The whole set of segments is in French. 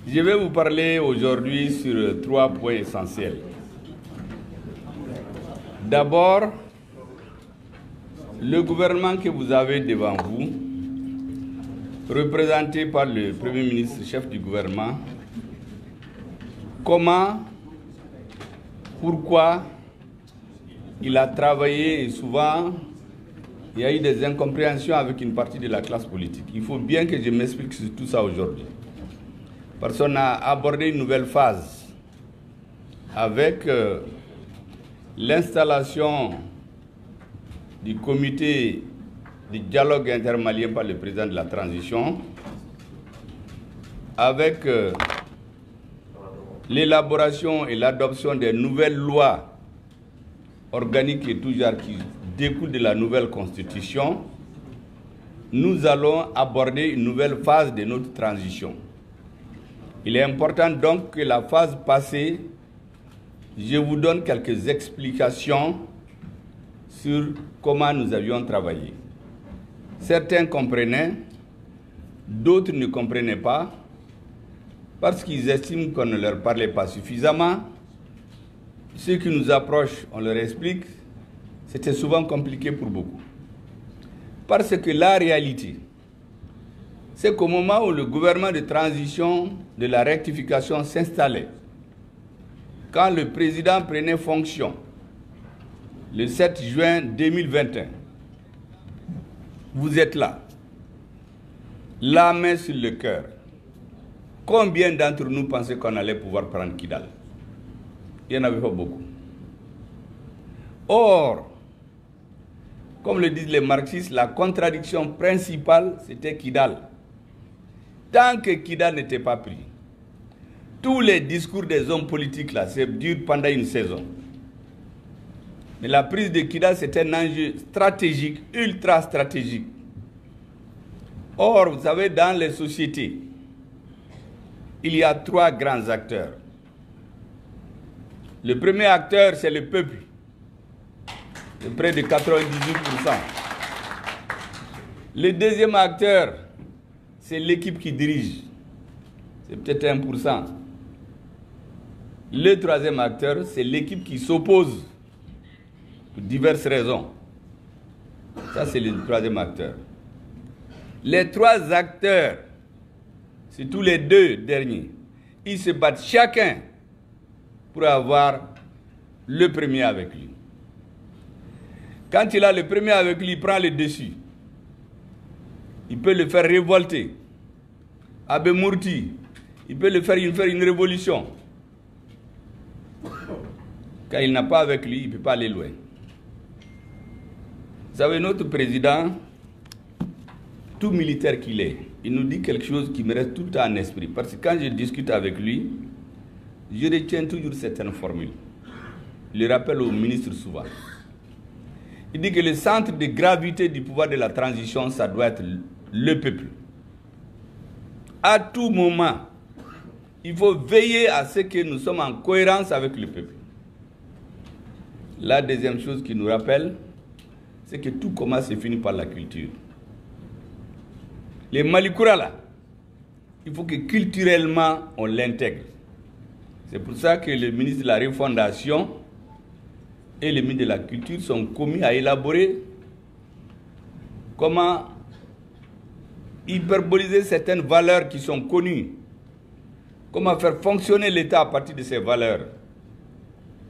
Je vais vous parler aujourd'hui sur 3 points essentiels. D'abord, le gouvernement que vous avez devant vous, représenté par le Premier ministre, chef du gouvernement, comment, pourquoi il a travaillé et souvent il y a eu des incompréhensions avec une partie de la classe politique. Il faut bien que je m'explique sur tout ça aujourd'hui. Parce qu'on a abordé une nouvelle phase avec l'installation du comité de dialogue intermalien par le président de la transition, avec l'élaboration et l'adoption des nouvelles lois organiques et tout genre qui découlent de la nouvelle constitution. Nous allons aborder une nouvelle phase de notre transition. Il est important donc que la phase passée, je vous donne quelques explications sur comment nous avions travaillé. Certains comprenaient, d'autres ne comprenaient pas, parce qu'ils estiment qu'on ne leur parlait pas suffisamment. Ceux qui nous approchent, on leur explique, c'était souvent compliqué pour beaucoup. Parce que la réalité, c'est qu'au moment où le gouvernement de transition de la rectification s'installait, quand le président prenait fonction, le 7 juin 2021, vous êtes là, la main sur le cœur. Combien d'entre nous pensaient qu'on allait pouvoir prendre Kidal? Il n'y en avait pas beaucoup. Or, comme le disent les marxistes, la contradiction principale, c'était Kidal. Tant que Kidal n'était pas pris, tous les discours des hommes politiques, là, c'est dur pendant une saison. Mais la prise de Kidal, c'est un enjeu stratégique, ultra stratégique. Or, vous savez, dans les sociétés, il y a 3 grands acteurs. Le premier acteur, c'est le peuple, de près de 98%. Le deuxième acteur, c'est l'équipe qui dirige, c'est peut-être 1%. Le troisième acteur, c'est l'équipe qui s'oppose pour diverses raisons. Ça, c'est le troisième acteur. Les 3 acteurs, surtout les 2 derniers, ils se battent chacun pour avoir le premier avec lui. Quand il a le premier avec lui, il prend le dessus. Il peut le faire révolter. Abbé Mourti, il peut le faire une révolution. Quand il n'a pas avec lui, il ne peut pas aller loin. Vous savez, notre président, tout militaire qu'il est, il nous dit quelque chose qui me reste tout le temps en esprit. Parce que quand je discute avec lui, je retiens toujours certaines formules. Je le rappelle au ministre souvent. Il dit que le centre de gravité du pouvoir de la transition, ça doit être le peuple. À tout moment, il faut veiller à ce que nous sommes en cohérence avec le peuple. La deuxième chose qu'il nous rappelle, c'est que tout commence et finit par la culture. Les Malikoura là, il faut que culturellement on l'intègre. C'est pour ça que le ministre de la Refondation et le ministre de la Culture sont commis à élaborer comment hyperboliser certaines valeurs qui sont connues, comment faire fonctionner l'État à partir de ces valeurs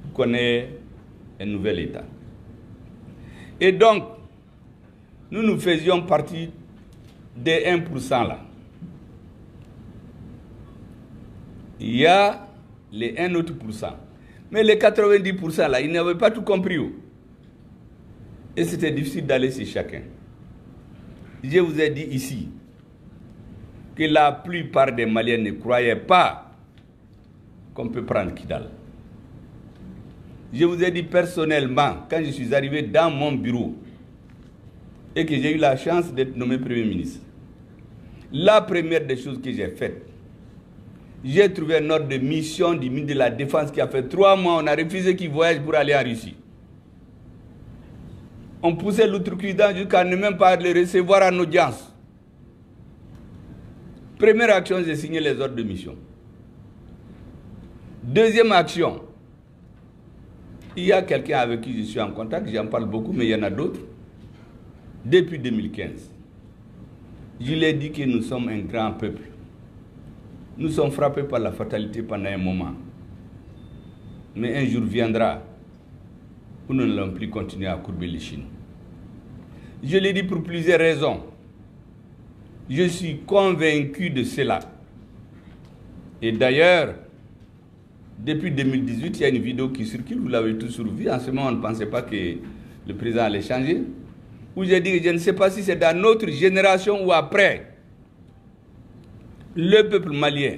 pour qu'on ait un nouvel État. Et donc, nous faisions partie des 1% là. Il y a les 1 autre %. Mais les 90% là, ils n'avaient pas tout compris. Et c'était difficile d'aller chez chacun. Je vous ai dit ici que la plupart des Maliens ne croyaient pas qu'on peut prendre Kidal. Je vous ai dit personnellement, quand je suis arrivé dans mon bureau et que j'ai eu la chance d'être nommé Premier ministre, la première des choses que j'ai faites, j'ai trouvé un ordre de mission du ministre de la Défense qui a fait 3 mois. On a refusé qu'il voyage pour aller en Russie. On poussait l'outrecuidant jusqu'à ne même pas le recevoir en audience. Première action, j'ai signé les ordres de mission. Deuxième action. Il y a quelqu'un avec qui je suis en contact, j'en parle beaucoup, mais il y en a d'autres. Depuis 2015, je lui ai dit que nous sommes un grand peuple. Nous sommes frappés par la fatalité pendant un moment. Mais un jour viendra où nous n'allons plus continuer à courber les chines. Je l'ai dit pour plusieurs raisons. Je suis convaincu de cela. Et d'ailleurs, depuis 2018, il y a une vidéo qui circule, vous l'avez tous vu. En ce moment, on ne pensait pas que le président allait changer. Où j'ai dit que je ne sais pas si c'est dans notre génération ou après, le peuple malien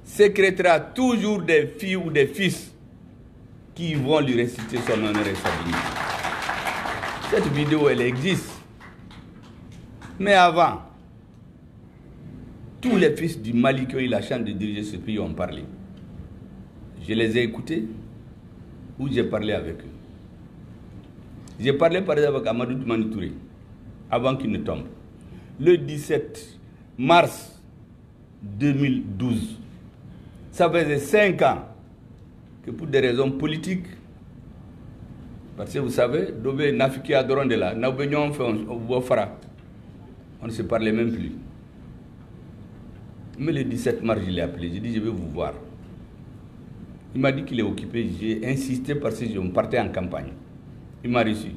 sécrétera toujours des filles ou des fils qui vont lui réciter son honneur et sa dignité. Cette vidéo, elle existe. Mais avant, tous les fils du Mali qui ont eu la chance de diriger ce pays ont parlé. Je les ai écoutés ou j'ai parlé avec eux. J'ai parlé par exemple avec Amadou Toumani Touré avant qu'il ne tombe. Le 17 mars 2012. Ça faisait 5 ans que pour des raisons politiques, parce que vous savez, Dobé Nafiki Adorondela, Naubegnon fait on ne se parlait même plus. Mais le 17 mars, je l'ai appelé, j'ai dit je vais vous voir. Il m'a dit qu'il est occupé, j'ai insisté parce que je me partais en campagne. Il m'a reçu.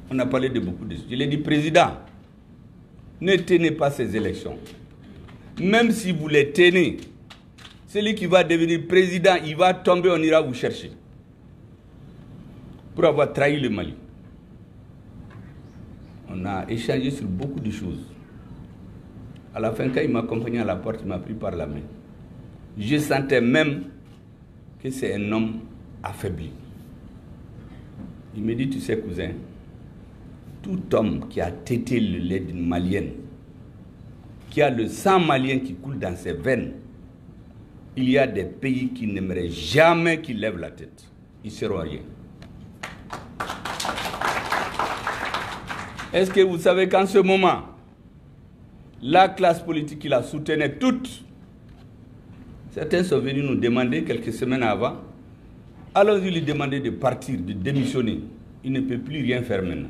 On a parlé de beaucoup de choses. Je lui ai dit, président, ne tenez pas ces élections. Même si vous les tenez, celui qui va devenir président, il va tomber, on ira vous chercher. Pour avoir trahi le Mali. On a échangé sur beaucoup de choses. À la fin, quand il m'a accompagné à la porte, il m'a pris par la main. Je sentais même que c'est un homme affaibli. Il me dit, tu sais, cousin, tout homme qui a tété le lait d'une malienne, qui a le sang malien qui coule dans ses veines, il y a des pays qui n'aimeraient jamais qu'il lève la tête. Ils ne seront rien. Est-ce que vous savez qu'en ce moment, la classe politique qui la soutenait toute, certains sont venus nous demander quelques semaines avant, alors ils lui demandaient de partir, de démissionner. Il ne peut plus rien faire maintenant.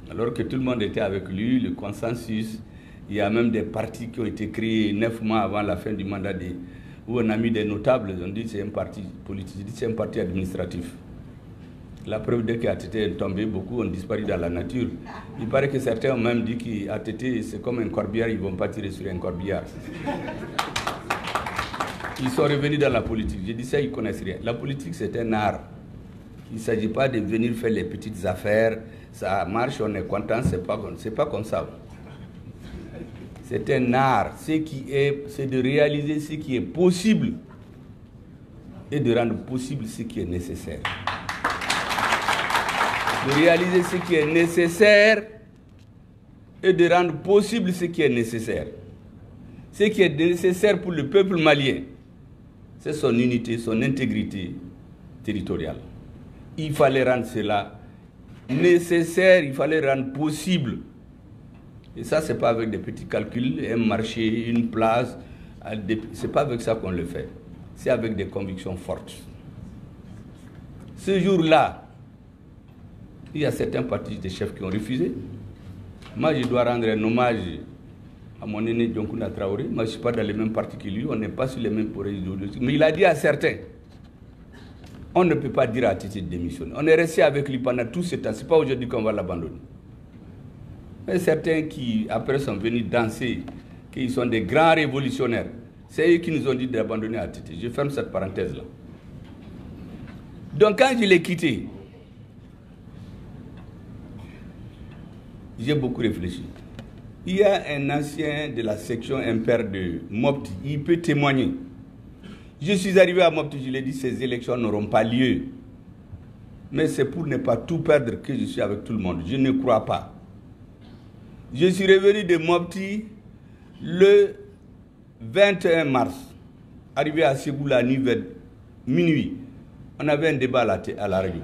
Alors que tout le monde était avec lui, le consensus, il y a même des partis qui ont été créés 9 mois avant la fin du mandat, où on a mis des notables, on dit que c'est un parti politique, c'est un parti administratif. La preuve dès qu'ATT est tombé, beaucoup ont disparu dans la nature. Il paraît que certains ont même dit qu'ATT c'est comme un corbillard, ils vont pas tirer sur un corbillard. Ils sont revenus dans la politique. J'ai dit ça, ils ne connaissent rien. La politique, c'est un art. Il ne s'agit pas de venir faire les petites affaires. Ça marche, on est content, c'est pas comme ça. C'est un art. C'est de réaliser ce qui est possible et de rendre possible ce qui est nécessaire. De réaliser ce qui est nécessaire et de rendre possible ce qui est nécessaire. Ce qui est nécessaire pour le peuple malien, c'est son unité, son intégrité territoriale. Il fallait rendre cela nécessaire, il fallait rendre possible. Et ça, ce n'est pas avec des petits calculs, un marché, une place. Ce n'est pas avec ça qu'on le fait. C'est avec des convictions fortes. Ce jour-là, il y a certains partis de chefs qui ont refusé. Moi, je dois rendre un hommage à mon aîné Dionkounda Traoré. Moi, je ne suis pas dans les mêmes partis que lui, on n'est pas sur les mêmes projets idéologiques. Mais il a dit à certains, on ne peut pas dire à Titi de démissionner. On est resté avec lui pendant tout ce temps. Ce n'est pas aujourd'hui qu'on va l'abandonner. Mais certains qui, après, sont venus danser, qu'ils sont des grands révolutionnaires, c'est eux qui nous ont dit d'abandonner à Titi. Je ferme cette parenthèse-là. Donc, quand je l'ai quitté, j'ai beaucoup réfléchi. Il y a un ancien de la section impaire de Mopti, il peut témoigner. Je suis arrivé à Mopti, je l'ai dit, ces élections n'auront pas lieu. Mais c'est pour ne pas tout perdre que je suis avec tout le monde. Je ne crois pas. Je suis revenu de Mopti le 21 mars. Arrivé à Ségou la nuit vers minuit. On avait un débat à la radio.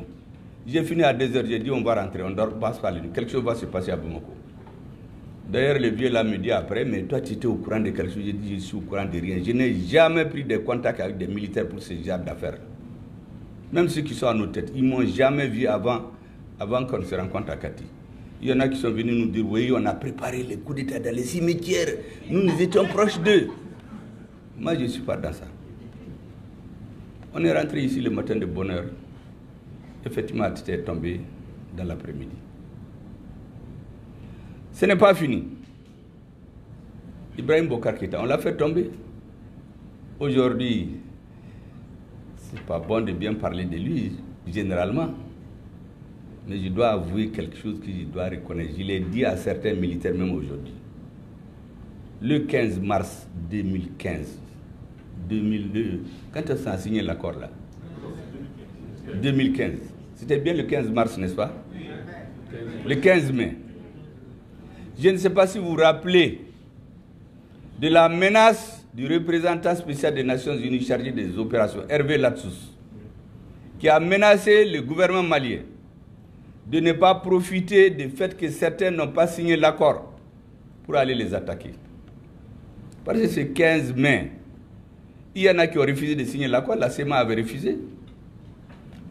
J'ai fini à 2h, j'ai dit on va rentrer, on ne passe pas la nuit. Quelque chose va se passer à Bamako. D'ailleurs, le vieux là me dit après, mais toi tu étais au courant de quelque chose. J'ai dit, je suis au courant de rien. Je n'ai jamais pris de contact avec des militaires pour ce genre d'affaires. Même ceux qui sont à nos têtes, ils ne m'ont jamais vu avant qu'on se rencontre à Kati. Il y en a qui sont venus nous dire, oui, on a préparé les coups d'état dans les cimetières. Nous étions proches d'eux. Moi, je ne suis pas dans ça. On est rentré ici le matin de bonne heure. Effectivement, tu es tombé dans l'après-midi. Ce n'est pas fini. Ibrahim Bokar Keïta, on l'a fait tomber. Aujourd'hui, ce n'est pas bon de bien parler de lui, généralement. Mais je dois avouer quelque chose que je dois reconnaître. Je l'ai dit à certains militaires, même aujourd'hui. Le 15 mars 2015, 2002, quand on a signé l'accord là 2015. C'était bien le 15 mars, n'est-ce pas? Le 15 mai. Je ne sais pas si vous vous rappelez de la menace du représentant spécial des Nations Unies chargé des opérations, Hervé Latsous, qui a menacé le gouvernement malien de ne pas profiter du fait que certains n'ont pas signé l'accord pour aller les attaquer. Parce que ce 15 mai, il y en a qui ont refusé de signer l'accord, la CEMA avait refusé.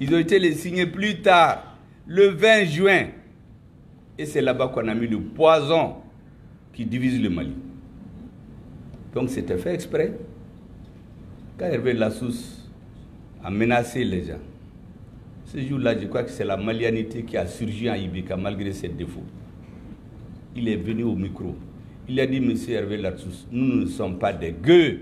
Ils ont été les signer plus tard, le 20 juin. Et c'est là-bas qu'on a mis le poison qui divise le Mali. Donc c'était fait exprès. Quand Hervé Latsous a menacé les gens, ce jour-là, je crois que c'est la malianité qui a surgi en Ibeka malgré ses défauts. Il est venu au micro. Il a dit, monsieur Hervé Latsous, nous ne sommes pas des gueux.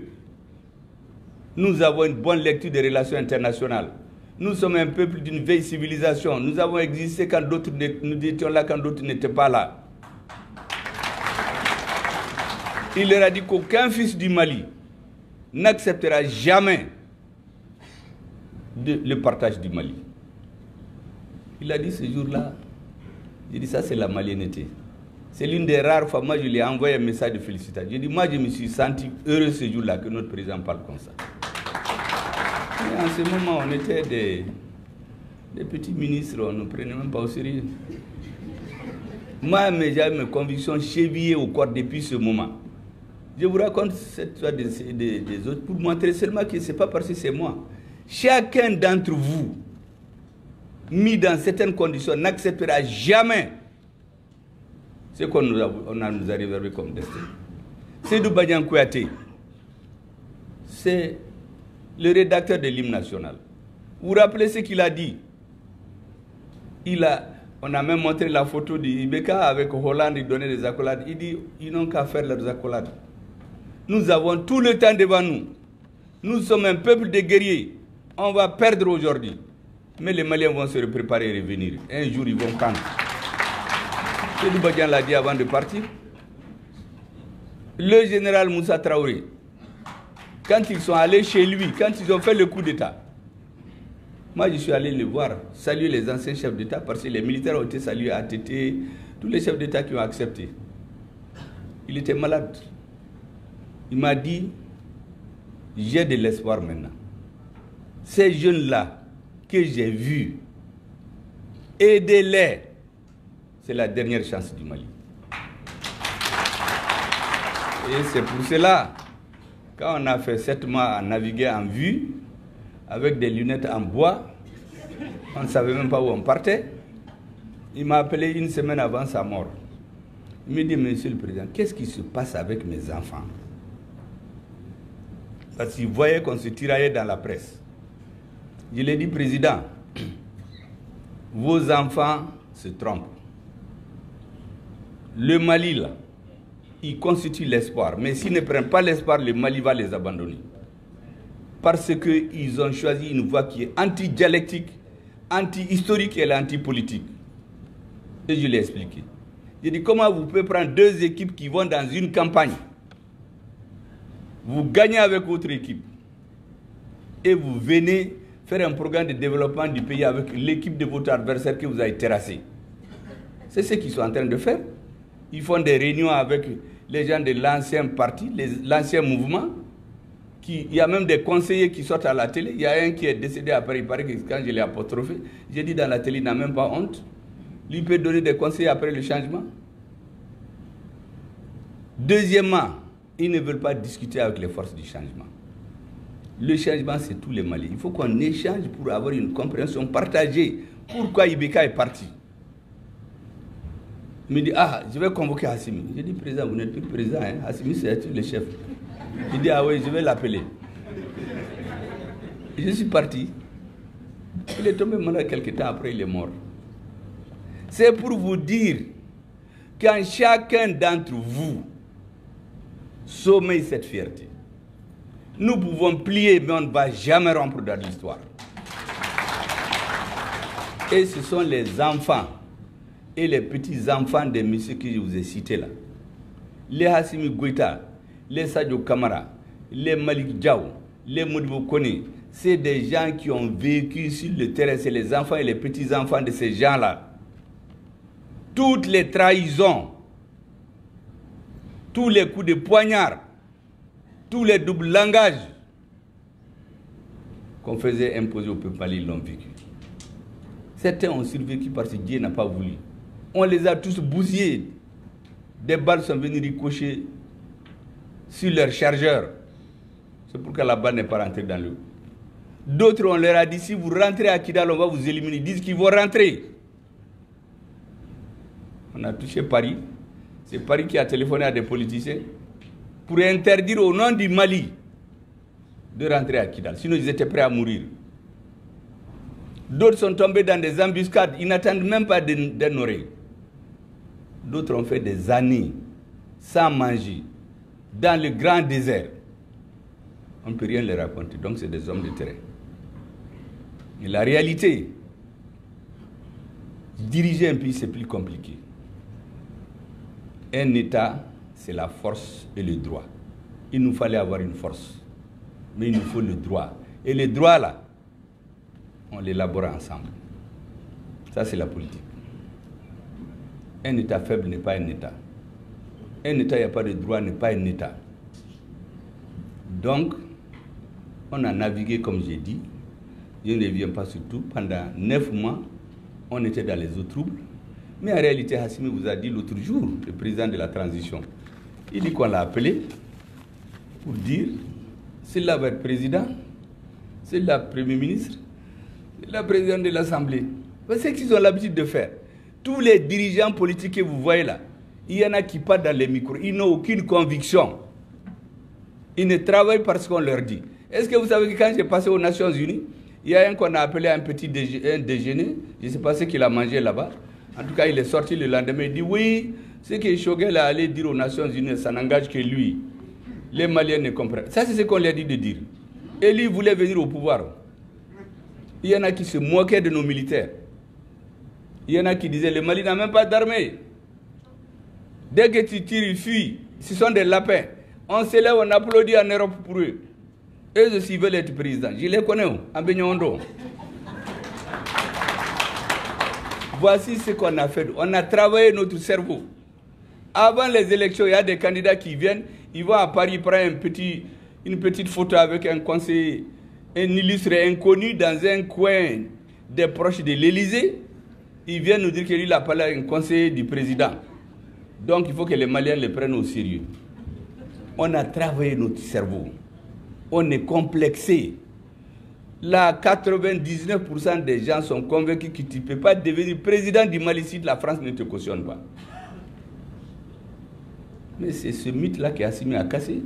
Nous avons une bonne lecture des relations internationales. Nous sommes un peuple d'une vieille civilisation. Nous avons existé quand d'autres, nous étions là quand d'autres n'étaient pas là. Il leur a dit qu'aucun fils du Mali n'acceptera jamais le partage du Mali. Il a dit ce jour-là, j'ai dit ça c'est la malianité. C'est l'une des rares fois, moi je lui ai envoyé un message de félicitations. J'ai dit moi je me suis senti heureux ce jour-là que notre président parle comme ça. Et en ce moment on était des petits ministres, on ne prenait même pas au sérieux. Moi j'avais mes convictions chevillées au corps depuis ce moment. Je vous raconte cette histoire des autres pour montrer seulement que ce n'est pas parce que c'est moi. Chacun d'entre vous, mis dans certaines conditions, n'acceptera jamais ce qu'on nous a réservé comme destin. Seydou Badian Kouyaté, c'est le rédacteur de l'hymne national. Vous vous rappelez ce qu'il a dit? On a même montré la photo d'Ibeka avec Hollande, il donnait des accolades. Il dit, ils n'ont qu'à faire leurs accolades. Nous avons tout le temps devant nous. Nous sommes un peuple de guerriers. On va perdre aujourd'hui. Mais les Maliens vont se préparer et revenir. Un jour, ils vont prendre. Seydou Badian l'a dit avant de partir. Le général Moussa Traoré, quand ils sont allés chez lui, quand ils ont fait le coup d'État, moi je suis allé le voir, saluer les anciens chefs d'État, parce que les militaires ont été salués à Tété, tous les chefs d'État qui ont accepté. Il était malade. Il m'a dit, j'ai de l'espoir maintenant. Ces jeunes-là que j'ai vus, aidez-les. C'est la dernière chance du Mali. Et c'est pour cela, quand on a fait 7 mois à naviguer en vue, avec des lunettes en bois, on ne savait même pas où on partait. Il m'a appelé une semaine avant sa mort. Il me dit, monsieur le président, qu'est-ce qui se passe avec mes enfants? Parce qu'il voyait qu'on se tiraillait dans la presse. Je lui ai dit, président, vos enfants se trompent. Le Mali, là, il constitue l'espoir. Mais s'ils ne prennent pas l'espoir, le Mali va les abandonner. Parce qu'ils ont choisi une voie qui est anti-dialectique, anti-historique et anti-politique. Et je l'ai expliqué. J'ai dit, comment vous pouvez prendre 2 équipes qui vont dans une campagne, vous gagnez avec votre équipe, et vous venez faire un programme de développement du pays avec l'équipe de votre adversaire que vous avez terrassé. C'est ce qu'ils sont en train de faire. Ils font des réunions avec les gens de l'ancien parti, l'ancien mouvement. Il y a même des conseillers qui sortent à la télé. Il y a un qui est décédé après, il paraît que quand je l'ai apostrophé, j'ai dit dans la télé, il n'a même pas honte. Lui peut donner des conseils après le changement. Deuxièmement, ils ne veulent pas discuter avec les forces du changement. Le changement, c'est tous les Maliens. Il faut qu'on échange pour avoir une compréhension partagée. Pourquoi Ibeka est parti? Il me dit, ah, je vais convoquer Hassimi. J'ai dit, président, vous n'êtes plus président, hein? Hassimi, c'est le chef. Il dit, ah oui, je vais l'appeler. Je suis parti. Il est tombé malade quelques temps après, il est mort. C'est pour vous dire, quand chacun d'entre vous sommeille cette fierté, nous pouvons plier, mais on ne va jamais rompre dans l'histoire. Et ce sont les enfants et les petits-enfants des messieurs que je vous ai cités là. Les Hassimi Goïta, les Sadio Kamara, les Malik Diaw, les Modibo Kone, c'est des gens qui ont vécu sur le terrain. C'est les enfants et les petits-enfants de ces gens-là. Toutes les trahisons, tous les coups de poignard, tous les doubles langages qu'on faisait imposer au peuple malien, ils l'ont vécu. Certains ont survécu parce que Dieu n'a pas voulu. On les a tous bousillés. Des balles sont venues ricocher sur leurs chargeurs. C'est pourquoi la balle n'est pas rentrée dans l'eau. D'autres, on leur a dit, si vous rentrez à Kidal, on va vous éliminer. Ils disent qu'ils vont rentrer. On a touché Paris. C'est Paris qui a téléphoné à des politiciens pour interdire au nom du Mali de rentrer à Kidal. Sinon, ils étaient prêts à mourir. D'autres sont tombés dans des embuscades. Ils n'attendent même pas d'un oreille. D'autres ont fait des années sans manger dans le grand désert. On ne peut rien leur raconter. Donc, c'est des hommes de terrain. Mais la réalité, diriger un pays, c'est plus compliqué. Un État, c'est la force et le droit. Il nous fallait avoir une force. Mais il nous faut le droit. Et le droit, là, on l'élabore ensemble. Ça, c'est la politique. Un État faible n'est pas un État. Un État, il n'y a pas de droit, n'est pas un État. Donc, on a navigué, comme j'ai dit. Je ne reviens pas sur tout. Pendant 9 mois, on était dans les eaux troubles. Mais en réalité, Hassimi vous a dit l'autre jour, le président de la transition, il dit qu'on l'a appelé pour dire, celui-là va être président, celui-là Premier ministre, celui-là président de l'Assemblée. C'est ce qu'ils ont l'habitude de faire. Tous les dirigeants politiques que vous voyez là, il y en a qui partent dans les micros, ils n'ont aucune conviction. Ils ne travaillent parce qu'on leur dit. Est-ce que vous savez que quand j'ai passé aux Nations Unies, il y a un qu'on a appelé un petit déjeuner, je ne sais pas ce qu'il a mangé là-bas. En tout cas, il est sorti le lendemain, il dit oui, ce que Choguel a allé dire aux Nations Unies, ça n'engage que lui. Les Maliens ne comprennent. Ça, c'est ce qu'on lui a dit de dire. Et lui voulait venir au pouvoir. Il y en a qui se moquaient de nos militaires. Il y en a qui disaient, le Mali n'a même pas d'armée. Dès que tu tires, ils fuient. Ce sont des lapins. On se lève, on applaudit en Europe pour eux. Eux aussi veulent être présidents. Je les connais, en Beignondo. Voici ce qu'on a fait. On a travaillé notre cerveau. Avant les élections, il y a des candidats qui viennent, ils vont à Paris prendre une petite photo avec un conseiller, un illustre inconnu dans un coin des proches de l'Élysée. Ils viennent nous dire qu'il a parlé à un conseiller du président. Donc il faut que les Maliens le prennent au sérieux. On a travaillé notre cerveau. On est complexé. Là, 99% des gens sont convaincus que tu ne peux pas devenir président du Mali si la France ne te cautionne pas. Mais c'est ce mythe-là que Hassimi a cassé.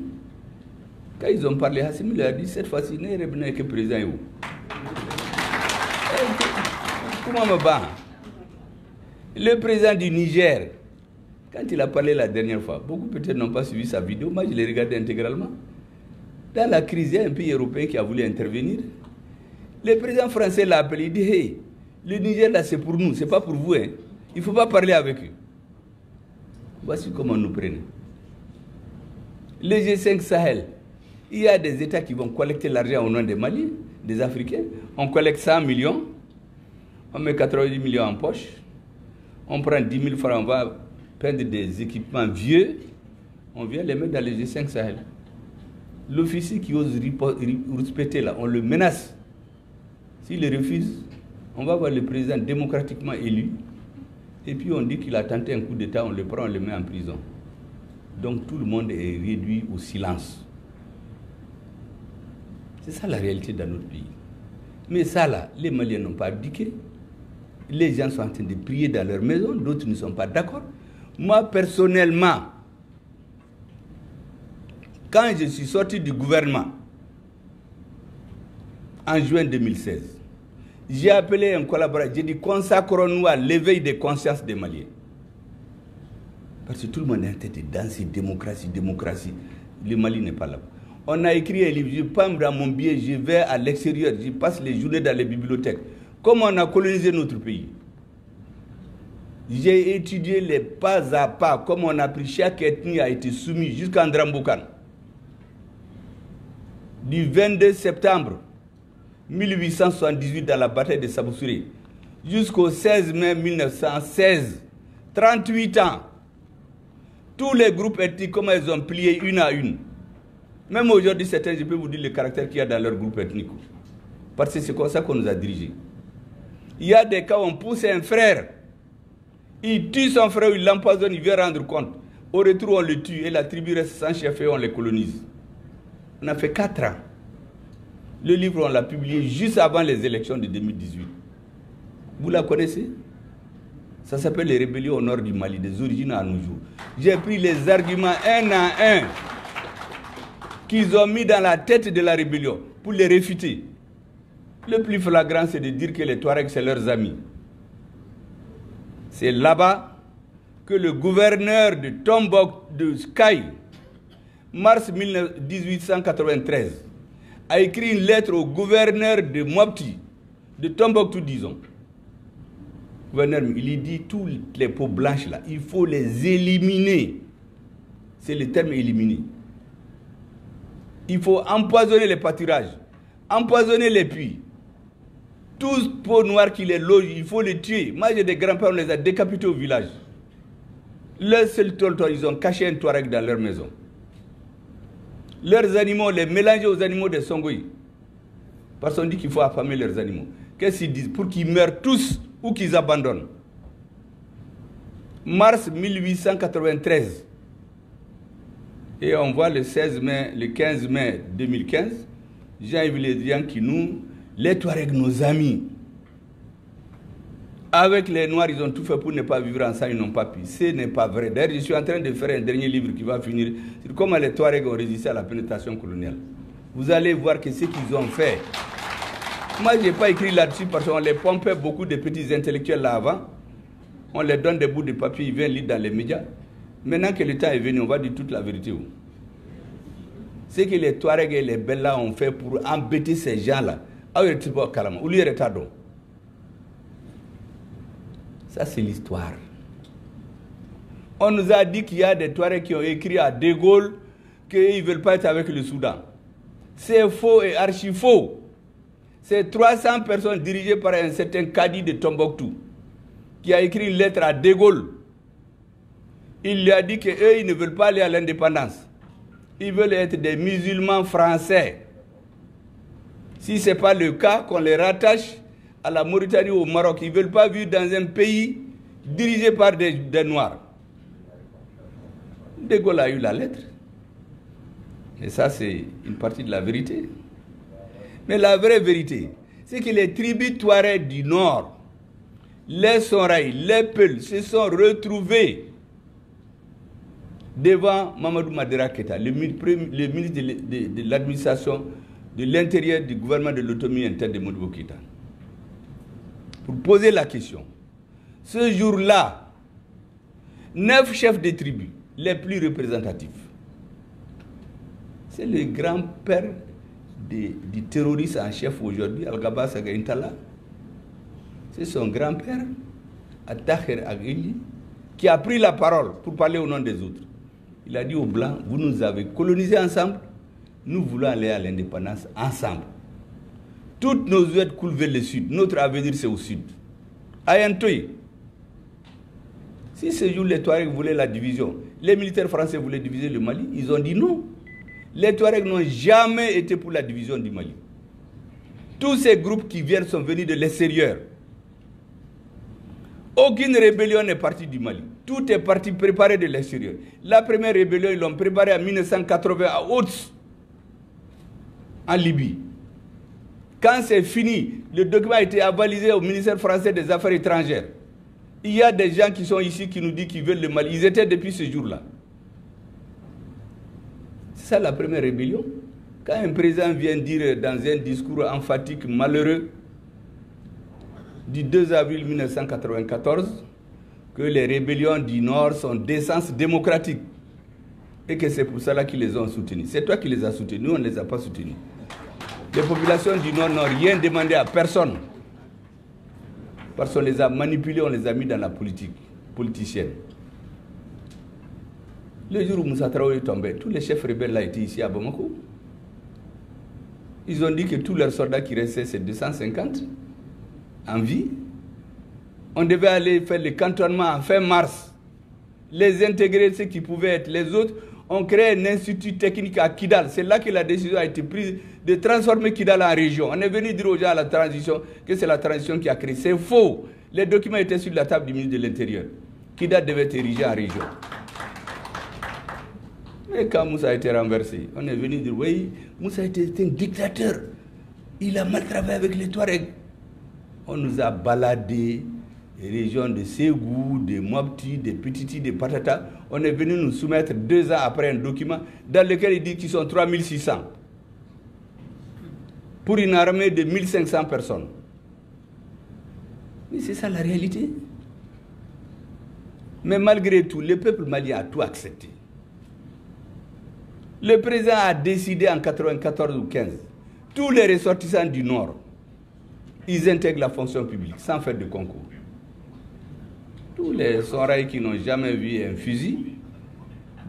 Quand ils ont parlé, Hassimi leur a dit, cette fois-ci, ne revenez que président. Comment me bat? Le président du Niger, quand il a parlé la dernière fois, beaucoup peut-être n'ont pas suivi sa vidéo, moi je l'ai regardé intégralement. Dans la crise, il y a un pays européen qui a voulu intervenir. Le président français l'a appelé, il dit, hey, le Niger là c'est pour nous, c'est pas pour vous. Hein. Il ne faut pas parler avec eux. Voici comment nous prenons. Le G5 Sahel, il y a des États qui vont collecter l'argent au nom des Mali, des Africains. On collecte 100 millions, on met 90 millions en poche, on prend 10 000 francs, on va prendre des équipements vieux, on vient les mettre dans le G5 Sahel. L'officier qui ose respecter là, on le menace. S'il le refuse, on va voir le président démocratiquement élu, et puis on dit qu'il a tenté un coup d'État, on le prend, on le met en prison. Donc tout le monde est réduit au silence. C'est ça la réalité dans notre pays. Mais ça là, les Maliens n'ont pas abdiqué. Les gens sont en train de prier dans leur maison, d'autres ne sont pas d'accord. Moi personnellement, quand je suis sorti du gouvernement, en juin 2016, j'ai appelé un collaborateur, j'ai dit consacrons-nous à l'éveil des consciences des Maliens. Parce que tout le monde est en train de danser démocratie, démocratie. Le Mali n'est pas là. On a écrit un livre, je pars dans mon billet, je vais à l'extérieur, je passe les journées dans les bibliothèques. Comment on a colonisé notre pays? J'ai étudié les pas à pas, comment on a pris chaque ethnie a été soumise jusqu'à Ndrambokan. Du 22 septembre 1878 dans la bataille de Sabousouré jusqu'au 16 mai 1916, 38 ans, tous les groupes ethniques, comment ils ont plié une à une. Même aujourd'hui, certains, je peux vous dire le caractère qu'il y a dans leur groupe ethnique. Parce que c'est comme ça qu'on nous a dirigés. Il y a des cas où on pousse un frère, il tue son frère, il l'empoisonne, il vient rendre compte. Au retour, on le tue et la tribu reste sans chef et on les colonise. On a fait 4 ans. Le livre, on l'a publié juste avant les élections de 2018. Vous la connaissez? Ça s'appelle les rébellions au nord du Mali, des origines à nos jours. J'ai pris les arguments un à un qu'ils ont mis dans la tête de la rébellion pour les réfuter. Le plus flagrant, c'est de dire que les Touaregs, c'est leurs amis. C'est là-bas que le gouverneur de Tombouctou, de Sky, mars 1893, a écrit une lettre au gouverneur de Mopti, de Tombouctou, disons. Gouverneur, il dit toutes les peaux blanches là, il faut les éliminer. C'est le terme éliminer. Il faut empoisonner les pâturages, empoisonner les puits. Tous peaux noires qui les logent, il faut les tuer. Moi j'ai des grands-pères, on les a décapités au village. Leur seul tonton, ils ont caché un Touareg dans leur maison. Leurs animaux, les mélanger aux animaux des Songoï. Parce qu'on dit qu'il faut affamer leurs animaux. Qu'est-ce qu'ils disent? Pour qu'ils meurent tous ou qu'ils abandonnent. Mars 1893. Et on voit le 15 mai 2015, Jean-Yves Le Drian qui nous, les Touaregs, nos amis, avec les Noirs, ils ont tout fait pour ne pas vivre ensemble, ils n'ont pas pu. Ce n'est pas vrai. D'ailleurs, je suis en train de faire un dernier livre qui va finir sur comment les Touaregs ont résisté à la pénétration coloniale. Vous allez voir que ce qu'ils ont fait. Moi, je n'ai pas écrit là-dessus parce qu'on les pompait beaucoup de petits intellectuels là avant. On les donne des bouts de papier, ils viennent lire dans les médias. Maintenant que le temps est venu, on va dire toute la vérité. Ce que les Touaregs et les Bellas ont fait pour embêter ces gens-là, ça c'est l'histoire. On nous a dit qu'il y a des Touaregs qui ont écrit à De Gaulle qu'ils ne veulent pas être avec le Soudan. C'est faux et archi faux. C'est 300 personnes dirigées par un certain Kadi de Tombouctou qui a écrit une lettre à De Gaulle. Il lui a dit qu'eux, ils ne veulent pas aller à l'indépendance. Ils veulent être des musulmans français. Si ce n'est pas le cas, qu'on les rattache à la Mauritanie ou au Maroc. Ils ne veulent pas vivre dans un pays dirigé par des Noirs. De Gaulle a eu la lettre. Et ça, c'est une partie de la vérité. Mais la vraie vérité, c'est que les tribus Touaregs du Nord, les Sonraï, les Peuls, se sont retrouvés devant Mamadou Madera Keïta, le ministre de l'administration de l'intérieur du gouvernement de l'autonomie interne de Modibo Keïta, pour poser la question. Ce jour-là, 9 chefs de tribus, les plus représentatifs, c'est le grand-père du terroriste en chef aujourd'hui, Al-Gaba Saga Intala. C'est son grand-père, Attaher Aghili, qui a pris la parole pour parler au nom des autres. Il a dit aux Blancs, vous nous avez colonisés ensemble, nous voulons aller à l'indépendance ensemble. Toutes nos oueds coulent vers le sud, notre avenir c'est au sud. Ayantoy. Si ce jour les Touaregs voulaient la division, les militaires français voulaient diviser le Mali, ils ont dit non. Les Touaregs n'ont jamais été pour la division du Mali. Tous ces groupes qui viennent sont venus de l'extérieur. Aucune rébellion n'est partie du Mali. Tout est parti préparé de l'extérieur. La première rébellion, ils l'ont préparée en 1980 à Haute, en Libye. Quand c'est fini, le document a été avalisé au ministère français des Affaires étrangères. Il y a des gens qui sont ici qui nous disent qu'ils veulent le Mali. Ils étaient depuis ce jour-là. C'est ça la première rébellion. Quand un président vient dire dans un discours emphatique malheureux du 2 avril 1994 que les rébellions du Nord sont d'essence démocratique et que c'est pour cela qu'ils les ont soutenues. C'est toi qui les as soutenues, nous on ne les a pas soutenues. Les populations du Nord n'ont rien demandé à personne. Parce qu'on les a manipulés, on les a mis dans la politique politicienne. Le jour où Moussa Traoré est tombé, tous les chefs rebelles là étaient ici à Bamako. Ils ont dit que tous leurs soldats qui restaient, c'est 250 en vie. On devait aller faire le cantonnement en fin mars. Les intégrer, ceux qui pouvaient être. Les autres ont créé un institut technique à Kidal. C'est là que la décision a été prise de transformer Kidal en région. On est venu dire aux gens à la transition que c'est la transition qui a créé. C'est faux. Les documents étaient sur la table du ministre de l'Intérieur. Kidal devait être érigé en région. Mais quand Moussa a été renversé, on est venu dire, oui, Moussa était un dictateur. Il a mal travaillé avec les Touaregs. On nous a baladé, les régions de Ségou, de Mopti, de Petiti, de Patata. On est venu nous soumettre 2 ans après un document dans lequel il dit qu'ils sont 3600. Pour une armée de 1500 personnes. Mais c'est ça la réalité. Mais malgré tout, le peuple malien a tout accepté. Le président a décidé en 1994 ou 1915, tous les ressortissants du Nord, ils intègrent la fonction publique sans faire de concours. Tous les Soraïs qui n'ont jamais vu un fusil,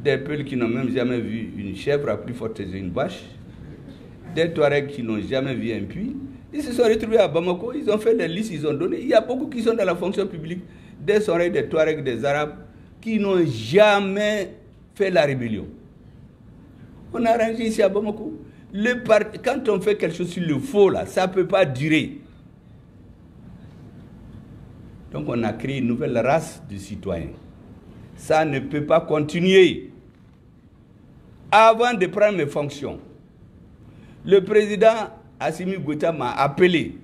des Peuls qui n'ont même jamais vu une chèvre à plus forte une vache, des Touaregs qui n'ont jamais vu un puits, ils se sont retrouvés à Bamako, ils ont fait les listes, ils ont donné. Il y a beaucoup qui sont dans la fonction publique, des Soraïs, des Touaregs, des Arabes, qui n'ont jamais fait la rébellion. On a arrangé ici à Bamako. Quand on fait quelque chose sur le faux, là, ça ne peut pas durer. Donc on a créé une nouvelle race de citoyens. Ça ne peut pas continuer. Avant de prendre mes fonctions, le président Assimi Goïta m'a appelé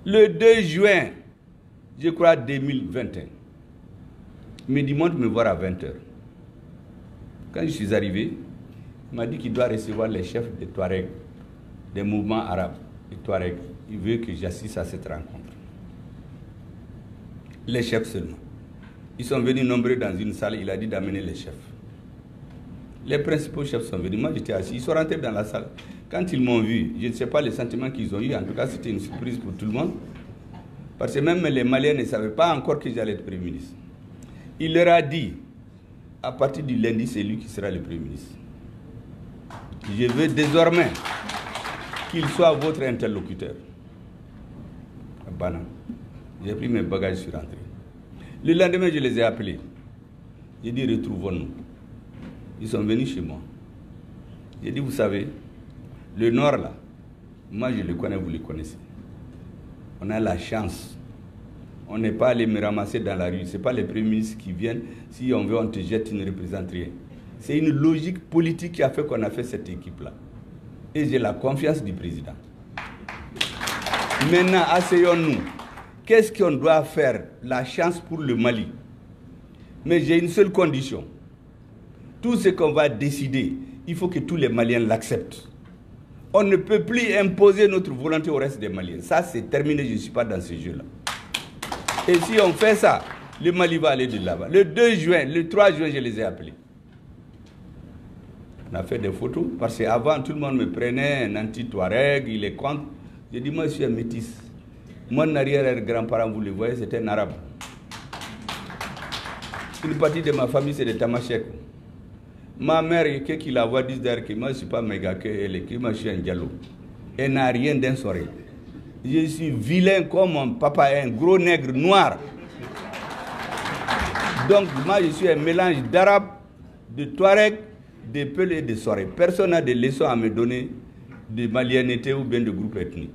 le 2 juin, je crois, 2021. Il me dit, monte me voir à 20h. Quand je suis arrivé, il m'a dit qu'il doit recevoir les chefs des Touaregs, des mouvements arabes, des Touaregs. Il veut que j'assiste à cette rencontre. Les chefs seulement. Ils sont venus nombreux dans une salle, il a dit d'amener les chefs. Les principaux chefs sont venus, moi j'étais assis, ils sont rentrés dans la salle. Quand ils m'ont vu, je ne sais pas les sentiments qu'ils ont eu, en tout cas c'était une surprise pour tout le monde. Parce que même les Maliens ne savaient pas encore que j'allais être Premier ministre. Il leur a dit, à partir du lundi, c'est lui qui sera le Premier ministre. Je veux désormais qu'il soit votre interlocuteur. Bana. J'ai pris mes bagages, je suis rentré. Le lendemain, je les ai appelés. J'ai dit, retrouvons-nous. Ils sont venus chez moi. J'ai dit, vous savez, le Nord, là, moi je le connais, vous le connaissez. On a la chance. On n'est pas allé me ramasser dans la rue. Ce n'est pas les premiers ministres qui viennent. Si on veut, on te jette, une représenterie. C'est une logique politique qui a fait qu'on a fait cette équipe-là. Et j'ai la confiance du président. Maintenant, asseyons-nous. Qu'est-ce qu'on doit faire? La chance pour le Mali. Mais j'ai une seule condition. Tout ce qu'on va décider, il faut que tous les Maliens l'acceptent. On ne peut plus imposer notre volonté au reste des Maliens. Ça, c'est terminé. Je ne suis pas dans ce jeu-là. Et si on fait ça, le Mali va aller de là-bas. Le 2 juin, le 3 juin, je les ai appelés. On a fait des photos, parce qu'avant, tout le monde me prenait un anti-Touareg, il est contre. J'ai dit, moi, je suis un métis. Mon arrière-grand-parent, vous le voyez, c'était un arabe. Une partie de ma famille, c'est des Tamashek. Ma mère, qui la voit, dit d'ailleurs que moi, je ne suis pas méga, que moi, je suis un diallo. Elle n'a rien d'un soirée. Je suis vilain comme mon papa est un gros nègre noir. Donc, moi, je suis un mélange d'arabe, de Touareg, de Peul et de Soré. Personne n'a de leçons à me donner de malianité ou bien de groupe ethnique.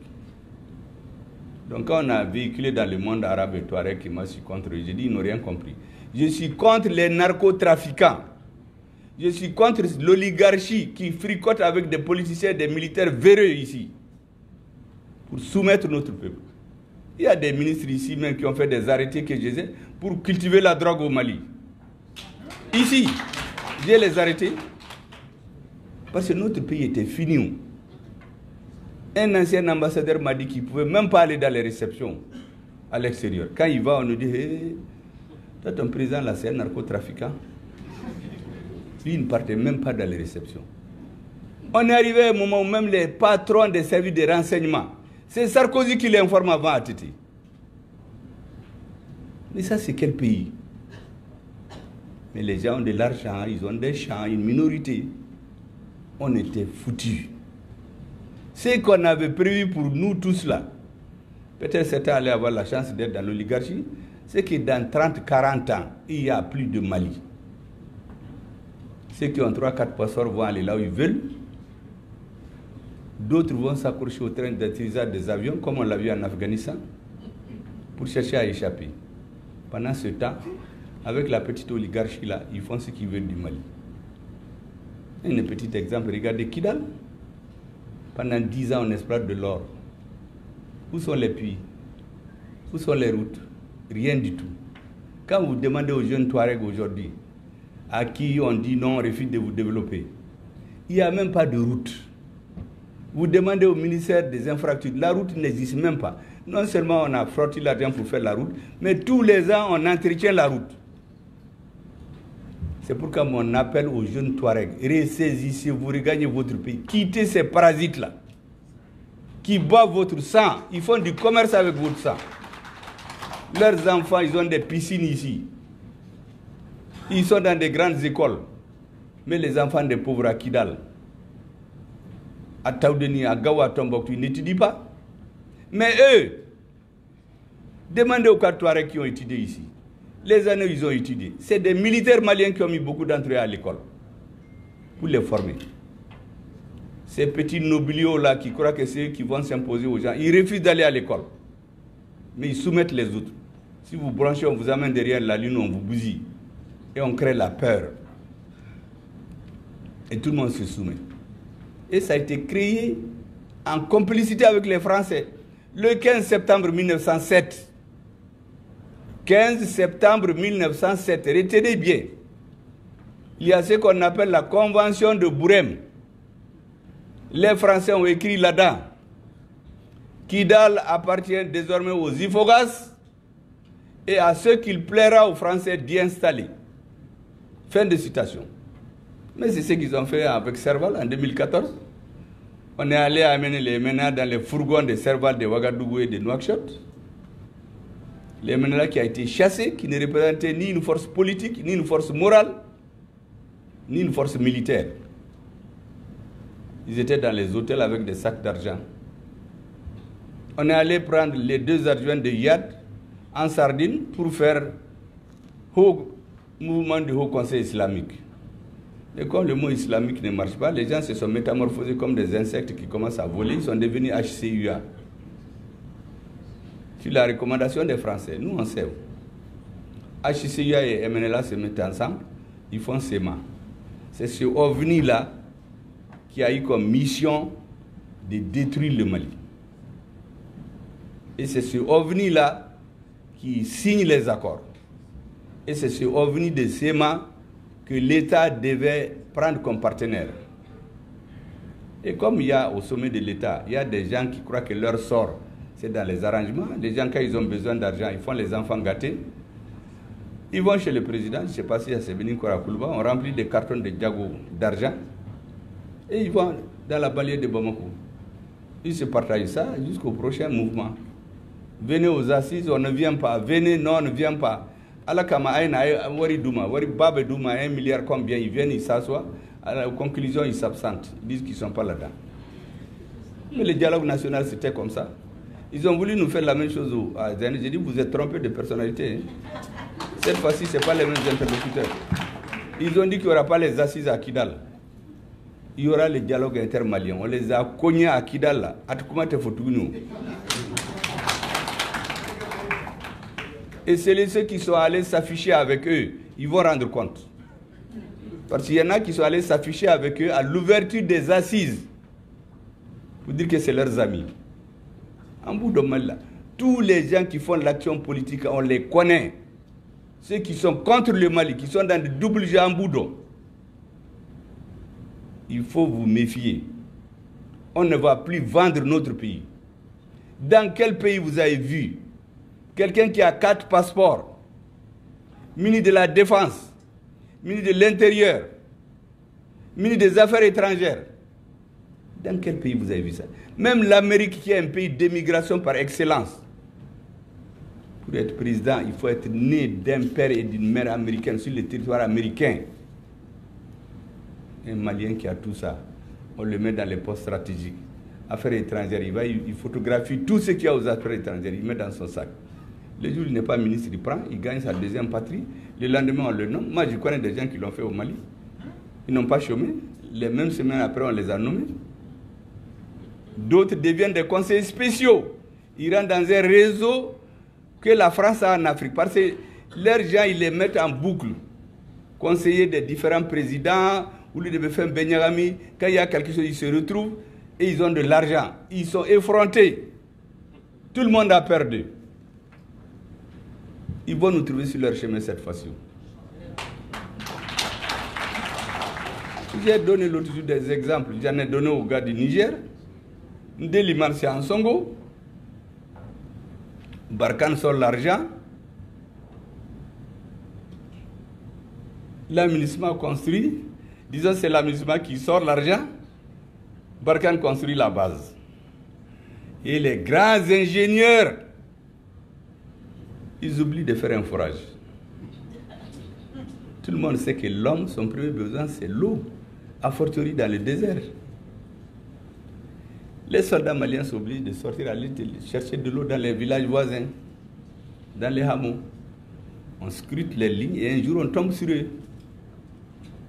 Donc quand on a véhiculé dans le monde arabe et touareg que moi je suis contre, j'ai dit ils n'ont rien compris. Je suis contre les narcotrafiquants. Je suis contre l'oligarchie qui fricote avec des politiciens et des militaires véreux ici pour soumettre notre peuple. Il y a des ministres ici même qui ont fait des arrêtés que je sais pour cultiver la drogue au Mali. Ici, j'ai les arrêtés parce que notre pays était fini. Un ancien ambassadeur m'a dit qu'il ne pouvait même pas aller dans les réceptions à l'extérieur. Quand il va, on nous dit hey, toi ton président là c'est un narcotrafiquant. Lui, il ne partait même pas dans les réceptions. On est arrivé à un moment où même les patrons des services de renseignement, c'est Sarkozy qui l'informe avant à Titi. Mais ça, c'est quel pays? Mais les gens ont de l'argent, ils ont des champs, une minorité. On était foutus. Ce qu'on avait prévu pour nous tous là, peut-être certains allaient avoir la chance d'être dans l'oligarchie, c'est que dans 30-40 ans, il n'y a plus de Mali. Ceux qui ont 3-4 passeports vont aller là où ils veulent. D'autres vont s'accrocher au train d'atterrissage des avions, comme on l'a vu en Afghanistan, pour chercher à échapper. Pendant ce temps, avec la petite oligarchie là, ils font ce qu'ils veulent du Mali. Un petit exemple, regardez Kidal. Pendant 10 ans, on exploite de l'or. Où sont les puits? Où sont les routes? Rien du tout. Quand vous demandez aux jeunes Touaregs aujourd'hui, à qui on dit non, on refuse de vous développer, il n'y a même pas de route. Vous demandez au ministère des infrastructures, la route n'existe même pas. Non seulement on a frotté l'argent pour faire la route, mais tous les ans on entretient la route. C'est pourquoi mon appel aux jeunes Touaregs, ressaisissez-vous, regagnez votre pays, quittez ces parasites-là, qui boivent votre sang, ils font du commerce avec votre sang. Leurs enfants, ils ont des piscines ici. Ils sont dans des grandes écoles. Mais les enfants des pauvres à Kidal, à Taoudeni, à Gawa, à Tombouctou, ils n'étudient pas. Mais eux, demandez aux Touaregs qui ont étudié ici. Les années où ils ont étudié, c'est des militaires maliens qui ont mis beaucoup d'entre eux à l'école pour les former. Ces petits nobiliaux-là qui croient que c'est eux qui vont s'imposer aux gens, ils refusent d'aller à l'école. Mais ils soumettent les autres. Si vous branchez, on vous amène derrière la lune, on vous bousille. Et on crée la peur. Et tout le monde se soumet. Et ça a été créé en complicité avec les Français. Le 15 septembre 1907. 15 septembre 1907. Retenez bien. Il y a ce qu'on appelle la Convention de Bourem. Les Français ont écrit là-dedans. Kidal appartient désormais aux Ifogas et à ceux qu'il plaira aux Français d'y installer. Fin de citation. Mais c'est ce qu'ils ont fait avec Serval en 2014. On est allé amener les MNA dans les fourgons de Serval de Ouagadougou et de Nouakchott. Les MNA qui a été chassé, qui ne représentaient ni une force politique, ni une force morale, ni une force militaire. Ils étaient dans les hôtels avec des sacs d'argent. On est allé prendre les 2 adjoints de Yad en Sardine pour faire haut mouvement du Haut Conseil islamique. Et comme le mot islamique ne marche pas, les gens se sont métamorphosés comme des insectes qui commencent à voler. Ils sont devenus HCUA. Sur la recommandation des Français, nous on sait. HCUA et MNLA se mettent ensemble, ils font SEMA. C'est ce OVNI-là qui a eu comme mission de détruire le Mali. Et c'est ce OVNI-là qui signe les accords. Et c'est ce OVNI de SEMA que l'État devait prendre comme partenaire. Et comme il y a au sommet de l'État, il y a des gens qui croient que leur sort, c'est dans les arrangements. Les gens, quand ils ont besoin d'argent, ils font les enfants gâtés. Ils vont chez le président, je ne sais pas si c'est Bénin Korakoulba, on remplit des cartons de Diago d'argent et ils vont dans la banlieue de Bamako. Ils se partagent ça jusqu'au prochain mouvement. Venez aux assises, on ne vient pas. Venez, non, on ne vient pas. Alakama Aïna, Wari Douma, Wari Babe Douma, 1 milliard combien, ils viennent, ils s'assoient. À la conclusion, ils s'absentent. Ils disent qu'ils ne sont pas là-dedans. Mais le dialogue national, c'était comme ça. Ils ont voulu nous faire la même chose à Zane. J'ai dit, vous êtes trompés de personnalité. Hein. Cette fois-ci, ce n'est pas les mêmes interlocuteurs. Ils ont dit qu'il n'y aura pas les assises à Kidal. Il y aura le dialogue intermalien. On les a cognés à Kidal. Là. Et c'est ceux qui sont allés s'afficher avec eux, ils vont rendre compte. Parce qu'il y en a qui sont allés s'afficher avec eux à l'ouverture des assises. Pour dire que c'est leurs amis. En bout de mal, tous les gens qui font l'action politique, on les connaît. Ceux qui sont contre le Mali, qui sont dans de doubles jeux en boudon. Il faut vous méfier. On ne va plus vendre notre pays. Dans quel pays vous avez vu quelqu'un qui a 4 passeports, ministre de la Défense, ministre de l'Intérieur, ministre des Affaires étrangères? Dans quel pays vous avez vu ça? Même l'Amérique, qui est un pays d'émigration par excellence. Pour être président, il faut être né d'un père et d'une mère américaine sur le territoire américain. Un Malien qui a tout ça, on le met dans les postes stratégiques. Affaires étrangères, il photographie tout ce qu'il y a aux affaires étrangères, il met dans son sac. Le jour où il n'est pas ministre, il prend, il gagne sa deuxième patrie. Le lendemain, on le nomme. Moi, je connais des gens qui l'ont fait au Mali. Ils n'ont pas chômé. Les mêmes semaines après, on les a nommés. D'autres deviennent des conseillers spéciaux. Ils rentrent dans un réseau que la France a en Afrique. Parce que leurs gens, ils les mettent en boucle. Conseillers des différents présidents, ou les BFM Benyarami, quand il y a quelque chose, ils se retrouvent et ils ont de l'argent. Ils sont effrontés. Tout le monde a perdu. Ils vont nous trouver sur leur chemin cette fois-ci. J'ai donné l'autre jour des exemples. J'en ai donné au gars du Niger. Ndeli Marcia en Songo. Barkhane sort l'argent. L'aménagement construit. Disons c'est l'aménagement qui sort l'argent. Barkhane construit la base. Et les grands ingénieurs, ils oublient de faire un forage. Tout le monde sait que l'homme, son premier besoin, c'est l'eau. A fortiori dans le désert. Les soldats maliens s'obligent de sortir aller chercher de l'eau dans les villages voisins, dans les hameaux. On scrute les lignes et un jour on tombe sur eux.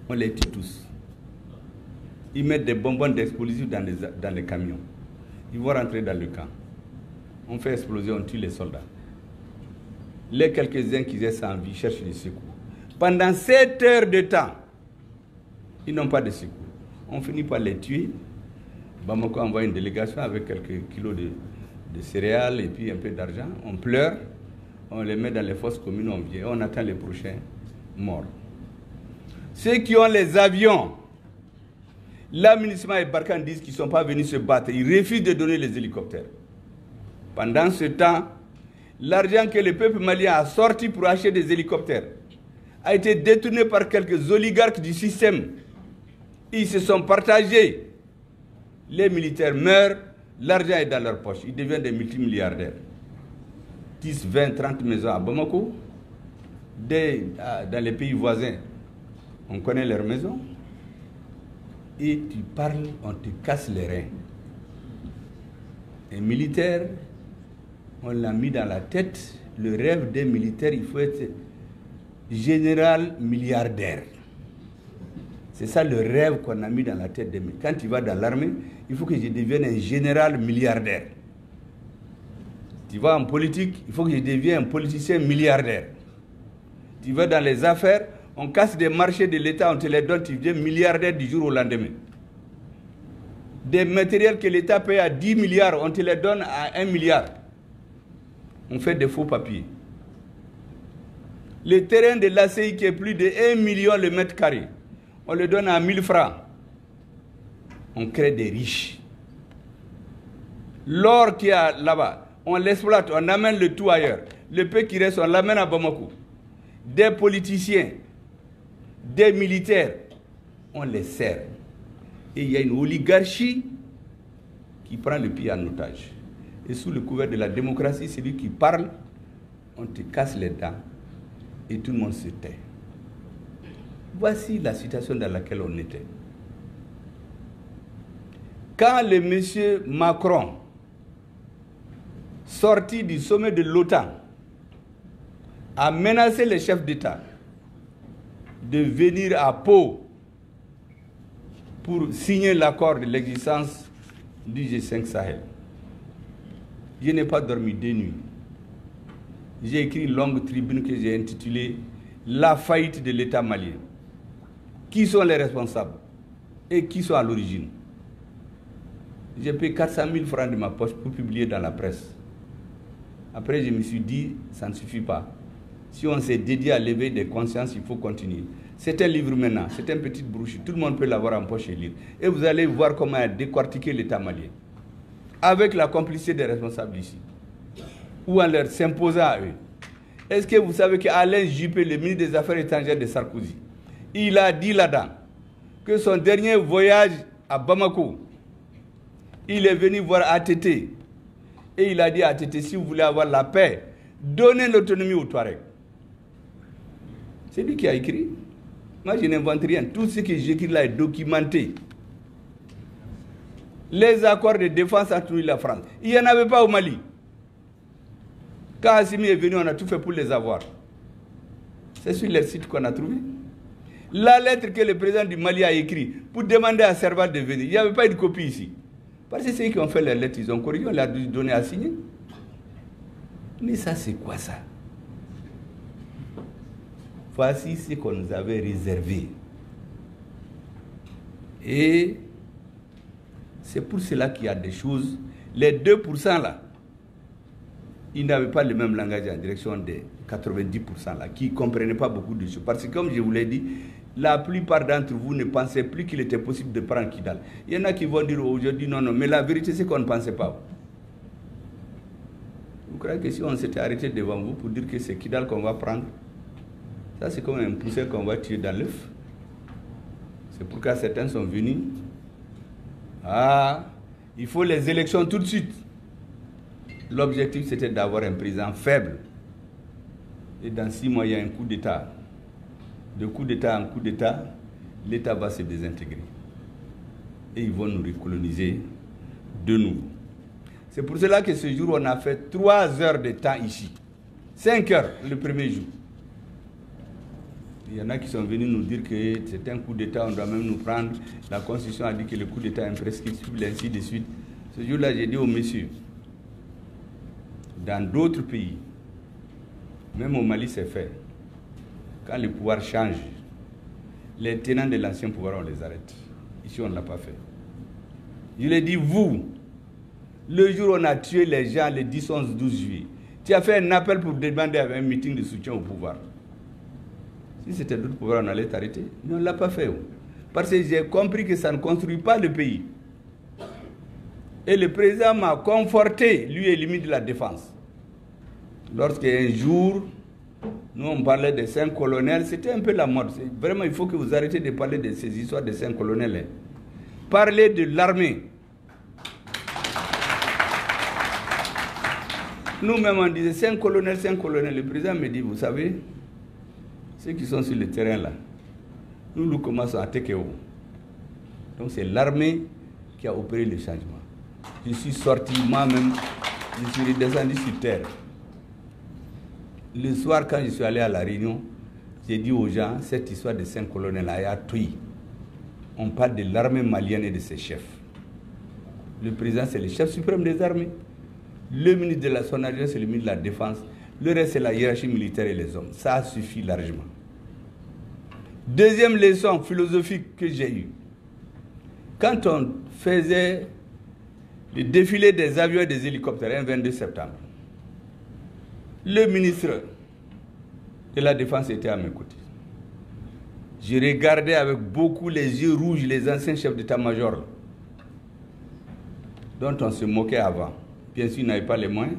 On les tue tous. Ils mettent des bonbons d'explosifs dans les camions. Ils vont rentrer dans le camp. On fait exploser, on tue les soldats. Les quelques-uns qui restent en vie cherchent des secours. Pendant 7 heures de temps, ils n'ont pas de secours. On finit par les tuer. Bamako envoie une délégation avec quelques kilos de céréales et puis un peu d'argent. On pleure, on les met dans les fosses communes, on vient, on attend les prochains morts. Ceux qui ont les avions, l'aménagement et Barkhane disent qu'ils ne sont pas venus se battre. Ils refusent de donner les hélicoptères. Pendant ce temps, l'argent que le peuple malien a sorti pour acheter des hélicoptères a été détourné par quelques oligarques du système. Ils se sont partagés. Les militaires meurent, l'argent est dans leur poche. Ils deviennent des multimilliardaires. 10, 20, 30 maisons à Bamako. Dans les pays voisins, on connaît leurs maisons. Et tu parles, on te casse les reins. Un militaire, on l'a mis dans la tête. Le rêve des militaires, il faut être général milliardaire. C'est ça le rêve qu'on a mis dans la tête des militaires. Quand tu vas dans l'armée, il faut que je devienne un général milliardaire. Tu vas en politique, il faut que je devienne un politicien milliardaire. Tu vas dans les affaires, on casse des marchés de l'État, on te les donne, tu deviens milliardaire du jour au lendemain. Des matériels que l'État paye à 10 milliards, on te les donne à 1 milliard. On fait des faux papiers. Le terrain de l'ACI qui est plus de 1 million le mètre carré, on le donne à 1000 francs. On crée des riches. L'or qu'il y a là-bas, on l'exploite, on amène le tout ailleurs. Le peu qui reste, on l'amène à Bamako. Des politiciens, des militaires, on les sert. Et il y a une oligarchie qui prend le pays en otage. Et sous le couvert de la démocratie, c'est lui qui parle, on te casse les dents et tout le monde se tait. Voici la situation dans laquelle on était. Quand le monsieur Macron, sorti du sommet de l'OTAN, a menacé les chefs d'État de venir à Pau pour signer l'accord de l'existence du G5 Sahel, je n'ai pas dormi 2 nuits. j'ai écrit une longue tribune que j'ai intitulée « La faillite de l'État malien ». Qui sont les responsables et qui sont à l'origine? J'ai payé 400 000 francs de ma poche pour publier dans la presse. Après, je me suis dit, ça ne suffit pas. Si on s'est dédié à l'éveil des consciences, il faut continuer. C'est un livre maintenant, c'est une petite brochure. Tout le monde peut l'avoir en poche et lire. Et vous allez voir comment a décortiqué l'État malien. Avec la complicité des responsables ici. Ou en leur s'imposant à eux. Est-ce que vous savez qu'Alain Juppé, le ministre des Affaires étrangères de Sarkozy, il a dit là-dedans que son dernier voyage à Bamako, il est venu voir ATT. Et il a dit à ATT, si vous voulez avoir la paix, donnez l'autonomie aux Touaregs. C'est lui qui a écrit. Moi, je n'invente rien. Tout ce que j'écris là est documenté. Les accords de défense entre la France. Il n'y en avait pas au Mali. Quand Assimi est venu, on a tout fait pour les avoir. C'est sur leur site qu'on a trouvé. La lettre que le président du Mali a écrite pour demander à Serval de venir, il n'y avait pas une copie ici. Parce que c'est eux qui ont fait les lettres, ils ont corrigé, on leur a donné à signer. Mais ça, c'est quoi ça? Voici ce qu'on nous avait réservé. Et c'est pour cela qu'il y a des choses. Les 2% là, ils n'avaient pas le même langage en direction des 90% là, qui ne comprenaient pas beaucoup de choses. Parce que comme je vous l'ai dit, la plupart d'entre vous ne pensaient plus qu'il était possible de prendre Kidal. Il y en a qui vont dire aujourd'hui non, non, mais la vérité c'est qu'on ne pensait pas. Vous croyez que si on s'était arrêté devant vous pour dire que c'est Kidal qu'on va prendre, ça c'est comme un pousseur qu'on va tuer dans l'œuf. C'est pourquoi certains sont venus. Ah, il faut les élections tout de suite. L'objectif c'était d'avoir un président faible. Et dans 6 mois, il y a un coup d'État. De coup d'État en coup d'État, l'État va se désintégrer. Et ils vont nous recoloniser de nouveau. C'est pour cela que ce jour, on a fait 3 heures de temps ici. 5 heures le premier jour. Il y en a qui sont venus nous dire que c'est un coup d'État, on doit même nous prendre. La Constitution a dit que le coup d'État est imprescriptible, ainsi de suite. Ce jour-là, j'ai dit aux messieurs, dans d'autres pays, même au Mali, c'est fait. Quand le pouvoir change, les tenants de l'ancien pouvoir, on les arrête. Ici, on ne l'a pas fait. Je l'ai dit, vous, le jour où on a tué les gens, le 10, 11, 12 juillet, tu as fait un appel pour demander un meeting de soutien au pouvoir. Si c'était d'autres pouvoirs, on allait t'arrêter. Mais on ne l'a pas fait. Parce que j'ai compris que ça ne construit pas le pays. Et le président m'a conforté, lui et le ministre de la Défense. Lorsqu'un jour, nous on parlait des 5 colonels, c'était un peu la mode. Vraiment, il faut que vous arrêtez de parler de ces histoires de 5 colonels. Parlez de l'armée. Nous-mêmes, on disait 5 colonels, 5 colonels. Le président me dit, vous savez, ceux qui sont sur le terrain là, nous commençons à Tekeo. Donc c'est l'armée qui a opéré le changement. Je suis sorti moi-même, je suis redescendu sur terre. Le soir, quand je suis allé à la réunion, j'ai dit aux gens, cette histoire de 5 colonels a tué. On parle de l'armée malienne et de ses chefs. Le président, c'est le chef suprême des armées. Le ministre de la son adjoint, c'est le ministre de la Défense. Le reste, c'est la hiérarchie militaire et les hommes. Ça suffit largement. Deuxième leçon philosophique que j'ai eue. Quand on faisait le défilé des avions et des hélicoptères, un 22 septembre, le ministre de la Défense était à mes côtés. Je regardais avec beaucoup les yeux rouges les anciens chefs d'état-major dont on se moquait avant. Bien sûr, ils n'avaient pas les moyens.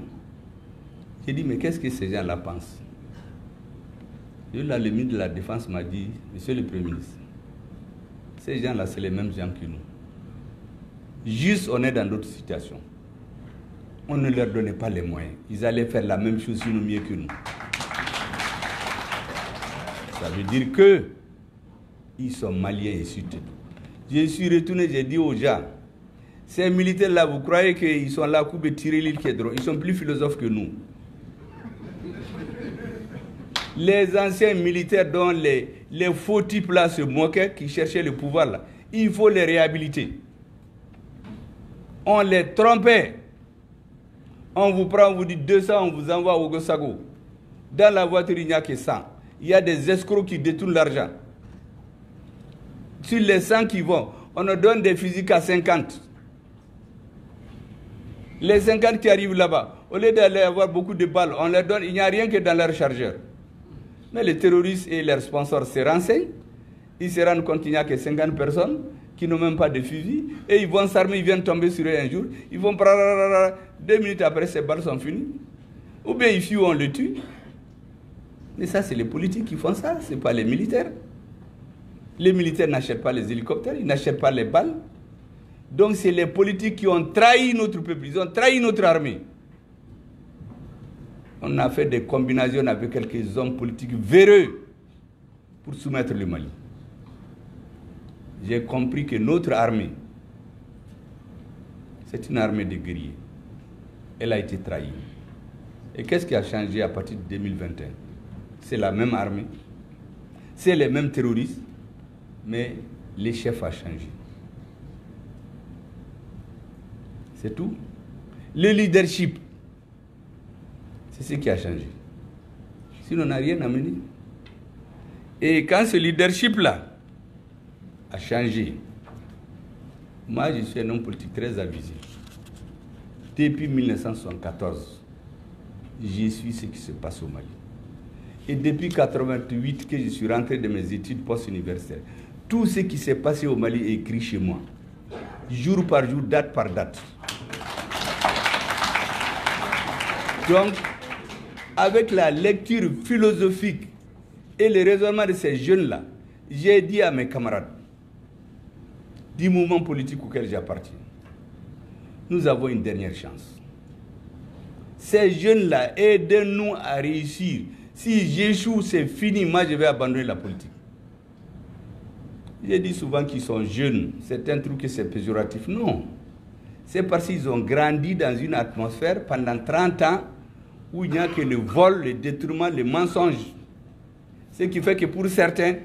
J'ai dit, mais qu'est-ce que ces gens-là pensent? Et là, le ministre de la Défense m'a dit, monsieur le Premier ministre, ces gens-là, c'est les mêmes gens que nous. Juste, on est dans d'autres situations. On ne leur donnait pas les moyens. Ils allaient faire la même chose, sinon mieux que nous. Ça veut dire que ils sont maliens et surtout. Je suis retourné, j'ai dit aux gens, ces militaires-là, vous croyez qu'ils sont là pour tirer l'île qui est drôle? Ils sont plus philosophes que nous. Les anciens militaires dont les faux types là se moquaient, qui cherchaient le pouvoir là, il faut les réhabiliter. On les trompait. On vous prend, on vous dit 200, on vous envoie au Gosago. Dans la voiture, il n'y a que 100. Il y a des escrocs qui détournent l'argent. Sur les 100 qui vont, on nous donne des fusils à 50. Les 50 qui arrivent là-bas, au lieu d'aller avoir beaucoup de balles, on leur donne, il n'y a rien que dans leur chargeur. Mais les terroristes et leurs sponsors se renseignent. Ils se rendent compte qu'il n'y a que 50 personnes qui n'ont même pas de fusil. Et ils vont s'armer, ils viennent tomber sur eux un jour. Ils vont... 2 minutes après, ces balles sont finies. Ou bien ils fuient ou on le tue. Mais ça, c'est les politiques qui font ça, ce n'est pas les militaires. Les militaires n'achètent pas les hélicoptères, ils n'achètent pas les balles. Donc c'est les politiques qui ont trahi notre peuple, ils ont trahi notre armée. On a fait des combinaisons avec quelques hommes politiques véreux pour soumettre le Mali. J'ai compris que notre armée, c'est une armée de guerriers. Elle a été trahie. Et qu'est-ce qui a changé à partir de 2021? C'est la même armée, c'est les mêmes terroristes, mais les chefs ont changé. C'est tout. Le leadership, c'est ce qui a changé. Sinon, on n'a rien amené. Et quand ce leadership-là a changé, moi, je suis un homme politique très avisé. Depuis 1974, je suis ce qui se passe au Mali. Et depuis 1988 que je suis rentré de mes études post-universitaires, tout ce qui s'est passé au Mali est écrit chez moi, jour par jour, date par date. Donc, avec la lecture philosophique et le raisonnement de ces jeunes-là, j'ai dit à mes camarades du mouvement politique auquel j'appartiens, nous avons une dernière chance. Ces jeunes-là, aidez-nous à réussir. Si j'échoue, c'est fini, moi je vais abandonner la politique. J'ai dit souvent qu'ils sont jeunes, certains trouvent que c'est péjoratif. Non, c'est parce qu'ils ont grandi dans une atmosphère pendant 30 ans où il n'y a que le vol, le détournement, le mensonge. Ce qui fait que pour certains,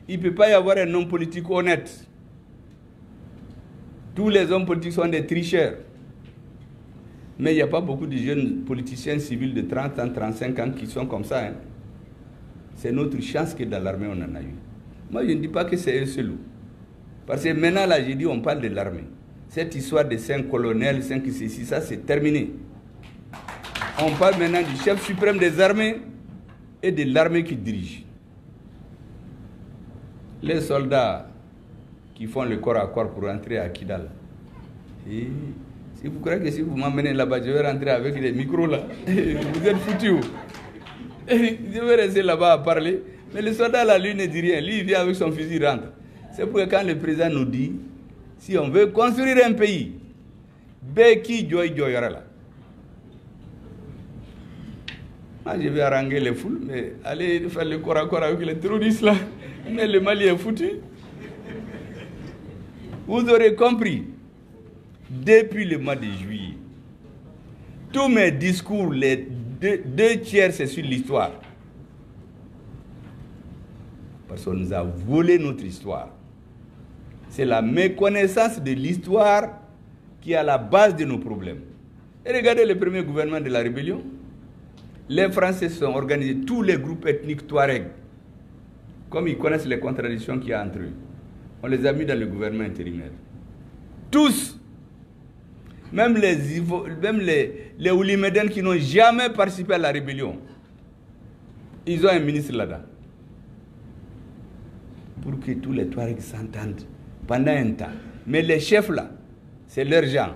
il ne peut pas y avoir un homme politique honnête. Tous les hommes politiques sont des tricheurs. Mais il n'y a pas beaucoup de jeunes politiciens civils de 30 ans, 35 ans qui sont comme ça. Hein. C'est notre chance que dans l'armée, on en a eu. Moi, je ne dis pas que c'est eux seuls. Parce que maintenant, là, j'ai dit, on parle de l'armée. Cette histoire de 5 colonels, 5 ceci, ça, c'est terminé. On parle maintenant du chef suprême des armées et de l'armée qui dirige. Les soldats qui font le corps à corps pour rentrer à Kidal. Et si vous croyez que si vous m'emmenez là-bas, je vais rentrer avec des micros là, vous êtes foutus. Je vais rester là-bas à parler. Mais le soldat là, lui ne dit rien. Lui, il vient avec son fusil, il rentre. C'est pourquoi quand le président nous dit, si on veut construire un pays, Beki Joy Joyara là. Moi, je vais haranguer les foules, mais allez faire le corps à corps avec les terroristes là. Mais le Mali est foutu. Vous aurez compris, depuis le mois de juillet, tous mes discours, les deux tiers, c'est sur l'histoire. Parce qu'on nous a volé notre histoire. C'est la méconnaissance de l'histoire qui est à la base de nos problèmes. Et regardez le premier gouvernement de la rébellion. Les Français se sont organisés, tous les groupes ethniques Touareg, comme ils connaissent les contradictions qu'il y a entre eux. On les a mis dans le gouvernement intérimaire. Tous. Même les Oulimédènes qui n'ont jamais participé à la rébellion. Ils ont un ministre là-dedans. Pour que tous les Touaregs s'entendent pendant un temps. Mais les chefs là, c'est leurs gens.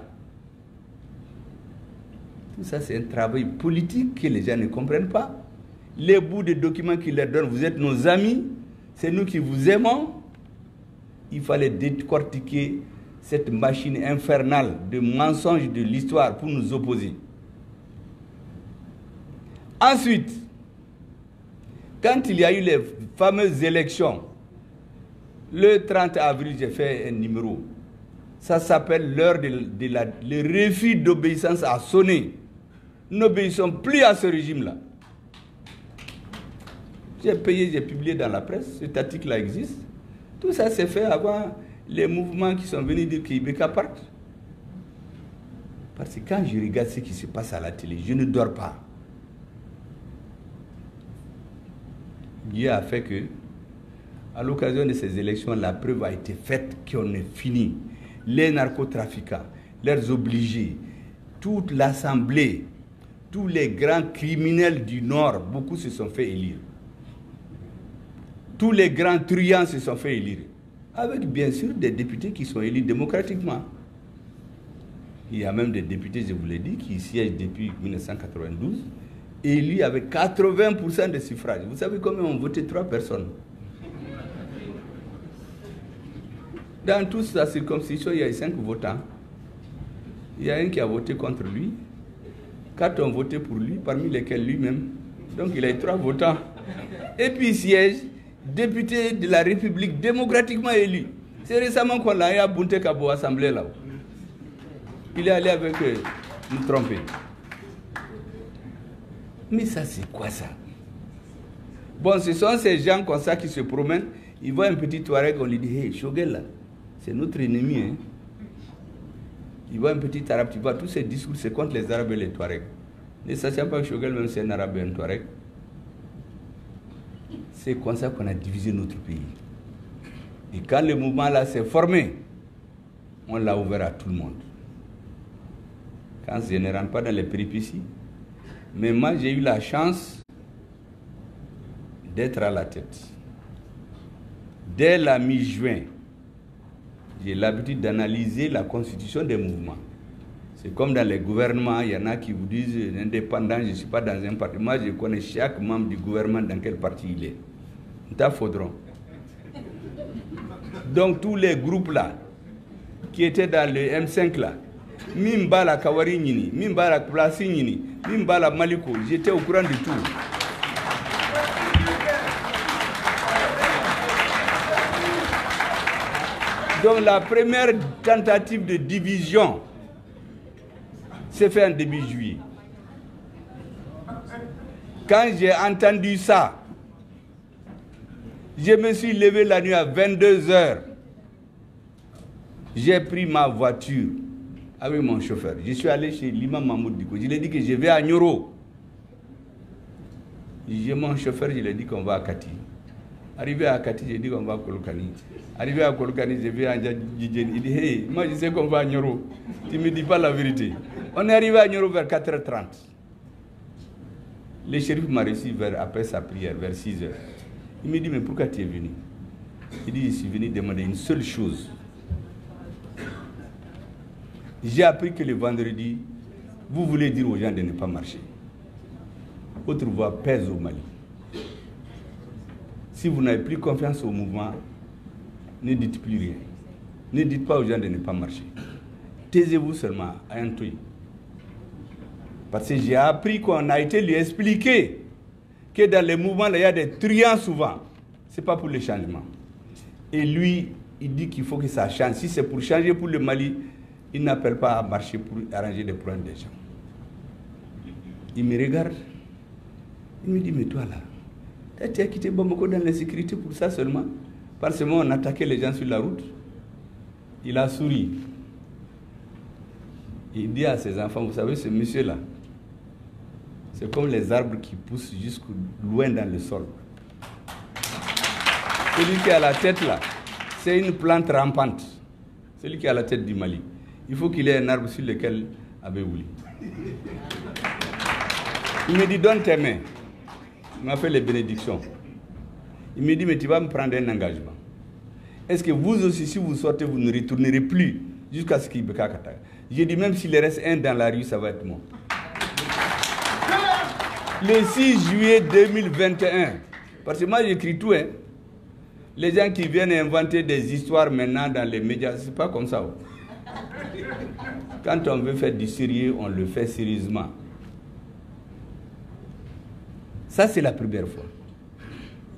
Tout ça, c'est un travail politique que les gens ne comprennent pas. Les bouts de documents qu'ils leur donnent, vous êtes nos amis, c'est nous qui vous aimons. Il fallait décortiquer cette machine infernale de mensonges de l'histoire pour nous opposer. Ensuite, quand il y a eu les fameuses élections, le 30 avril, j'ai fait un numéro. Ça s'appelle l'heure le refus d'obéissance a sonné. Nous n'obéissons plus à ce régime-là. J'ai payé, j'ai publié dans la presse, cet article-là existe. Tout ça s'est fait avant les mouvements qui sont venus dire qu'Ibeka parte. Parce que quand je regarde ce qui se passe à la télé, je ne dors pas. Dieu a fait que, à l'occasion de ces élections, la preuve a été faite qu'on est fini. Les narcotrafiquants, leurs obligés, toute l'Assemblée, tous les grands criminels du Nord, beaucoup se sont fait élire. Tous les grands truands se sont fait élire. Avec bien sûr des députés qui sont élus démocratiquement. Il y a même des députés, je vous l'ai dit, qui siègent depuis 1992, élus avec 80% de suffrages. Vous savez combien ont voté 3 personnes? Dans toute la circonscription, il y a 5 votants. Il y a un qui a voté contre lui. 4 ont voté pour lui, parmi lesquels lui-même. Donc il a eu 3 votants. Et puis il siège, député de la République démocratiquement élu. C'est récemment qu'on l'a eu à Bunte Kabo, assemblée là-haut. Il est allé avec nous tromper. Mais ça, c'est quoi ça? Bon, ce sont ces gens comme ça qui se promènent. Ils voient un petit Touareg, on lui dit, hey, Choguel là, c'est notre ennemi. Hein? Ils voient un petit Arabe, tu vois, tous ces discours, c'est contre les Arabes et les Touaregs. Ne sachant pas que Choguel, même c'est un Arabe et un Touareg. C'est comme ça qu'on a divisé notre pays. Et quand le mouvement là s'est formé, on l'a ouvert à tout le monde. Quand je ne rentre pas dans les péripéties, mais moi j'ai eu la chance d'être à la tête. Dès la mi-juin, j'ai l'habitude d'analyser la constitution des mouvements. C'est comme dans les gouvernements, il y en a qui vous disent indépendant, je ne suis pas dans un parti. Moi, je connais chaque membre du gouvernement dans quel parti il est. T'as faudron. Donc tous les groupes là, qui étaient dans le M5 là, Mimba la Kawari Nini, Mimba la Plasi Nini, Mimba la Maliko, j'étais au courant de tout. Donc la première tentative de division s'est faite en début juillet. Quand j'ai entendu ça, je me suis levé la nuit à 22 h. J'ai pris ma voiture avec mon chauffeur. Je suis allé chez l'imam Mahmoud Diko. Je lui ai dit que je vais à Nyoro. J'ai mon chauffeur, je lui ai dit qu'on va à Kati. Arrivé à Kati, j'ai dit qu'on va à Kolokani. Arrivé à Kolokani, je vais à Djidjen. Il dit, hey, moi je sais qu'on va à Nyoro. Tu ne me dis pas la vérité. On est arrivé à Nyoro vers 4h30. Le shérif m'a reçu après sa prière, vers 6h. Il me dit, mais pourquoi tu es venu? Il dit, je suis venu demander une seule chose. J'ai appris que le vendredi, vous voulez dire aux gens de ne pas marcher. Votre voix pèse au Mali. Si vous n'avez plus confiance au mouvement, ne dites plus rien. Ne dites pas aux gens de ne pas marcher. Taisez-vous seulement à un truc. Parce que j'ai appris qu'on a été lui expliquer que dans les mouvements, là, il y a des truands souvent. Ce n'est pas pour le changement. Et lui, il dit qu'il faut que ça change. Si c'est pour changer pour le Mali, il n'appelle pas à marcher pour arranger les problèmes des gens. Il me regarde. Il me dit, mais toi là, tu as quitté Bamako dans l'insécurité pour ça seulement? Parce que moi, on attaquait les gens sur la route. Il a souri. Il dit à ses enfants, vous savez, ce monsieur-là, c'est comme les arbres qui poussent jusqu'au loin dans le sol. Celui qui a la tête là, c'est une plante rampante. Celui qui a la tête du Mali. Il faut qu'il ait un arbre sur lequel Abéouli. Il me dit, donne tes mains. Il m'a fait les bénédictions. Il me dit, mais tu vas me prendre un engagement. Est-ce que vous aussi, si vous sortez, vous ne retournerez plus jusqu'à ce qu'il y ait Bekakata? J'ai dit, même s'il reste un dans la rue, ça va être moi. Le 6 juillet 2021, parce que moi j'écris tout, hein. Les gens qui viennent inventer des histoires maintenant dans les médias, c'est pas comme ça. Quand on veut faire du sérieux, on le fait sérieusement. Ça, c'est la première fois.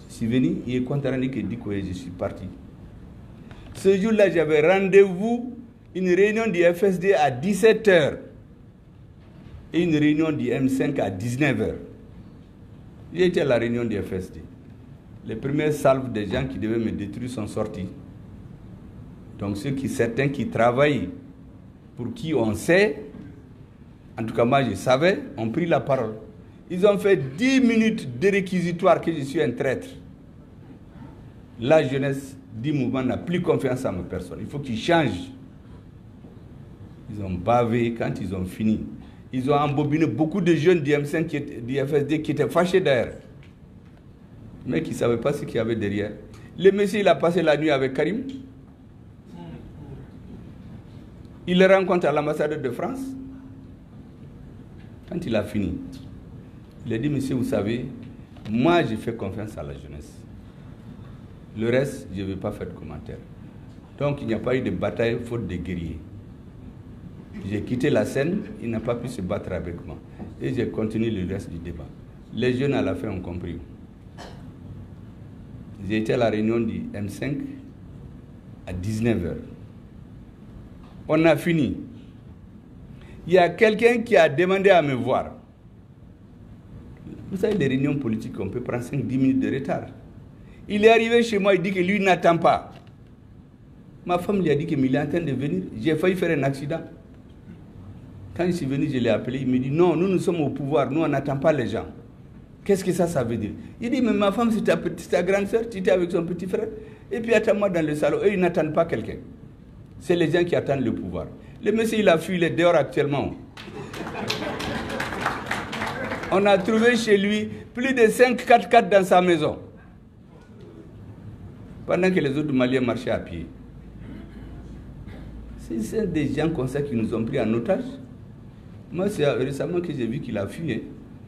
Je suis venu, il est content que dit que je suis parti. Ce jour-là, j'avais rendez-vous, une réunion du FSD à 17 h et une réunion du M5 à 19 h. J'ai été à la réunion du FSD. Les premières salves des gens qui devaient me détruire sont sortis. Donc certains qui travaillent, pour qui on sait, en tout cas moi je savais, ont pris la parole. Ils ont fait 10 minutes de réquisitoire que je suis un traître. La jeunesse du mouvement n'a plus confiance en personne. Il faut qu'ils changent. Ils ont bavé quand ils ont fini. Ils ont embobiné beaucoup de jeunes du M5, du FSD qui étaient fâchés d'ailleurs. Mais qui ne savaient pas ce qu'il y avait derrière. Le monsieur, il a passé la nuit avec Karim. Il le rencontre à l'ambassade de France. Quand il a fini, il a dit, monsieur, vous savez, moi, je fais confiance à la jeunesse. Le reste, je ne vais pas faire de commentaires. Donc, il n'y a pas eu de bataille faute de guerriers. J'ai quitté la scène, il n'a pas pu se battre avec moi. Et j'ai continué le reste du débat. Les jeunes, à la fin, ont compris. J'ai été à la réunion du M5 à 19h. On a fini. Il y a quelqu'un qui a demandé à me voir. Vous savez, les réunions politiques, on peut prendre 5-10 minutes de retard. Il est arrivé chez moi, il dit que lui n'attend pas. Ma femme lui a dit qu'il est en train de venir. J'ai failli faire un accident. Quand je suis venu, je l'ai appelé, il me dit, non, nous sommes au pouvoir, nous on n'attend pas les gens. Qu'est-ce que ça veut dire? Il dit, mais ma femme, c'est ta grande soeur, tu étais avec son petit frère, et puis attends-moi dans le salon. Eux, ils n'attendent pas quelqu'un. C'est les gens qui attendent le pouvoir. Le monsieur, il a fui, il est dehors actuellement. On a trouvé chez lui plus de 5 4x4 dans sa maison. Pendant que les autres Maliens marchaient à pied. C'est des gens comme ça qui nous ont pris en otage. Moi, c'est récemment que j'ai vu qu'il a fui. Hein.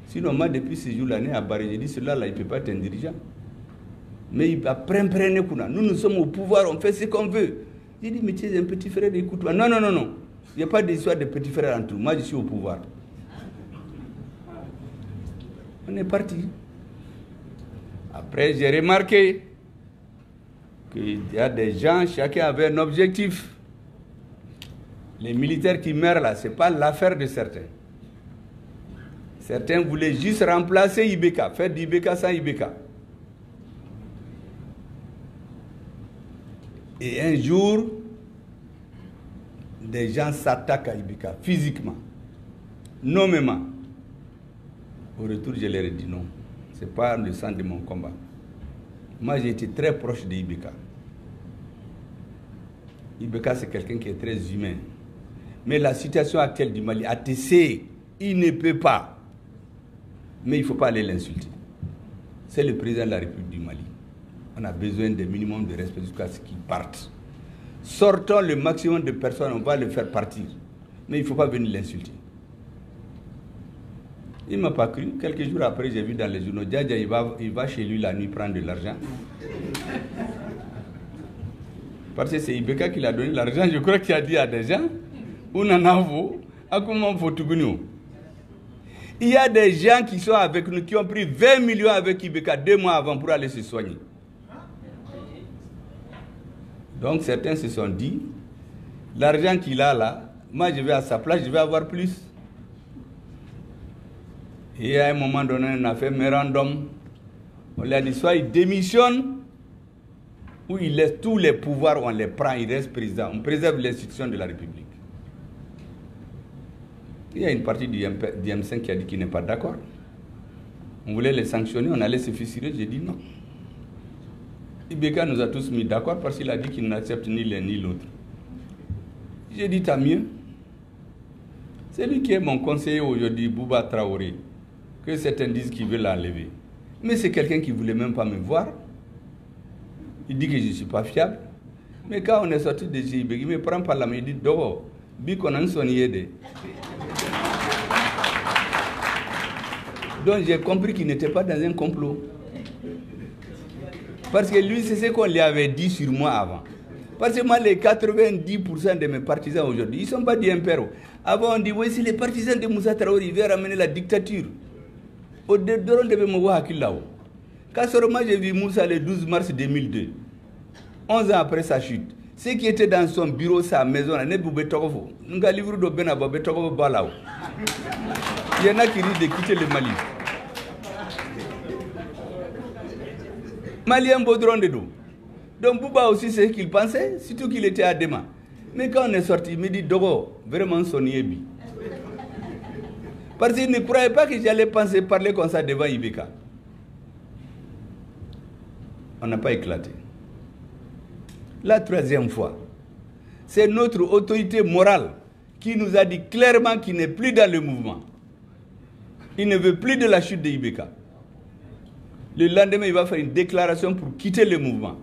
Sinon, moi, depuis ce jour l'année à Barré, j'ai dit, celui-là, il ne peut pas être un dirigeant. Mais il va prendre Kuna. Nous sommes au pouvoir, on fait ce qu'on veut. J'ai dit, mais tu es un petit frère, écoute-moi. Non, non, non, non. Il n'y a pas d'histoire de petit frère en tout. Moi, je suis au pouvoir. On est parti. Après, j'ai remarqué qu'il y a des gens, chacun avait un objectif. Les militaires qui meurent là, ce n'est pas l'affaire de certains. Certains voulaient juste remplacer Ibeka, faire d'Ibeka sans Ibeka. Et un jour, des gens s'attaquent à Ibeka, physiquement, nommément. Au retour, je leur ai dit non. Ce n'est pas le sang de mon combat. Moi, j'ai été très proche de Ibeka. Ibeka, c'est quelqu'un qui est très humain. Mais la situation actuelle du Mali, ATC, il ne peut pas. Mais il ne faut pas aller l'insulter. C'est le président de la République du Mali. On a besoin d'un minimum de respect jusqu'à ce qu'il parte. Sortons le maximum de personnes, on va le faire partir. Mais il ne faut pas venir l'insulter. Il ne m'a pas cru. Quelques jours après, j'ai vu dans les journaux, Djadja, il va chez lui la nuit prendre de l'argent. Parce que c'est Ibeka qui l'a donné l'argent. Je crois qu'il a dit à des gens, il y a des gens qui sont avec nous, qui ont pris 20 millions avec Ibeka 2 mois avant pour aller se soigner. Donc certains se sont dit, l'argent qu'il a là, moi je vais à sa place, je vais avoir plus. Et à un moment donné, on a fait un mémorandum. On lui a dit, soit il démissionne, ou il laisse tous les pouvoirs, on les prend, il reste président. On préserve l'institution de la République. Il y a une partie du M5 qui a dit qu'il n'est pas d'accord. On voulait les sanctionner, on allait se fusiller, j'ai dit non. Ibeka nous a tous mis d'accord parce qu'il a dit qu'il n'accepte ni l'un ni l'autre. J'ai dit tant mieux. C'est lui qui est mon conseiller aujourd'hui, Bouba Traoré, que certains disent qu'il veut l'enlever. Mais c'est quelqu'un qui ne voulait même pas me voir. Il dit que je ne suis pas fiable. Mais quand on est sorti de chez Ibeka, il me prend par la main, il dit, Dogo, Bikonan Soniede. Donc j'ai compris qu'il n'était pas dans un complot. Parce que lui, c'est ce qu'on lui avait dit sur moi avant. Parce que moi, les 90% de mes partisans aujourd'hui, ils ne sont pas des impériaux. Avant, on dit, oui, c'est les partisans de Moussa Traoré, ils veulent ramener la dictature. Au dehors de Moussa Akilao. Quand seulement j'ai vu Moussa le 12 mars 2002, 11 ans après sa chute, ce qui était dans son bureau, sa maison, il y en a qui risquent de quitter le Mali. Malien Baudron de dos. Donc Bouba aussi, c'est ce qu'il pensait, surtout qu'il était à Dema. Mais quand on est sorti, il me dit, Dogo, vraiment son Yebi. Parce qu'il ne croyait pas que j'allais parler comme ça devant Ibeka. On n'a pas éclaté. la troisième fois. C'est notre autorité morale qui nous a dit clairement qu'il n'est plus dans le mouvement. Il ne veut plus de la chute de Ibeka. Le lendemain, il va faire une déclaration pour quitter le mouvement.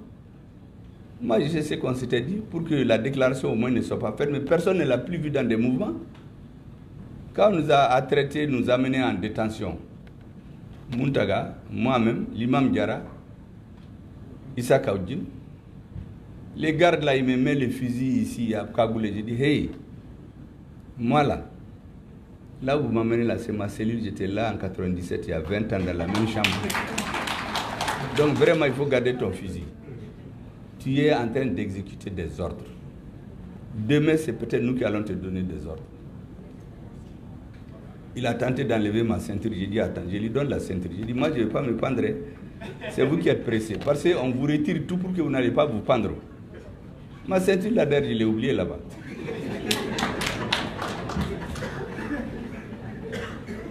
Moi, je sais ce qu'on s'était dit pour que la déclaration au moins ne soit pas faite, mais personne ne l'a plus vu dans des mouvements. Quand on nous a traités, nous a menés en détention, Muntaga, moi-même, l'imam Diara, Issa Kaoudjin, les gardes là, ils me mettent le fusil ici à Kagoulé. J'ai dit, hey, moi là où vous m'amenez là, c'est ma cellule, j'étais là en 97, il y a 20 ans dans la même chambre. Donc vraiment, il faut garder ton fusil. Tu es en train d'exécuter des ordres. Demain, c'est peut-être nous qui allons te donner des ordres. Il a tenté d'enlever ma ceinture. J'ai dit, attends, je lui donne la ceinture. J'ai dit, moi, je ne vais pas me pendre. C'est vous qui êtes pressé. Parce qu'on vous retire tout pour que vous n'allez pas vous pendre. Ma ceinture, là derrière, je l'ai oubliée là-bas.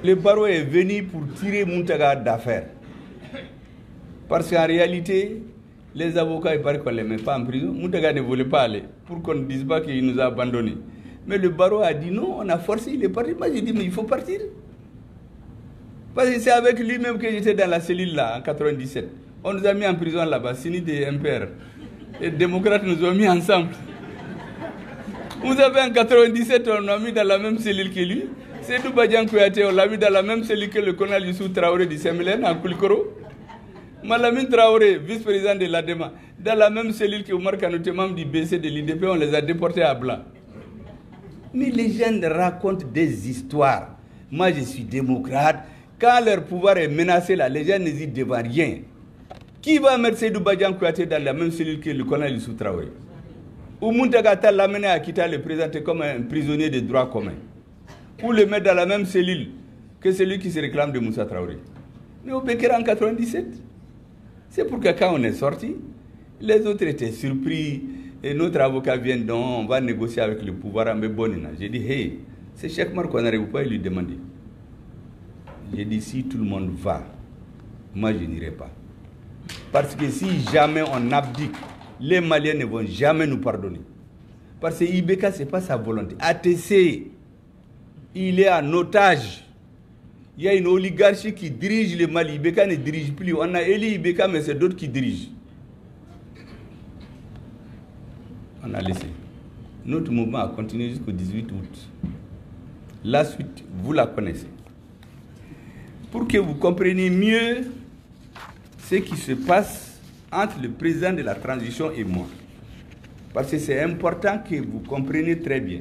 Le barreau est venu pour tirer Muntaga d'affaire. Parce qu'en réalité, les avocats, il paraît qu'on ne les met pas en prison. Muntaga ne voulait pas aller pour qu'on ne dise pas qu'il nous a abandonnés. Mais le barreau a dit non, on a forcé, il est parti. Moi j'ai dit mais il faut partir. Parce que c'est avec lui-même que j'étais dans la cellule là, en 97. On nous a mis en prison là-bas, Sini des MPR. Les démocrates nous ont mis ensemble. Vous savez, en 97, on l'a mis dans la même cellule que lui. Seydou Badian Kouyaté, on l'a mis dans la même cellule que le colonel Youssou Traoré du Semelen, à Koulikoro. Malamine Traoré, vice-président de l'ADEMA, dans la même cellule que Omar Kanouté, membre du BC de l'IDP, on les a déportés à Blanc. Mais les gens racontent des histoires. Moi, je suis démocrate. Quand leur pouvoir est menacé, là, les gens n'hésitent devant rien. Qui va mettre Seydou Badian Kouyaté dans la même cellule que le colonel Youssou Traoré? Ou Muntaga Tall l'amener à quitter le présenter comme un prisonnier de droit commun? Ou le mettre dans la même cellule que celui qui se réclame de Moussa Traoré? Mais au Bekera en 97, c'est pour que quand on est sorti, les autres étaient surpris. Et notre avocat vient donc, on va négocier avec le pouvoir à Mbebonina. J'ai dit, hey, c'est Cheikh Mar qu'on n'arrive pas à lui demander. J'ai dit, si tout le monde va, moi je n'irai pas. Parce que si jamais on abdique, les Maliens ne vont jamais nous pardonner. Parce que Ibeka, ce n'est pas sa volonté. ATC, il est en otage. Il y a une oligarchie qui dirige le Mali. Ibeka ne dirige plus. On a élu Ibeka, mais c'est d'autres qui dirigent. On a laissé. Notre mouvement a continué jusqu'au 18 août. La suite, vous la connaissez. Pour que vous compreniez mieux ce qui se passe entre le président de la transition et moi. Parce que c'est important que vous compreniez très bien.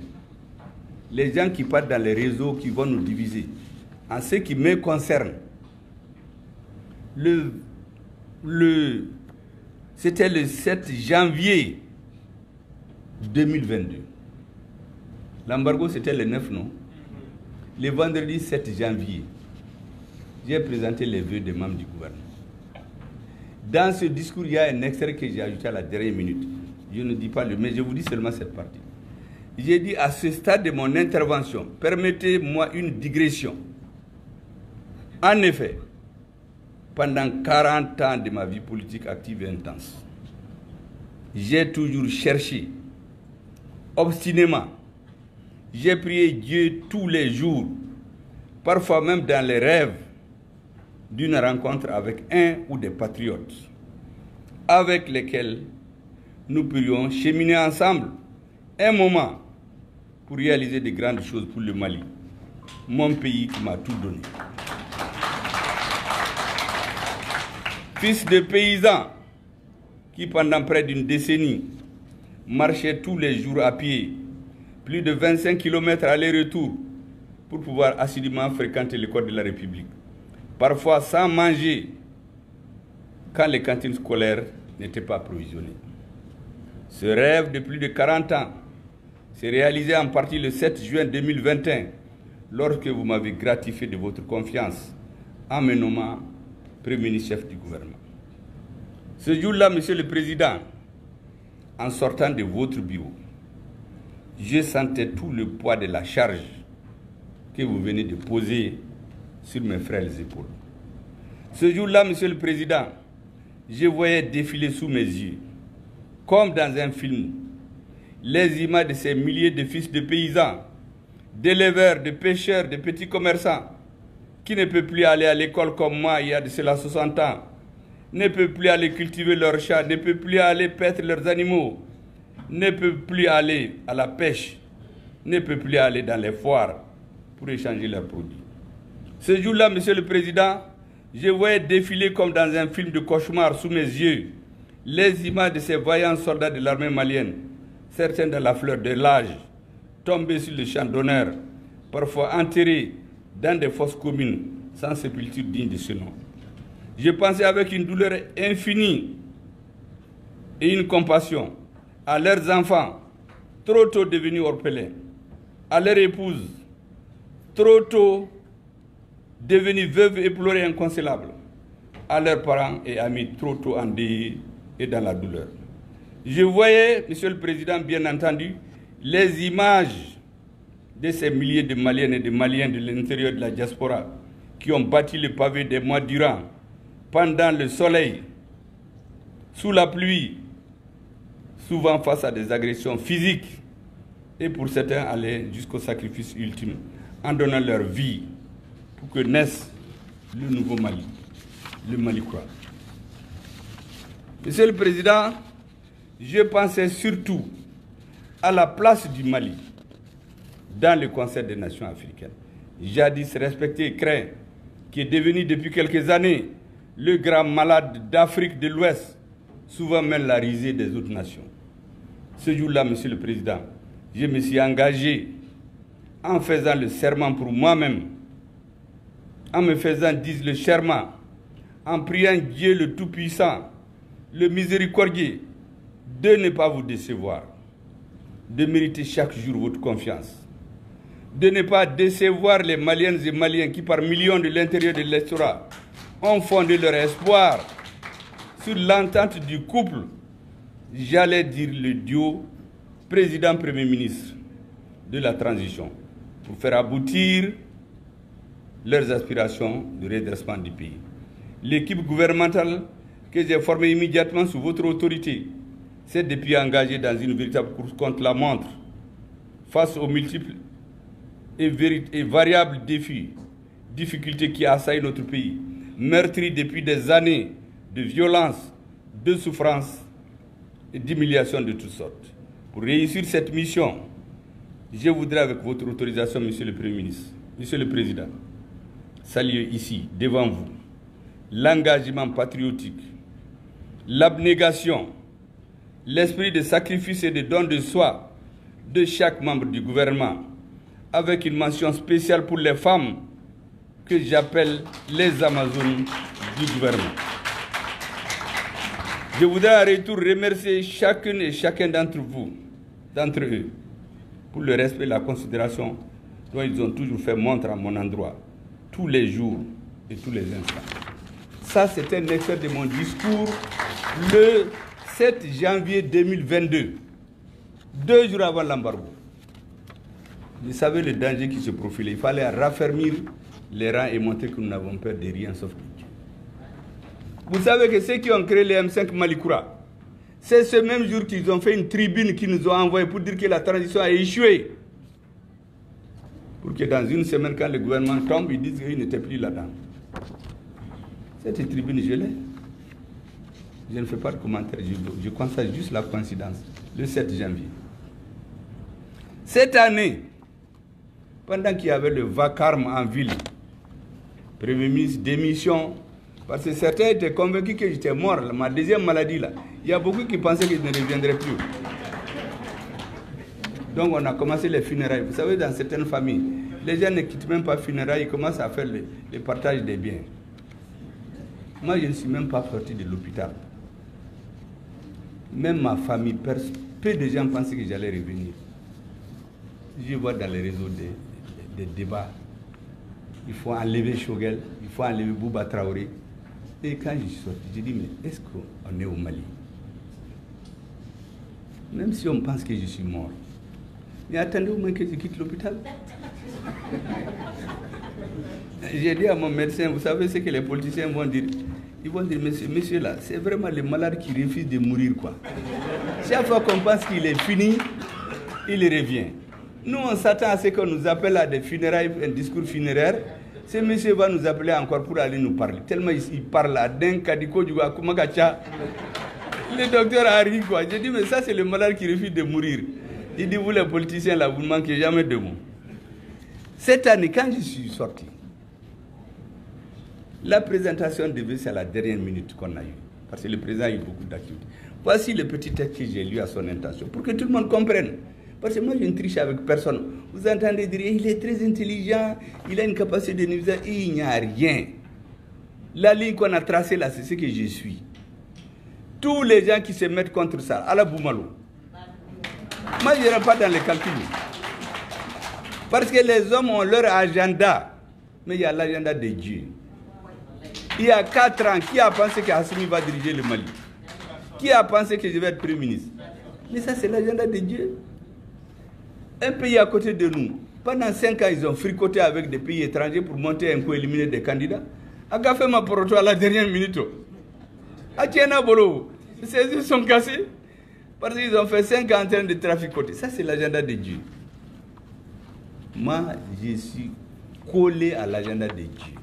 Les gens qui partent dans les réseaux, qui vont nous diviser. En ce qui me concerne, c'était le 7 janvier 2022. L'embargo, c'était le 9, non? Le vendredi 7 janvier, j'ai présenté les vœux des membres du gouvernement. Dans ce discours, il y a un extrait que j'ai ajouté à la dernière minute. Je ne dis pas le, mais je vous dis seulement cette partie. J'ai dit à ce stade de mon intervention, permettez-moi une digression. En effet, pendant 40 ans de ma vie politique active et intense, j'ai toujours cherché, obstinément, j'ai prié Dieu tous les jours, parfois même dans les rêves, d'une rencontre avec un ou des patriotes, avec lesquels nous pourrions cheminer ensemble un moment pour réaliser de grandes choses pour le Mali, mon pays qui m'a tout donné. Fils de paysans qui pendant près d'une décennie marchaient tous les jours à pied, plus de 25 km aller-retour pour pouvoir assidûment fréquenter l'école de la République. Parfois sans manger quand les cantines scolaires n'étaient pas provisionnées. Ce rêve de plus de 40 ans s'est réalisé en partie le 7 juin 2021 lorsque vous m'avez gratifié de votre confiance en me nommant Premier ministre chef du gouvernement. Ce jour-là, Monsieur le Président, en sortant de votre bureau, je sentais tout le poids de la charge que vous venez de poser sur mes frêles épaules. Ce jour-là, Monsieur le Président, je voyais défiler sous mes yeux comme dans un film, les images de ces milliers de fils de paysans, d'éleveurs, de pêcheurs, de petits commerçants, qui ne peuvent plus aller à l'école comme moi il y a de cela 60 ans, ne peuvent plus aller cultiver leurs champs, ne peuvent plus aller paître leurs animaux, ne peuvent plus aller à la pêche, ne peuvent plus aller dans les foires pour échanger leurs produits. Ce jour-là, Monsieur le Président, je voyais défiler comme dans un film de cauchemar sous mes yeux les images de ces vaillants soldats de l'armée malienne, certains dans la fleur de l'âge, tombés sur le champ d'honneur, parfois enterrés dans des fosses communes, sans sépulture digne de ce nom. Je pensais avec une douleur infinie et une compassion à leurs enfants, trop tôt devenus orphelins, à leurs épouses, trop tôt devenues veuves éplorées inconsolables, à leurs parents et amis, trop tôt endeuillés et dans la douleur. Je voyais, Monsieur le Président, bien entendu, les images de ces milliers de Maliennes et de Maliens de l'intérieur de la diaspora qui ont bâti le pavé des mois durant, pendant le soleil, sous la pluie, souvent face à des agressions physiques, et pour certains aller jusqu'au sacrifice ultime, en donnant leur vie pour que naisse le nouveau Mali, le Mali croix. Monsieur le Président, je pensais surtout à la place du Mali dans le concert des nations africaines. Jadis respecté et craint, qui est devenu depuis quelques années le grand malade d'Afrique de l'Ouest, souvent même la risée des autres nations. Ce jour-là, Monsieur le Président, je me suis engagé en faisant le serment pour moi-même, en me faisant, disent le serment, en priant Dieu le Tout-Puissant, le Miséricordieux, de ne pas vous décevoir, de mériter chaque jour votre confiance, de ne pas décevoir les Maliennes et Maliens qui, par millions de l'intérieur de l'estorat, ont fondé leur espoir sur l'entente du couple, j'allais dire le duo président-premier ministre de la transition, pour faire aboutir leurs aspirations de redressement du pays. L'équipe gouvernementale que j'ai formée immédiatement sous votre autorité s'est depuis engagée dans une véritable course contre la montre face aux multiples et variables défis, difficultés qui assaillent notre pays, meurtri depuis des années de violence, de souffrance et d'humiliation de toutes sortes. Pour réussir cette mission, je voudrais, avec votre autorisation, Monsieur le Premier ministre, Monsieur le Président, saluer ici, devant vous, l'engagement patriotique, l'abnégation, l'esprit de sacrifice et de don de soi de chaque membre du gouvernement, avec une mention spéciale pour les femmes que j'appelle les Amazones du gouvernement. Je voudrais à retour remercier chacune et chacun d'entre eux, pour le respect et la considération dont ils ont toujours fait montre à mon endroit, tous les jours et tous les instants. Ça, c'est un extrait de mon discours le 7 janvier 2022, 2 jours avant l'embargo. Vous savez le danger qui se profilait. Il fallait raffermir les rangs et montrer que nous n'avons peur de rien sauf de Dieu. Vous savez que ceux qui ont créé les M5 Malikoura, c'est ce même jour qu'ils ont fait une tribune qu'ils nous ont envoyée pour dire que la transition a échoué. Pour que dans une semaine, quand le gouvernement tombe, ils disent qu'ils n'étaient plus là-dedans. Cette tribune, je l'ai. Je ne fais pas de commentaire, je constate juste la coïncidence. Le 7 janvier. Cette année, pendant qu'il y avait le vacarme en ville, Premier ministre, démission, parce que certains étaient convaincus que j'étais mort, ma deuxième maladie là. Il y a beaucoup qui pensaient que je ne reviendrais plus. Donc on a commencé les funérailles. Vous savez, dans certaines familles, les gens ne quittent même pas les funérailles, ils commencent à faire le partage des biens. Moi, je ne suis même pas sorti de l'hôpital. Même ma famille, peu de gens pensaient que j'allais revenir. Je vois dans les réseaux des débats. Il faut enlever Choguel, il faut enlever Bouba Traoré. Et quand je suis sorti, j'ai dit, mais est-ce qu'on est au Mali? Même si on pense que je suis mort. Mais attendez au moins que je quitte l'hôpital. J'ai dit à mon médecin, vous savez ce que les politiciens vont dire? Ils vont dire, monsieur là, c'est vraiment les malades qui refusent de mourir, quoi. Chaque fois qu'on pense qu'il est fini, il revient. Nous, on s'attend à ce qu'on nous appelle à des funérailles, un discours funéraire. Ce monsieur va nous appeler encore pour aller nous parler. Tellement il parle à Den, Kadiko, Djouga, Kumakacha. Le docteur a ri, quoi. J'ai dit, mais ça, c'est le malade qui refuse de mourir. Il dit, vous les politiciens, là, vous ne manquez jamais de mots. Cette année, quand je suis sorti, la présentation devait ser à la dernière minute qu'on a eue. Parce que le président a eu beaucoup d'activités. Voici le petit texte que j'ai lu à son intention, pour que tout le monde comprenne. Parce que moi, je ne triche avec personne. Vous entendez dire, il est très intelligent, il a une capacité de nuisance. Il n'y a rien. La ligne qu'on a tracée là, c'est ce que je suis. Tous les gens qui se mettent contre ça, à la Boumalo. Moi, je n'irai pas dans les calculs. Parce que les hommes ont leur agenda. Mais il y a l'agenda de Dieu. Il y a 4 ans, qui a pensé qu'Assimi va diriger le Mali? Qui a pensé que je vais être Premier ministre? Mais ça, c'est l'agenda de Dieu. Un pays à côté de nous, pendant 5 ans, ils ont fricoté avec des pays étrangers pour monter un coup, éliminer des candidats. A fait ma proto à la dernière minute. A Tiana Bolo, ces yeux sont cassés. Parce qu'ils ont fait 5 ans en train de traficoter. Ça, c'est l'agenda de Dieu. Moi, je suis collé à l'agenda de Dieu.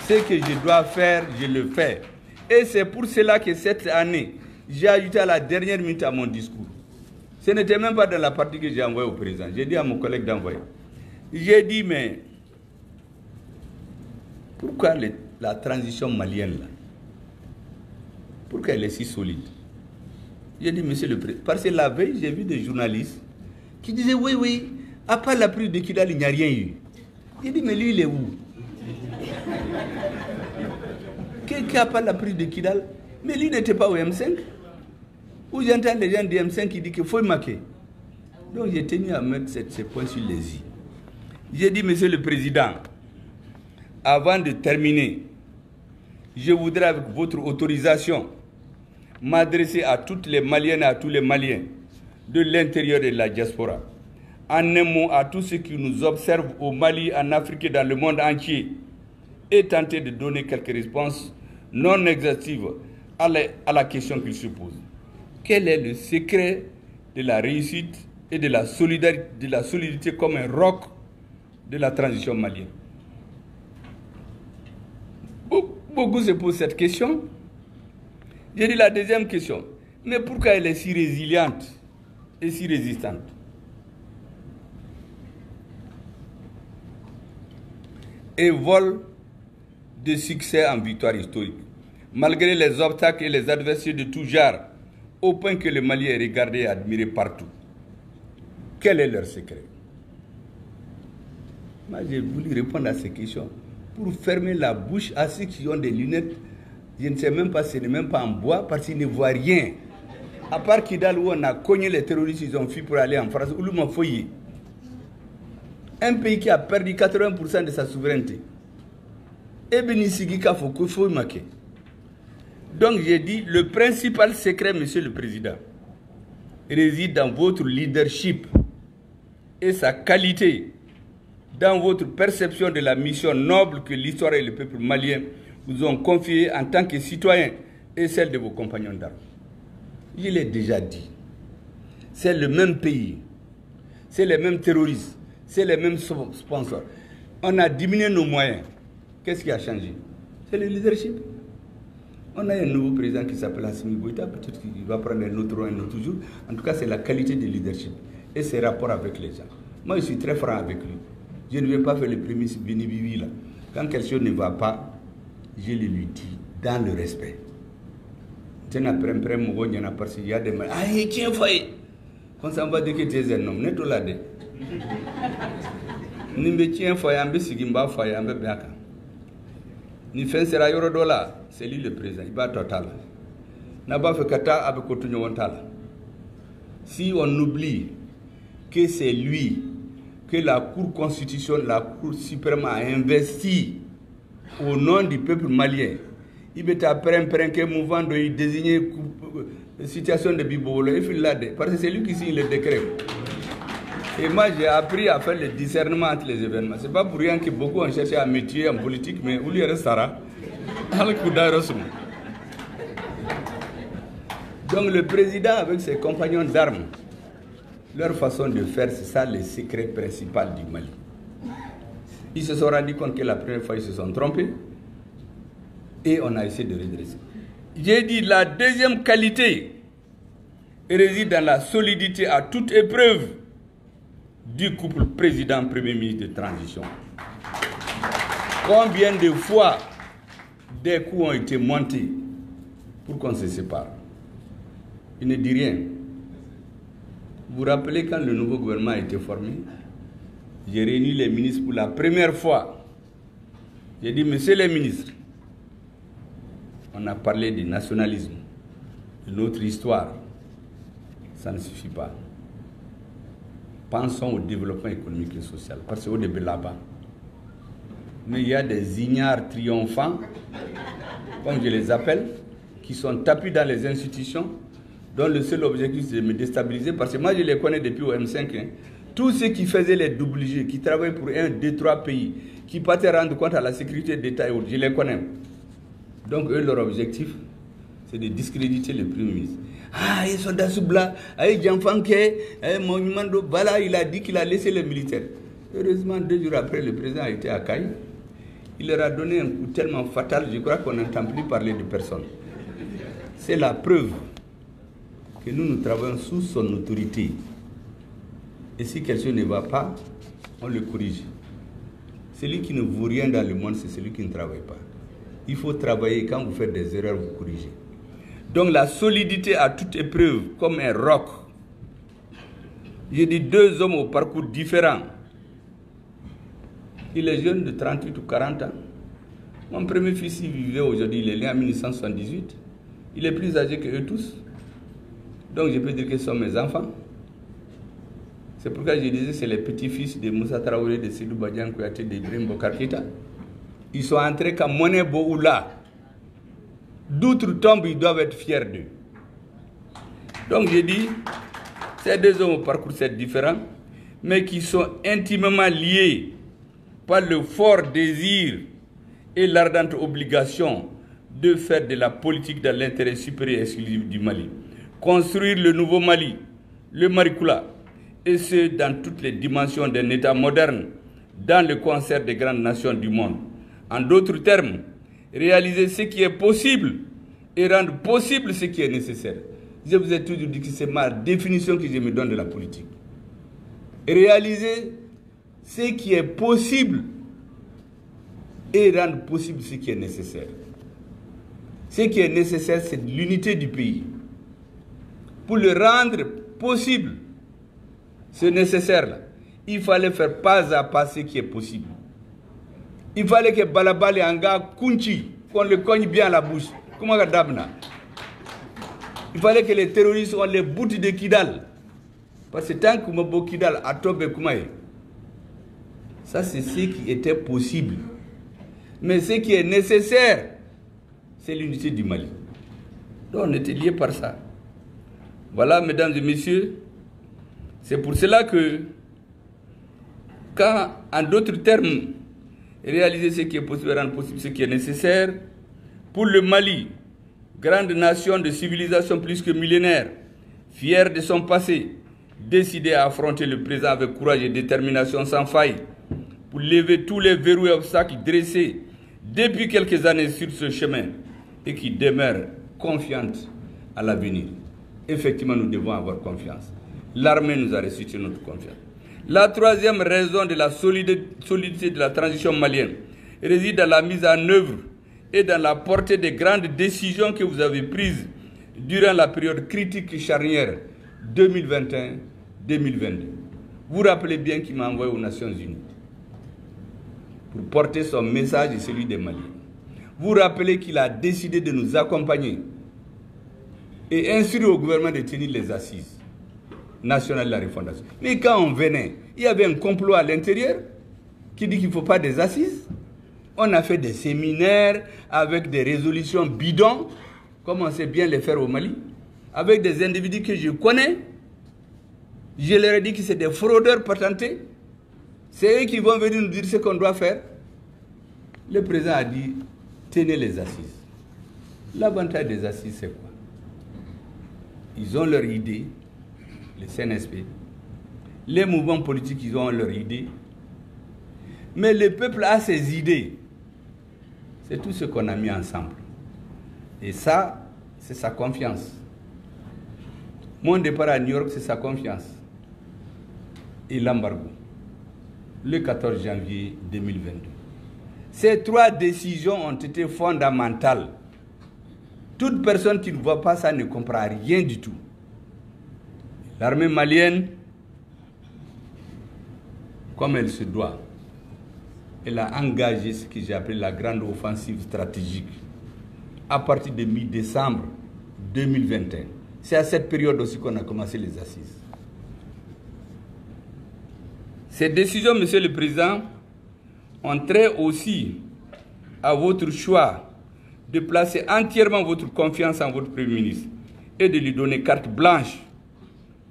Ce que je dois faire, je le fais. Et c'est pour cela que cette année, j'ai ajouté à la dernière minute à mon discours. Ce n'était même pas dans la partie que j'ai envoyée au président. J'ai dit à mon collègue d'envoyer. J'ai dit, mais pourquoi la transition malienne, là, pourquoi elle est si solide? J'ai dit, monsieur le président, parce que la veille, j'ai vu des journalistes qui disaient, oui, à part la prise de Kidal, il n'y a rien eu. J'ai dit, mais lui, il est où? Quelqu'un n'a pas la prise de Kidal, mais lui n'était pas au M5. Où j'entends les gens du M5 qui disent qu'il faut marquer. Donc j'ai tenu à mettre ces points sur les i. J'ai dit, monsieur le président, avant de terminer, je voudrais, avec votre autorisation, m'adresser à toutes les Maliennes et à tous les Maliens de l'intérieur et de la diaspora. En un mot, à tous ceux qui nous observent au Mali, en Afrique et dans le monde entier, et tenter de donner quelques réponses non exhaustives à la question qu'il se pose. Quel est le secret de la réussite et de la solidité comme un roc de la transition malienne? Beaucoup se posent cette question. J'ai dit la deuxième question. Mais pourquoi elle est si résiliente et si résistante? Et vole de succès en victoire historique, malgré les obstacles et les adversités de tout genre, au point que le Mali est regardé et admiré partout. Quel est leur secret? Moi, j'ai voulu répondre à ces questions pour fermer la bouche à ceux qui ont des lunettes. Je ne sais même pas, ce n'est même pas en bois, parce qu'ils ne voient rien. À part Kidal, où on a cogné les terroristes, ils ont fui pour aller en France, où l'on m'a fouillé. Un pays qui a perdu 80% de sa souveraineté. Et Benissigika faut marquer. Donc j'ai dit, le principal secret, monsieur le président, réside dans votre leadership et sa qualité, dans votre perception de la mission noble que l'histoire et le peuple malien vous ont confiée en tant que citoyens et celle de vos compagnons d'armes. Je l'ai déjà dit. C'est le même pays, c'est les mêmes terroristes, c'est les mêmes sponsors. On a diminué nos moyens. Qu'est-ce qui a changé? C'est le leadership. On a un nouveau président qui s'appelle Assimi Goïta, peut-être qu'il va prendre un autre rôle un autre jour. En tout cas, c'est la qualité du leadership et ses rapports avec les gens. Moi, je suis très franc avec lui. Je ne vais pas faire le premier Béni-Bibi là. Quand quelque chose ne va pas, je le lui dis dans le respect. Il y a des mal. Ah, tiens, foyer. On s'en va dire que tu es un homme. N'est-ce pas? Ni me tiens, foyer, un peu sigimba, foyer, un peu bien. Ni fin sera yoro dola, c'est lui le président, il va total. N'a pas fait kata avec Cotonio Wantala. Si on oublie que c'est lui, que la Cour constitutionnelle, la Cour suprême a investi au nom du peuple malien, il est après un mouvement de désigner la situation de Bibolo, parce que c'est lui qui signe le décret. Et moi, j'ai appris à faire le discernement entre les événements. Ce n'est pas pour rien que beaucoup ont cherché à me tuer en politique, mais où il restera. Donc le président avec ses compagnons d'armes, leur façon de faire, c'est ça le secret principal du Mali. Ils se sont rendus compte que la première fois, ils se sont trompés et on a essayé de redresser. J'ai dit la deuxième qualité réside dans la solidité à toute épreuve du couple président-premier ministre de transition. Combien de fois des coups ont été montés pour qu'on se sépare? Il ne dit rien. Vous vous rappelez quand le nouveau gouvernement a été formé? J'ai réuni les ministres pour la première fois. J'ai dit, messieurs les ministres, on a parlé du nationalisme, de notre histoire. Ça ne suffit pas. Pensons au développement économique et social, parce qu'au début là-bas, mais il y a des ignares triomphants, comme je les appelle, qui sont tapis dans les institutions, dont le seul objectif c'est de me déstabiliser, parce que moi je les connais depuis au M5. Hein. Tous ceux qui faisaient les double-G, qui travaillaient pour 1, 2, 3 pays, qui partaient rendre compte à la sécurité d'État et autres, je les connais. Donc eux, leur objectif, c'est de discréditer le Premier ministre. Ah, ils sont dans ce blanc, monument de Bala, il a dit qu'il a laissé les militaires. Heureusement, 2 jours après, le président a été à Caille. Il leur a donné un coup tellement fatal, je crois qu'on n'entend plus parler de personne. C'est la preuve que nous travaillons sous son autorité. Et si quelque chose ne va pas, on le corrige. Celui qui ne vaut rien dans le monde, c'est celui qui ne travaille pas. Il faut travailler, quand vous faites des erreurs, vous corrigez. Donc la solidité à toute épreuve, comme un roc. J'ai dit 2 hommes au parcours différent. Il est jeune de 38 ou 40 ans. Mon premier fils, il vivait aujourd'hui, il est né en 1978. Il est plus âgé qu'eux tous. Donc je peux dire que ce sont mes enfants. C'est pourquoi je disais que c'est les petits-fils de Moussa Traoré, de Sidou Badian Kouyaté, de Ibrahim Bokar Keïta. Ils sont entrés comme Monebo ou là. D'outre-tombe, ils doivent être fiers d'eux. Donc j'ai dit, ces 2 hommes au parcours c'est différent, mais qui sont intimement liés par le fort désir et l'ardente obligation de faire de la politique dans l'intérêt supérieur et exclusif du Mali. Construire le nouveau Mali, le Marikoula, et ce, dans toutes les dimensions d'un État moderne, dans le concert des grandes nations du monde. En d'autres termes, réaliser ce qui est possible et rendre possible ce qui est nécessaire. Je vous ai toujours dit que c'est ma définition que je me donne de la politique. Réaliser ce qui est possible et rendre possible ce qui est nécessaire. Ce qui est nécessaire, c'est l'unité du pays. Pour le rendre possible, ce nécessaire-là, il fallait faire pas à pas ce qui est possible. Il fallait que Balabal et Anga Kunchi, qu'on le cogne bien à la bouche. Il fallait que les terroristes ont les bouts de Kidal. Parce que tant que Mabo Kidal a tombé Koumaï, ça c'est ce qui était possible. Mais ce qui est nécessaire, c'est l'unité du Mali. Donc on était liés par ça. Voilà, mesdames et messieurs, c'est pour cela que, quand, en d'autres termes, réaliser ce qui est possible, rendre possible ce qui est nécessaire, pour le Mali, grande nation de civilisation plus que millénaire, fière de son passé, décidée à affronter le présent avec courage et détermination sans faille, pour lever tous les verrous et obstacles dressés depuis quelques années sur ce chemin et qui demeure confiante à l'avenir. Effectivement, nous devons avoir confiance. L'armée nous a restitué notre confiance. La troisième raison de la solidité de la transition malienne réside dans la mise en œuvre et dans la portée des grandes décisions que vous avez prises durant la période critique charnière 2021-2022. Vous vous rappelez bien qu'il m'a envoyé aux Nations Unies pour porter son message et celui des Maliens. Vous vous rappelez qu'il a décidé de nous accompagner et instruire au gouvernement de tenir les assises nationales de la refondation. Mais quand on venait, il y avait un complot à l'intérieur qui dit qu'il ne faut pas des assises. On a fait des séminaires avec des résolutions bidons, comme on sait bien les faire au Mali, avec des individus que je connais. Je leur ai dit que c'est des fraudeurs patentés. C'est eux qui vont venir nous dire ce qu'on doit faire. Le président a dit, tenez les assises. L'avantage des assises, c'est quoi? Ils ont leur idée, les CNSP. Les mouvements politiques, ils ont leur idée. Mais le peuple a ses idées. C'est tout ce qu'on a mis ensemble. Et ça, c'est sa confiance. Mon départ à New York, c'est sa confiance. Et l'embargo, le 14 janvier 2022. Ces trois décisions ont été fondamentales. Toute personne qui ne voit pas ça ne comprend rien du tout. L'armée malienne, comme elle se doit, elle a engagé ce que j'ai appelé la grande offensive stratégique à partir de mi-décembre 2021. C'est à cette période aussi qu'on a commencé les assises. Ces décisions, Monsieur le Président, ont trait aussi à votre choix de placer entièrement votre confiance en votre Premier ministre et de lui donner carte blanche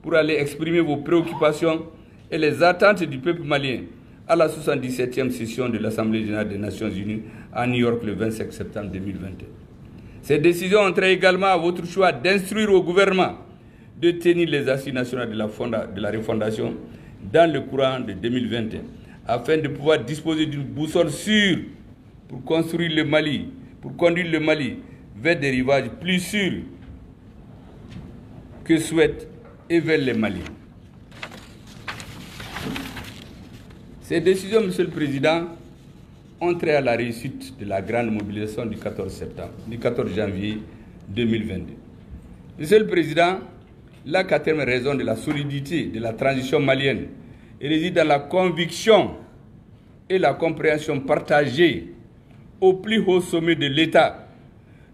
pour aller exprimer vos préoccupations et les attentes du peuple malien à la 77e session de l'Assemblée générale des Nations unies à New York le 25 septembre 2021. Ces décisions ont trait également à votre choix d'instruire au gouvernement de tenir les assises nationales de la refondation dans le courant de 2021, afin de pouvoir disposer d'une boussole sûre pour construire le Mali, pour conduire le Mali vers des rivages plus sûrs que souhaitent et vers les Maliens. Ces décisions, Monsieur le Président, ont trait à la réussite de la grande mobilisation du 14 janvier 2022. Monsieur le Président, la quatrième raison de la solidité de la transition malienne réside dans la conviction et la compréhension partagée au plus haut sommet de l'État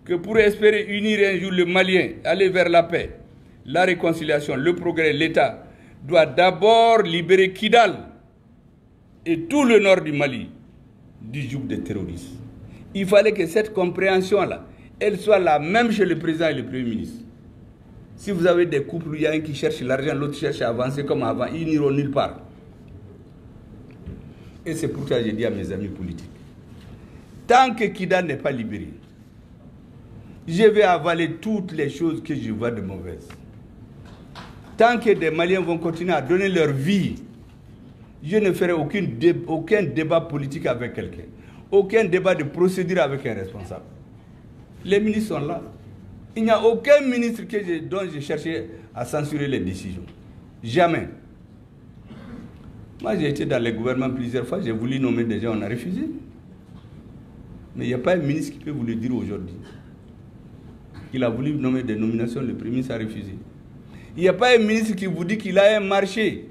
que pour espérer unir un jour le Malien, aller vers la paix, la réconciliation, le progrès, l'État doit d'abord libérer Kidal et tout le nord du Mali du joug des terroristes. Il fallait que cette compréhension-là, elle soit la même chez le président et le Premier ministre. Si vous avez des couples où il y a un qui cherche l'argent, l'autre cherche à avancer comme avant, ils n'iront nulle part. Et c'est pour ça que j'ai dit à mes amis politiques, tant que Kidal n'est pas libéré, je vais avaler toutes les choses que je vois de mauvaises. Tant que des Maliens vont continuer à donner leur vie, je ne ferai aucun débat politique avec quelqu'un, aucun débat de procédure avec un responsable. Les ministres sont là. Il n'y a aucun ministre dont j'ai cherché à censurer les décisions. Jamais. Moi, j'ai été dans les gouvernements plusieurs fois, j'ai voulu nommer des gens, on a refusé. Mais il n'y a pas un ministre qui peut vous le dire aujourd'hui. Il a voulu nommer des nominations, le Premier ministre a refusé. Il n'y a pas un ministre qui vous dit qu'il a un marché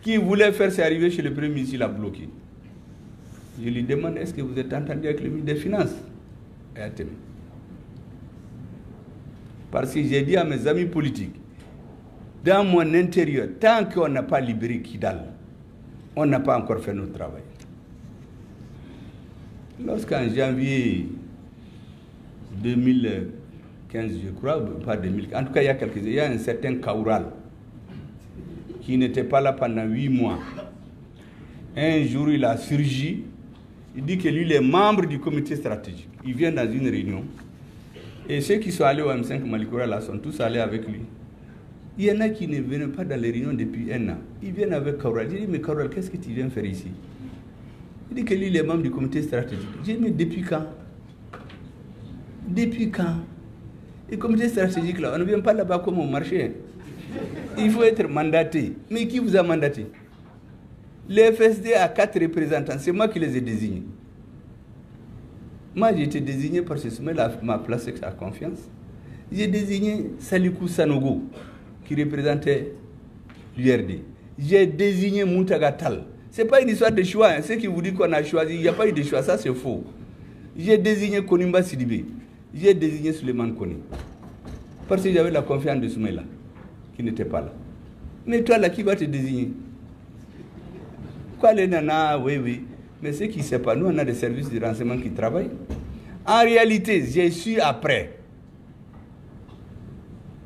qui voulait faire ses arrivées chez le Premier ministre, il a bloqué. Je lui demande, est-ce que vous êtes entendu avec le ministre des Finances? Et attendez. Parce que j'ai dit à mes amis politiques, dans mon intérieur, tant qu'on n'a pas libéré Kidal, on n'a pas encore fait notre travail. Lorsqu'en janvier 2015, je crois, pas 2015, en tout cas il y a un certain Kaural qui n'était pas là pendant 8 mois. Un jour, il a surgi, il dit que lui, il est membre du comité stratégique. Il vient dans une réunion. Et ceux qui sont allés au M5 Malikoura là sont tous allés avec lui. Il y en a qui ne viennent pas dans les réunions depuis 1 an. Ils viennent avec Kaural. J'ai dit, mais Kaural, qu'est-ce que tu viens faire ici? Il dit que lui, il est membre du comité stratégique. J'ai dit, mais depuis quand? Depuis quand? Et le comité stratégique là, on ne vient pas là-bas comme au marché. Il faut être mandaté. Mais qui vous a mandaté? Le FSD a 4 représentants. C'est moi qui les ai désignés. Moi, j'ai été désigné parce que ce mec m'a placé sa confiance. J'ai désigné Salikou Sanogo, qui représentait l'URD. J'ai désigné Moutaga Tall. Ce n'est pas une histoire de choix. Hein. Ceux qui vous disent qu'on a choisi, il n'y a pas eu de choix. Ça, c'est faux. J'ai désigné Konimba Sidibé. J'ai désigné Suleiman Kone. Parce que j'avais la confiance de ce mec-là, qui n'était pas là. Mais toi, là, qui va te désigner? Quoi, les nanas? Oui, oui. Mais ce qui ne sait pas, nous, on a des services de renseignement qui travaillent. En réalité, j'ai su après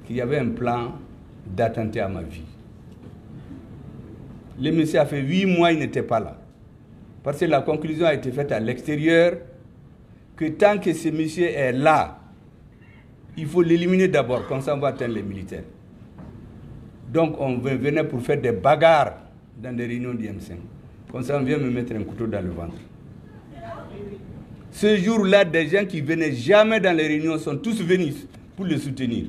qu'il y avait un plan d'attentat à ma vie. Le monsieur a fait 8 mois, il n'était pas là. Parce que la conclusion a été faite à l'extérieur que tant que ce monsieur est là, il faut l'éliminer d'abord, comme ça on va atteindre les militaires. Donc on venait pour faire des bagarres dans des réunions du M5. Comme ça on vient me mettre un couteau dans le ventre. Ce jour-là, des gens qui venaient jamais dans les réunions sont tous venus pour le soutenir.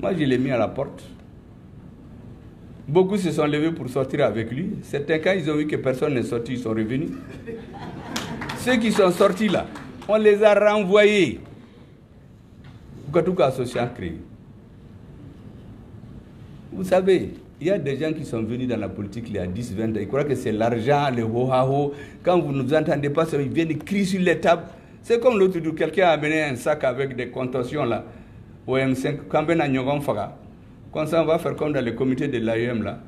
Moi, je l'ai mis à la porte. Beaucoup se sont levés pour sortir avec lui. Certains, quand ils ont vu que personne n'est sorti, ils sont revenus. Ceux qui sont sortis là, on les a renvoyés. Vous savez, il y a des gens qui sont venus dans la politique il y a 10, 20 ans. Ils croient que c'est l'argent, le ho-ha-ho. Quand vous ne nous entendez pas, ils viennent crier sur les tables. C'est comme l'autre jour, quelqu'un a amené un sac avec des contentions là, au M5. Quand comme ça, on va faire comme dans le comité de l'AEM là,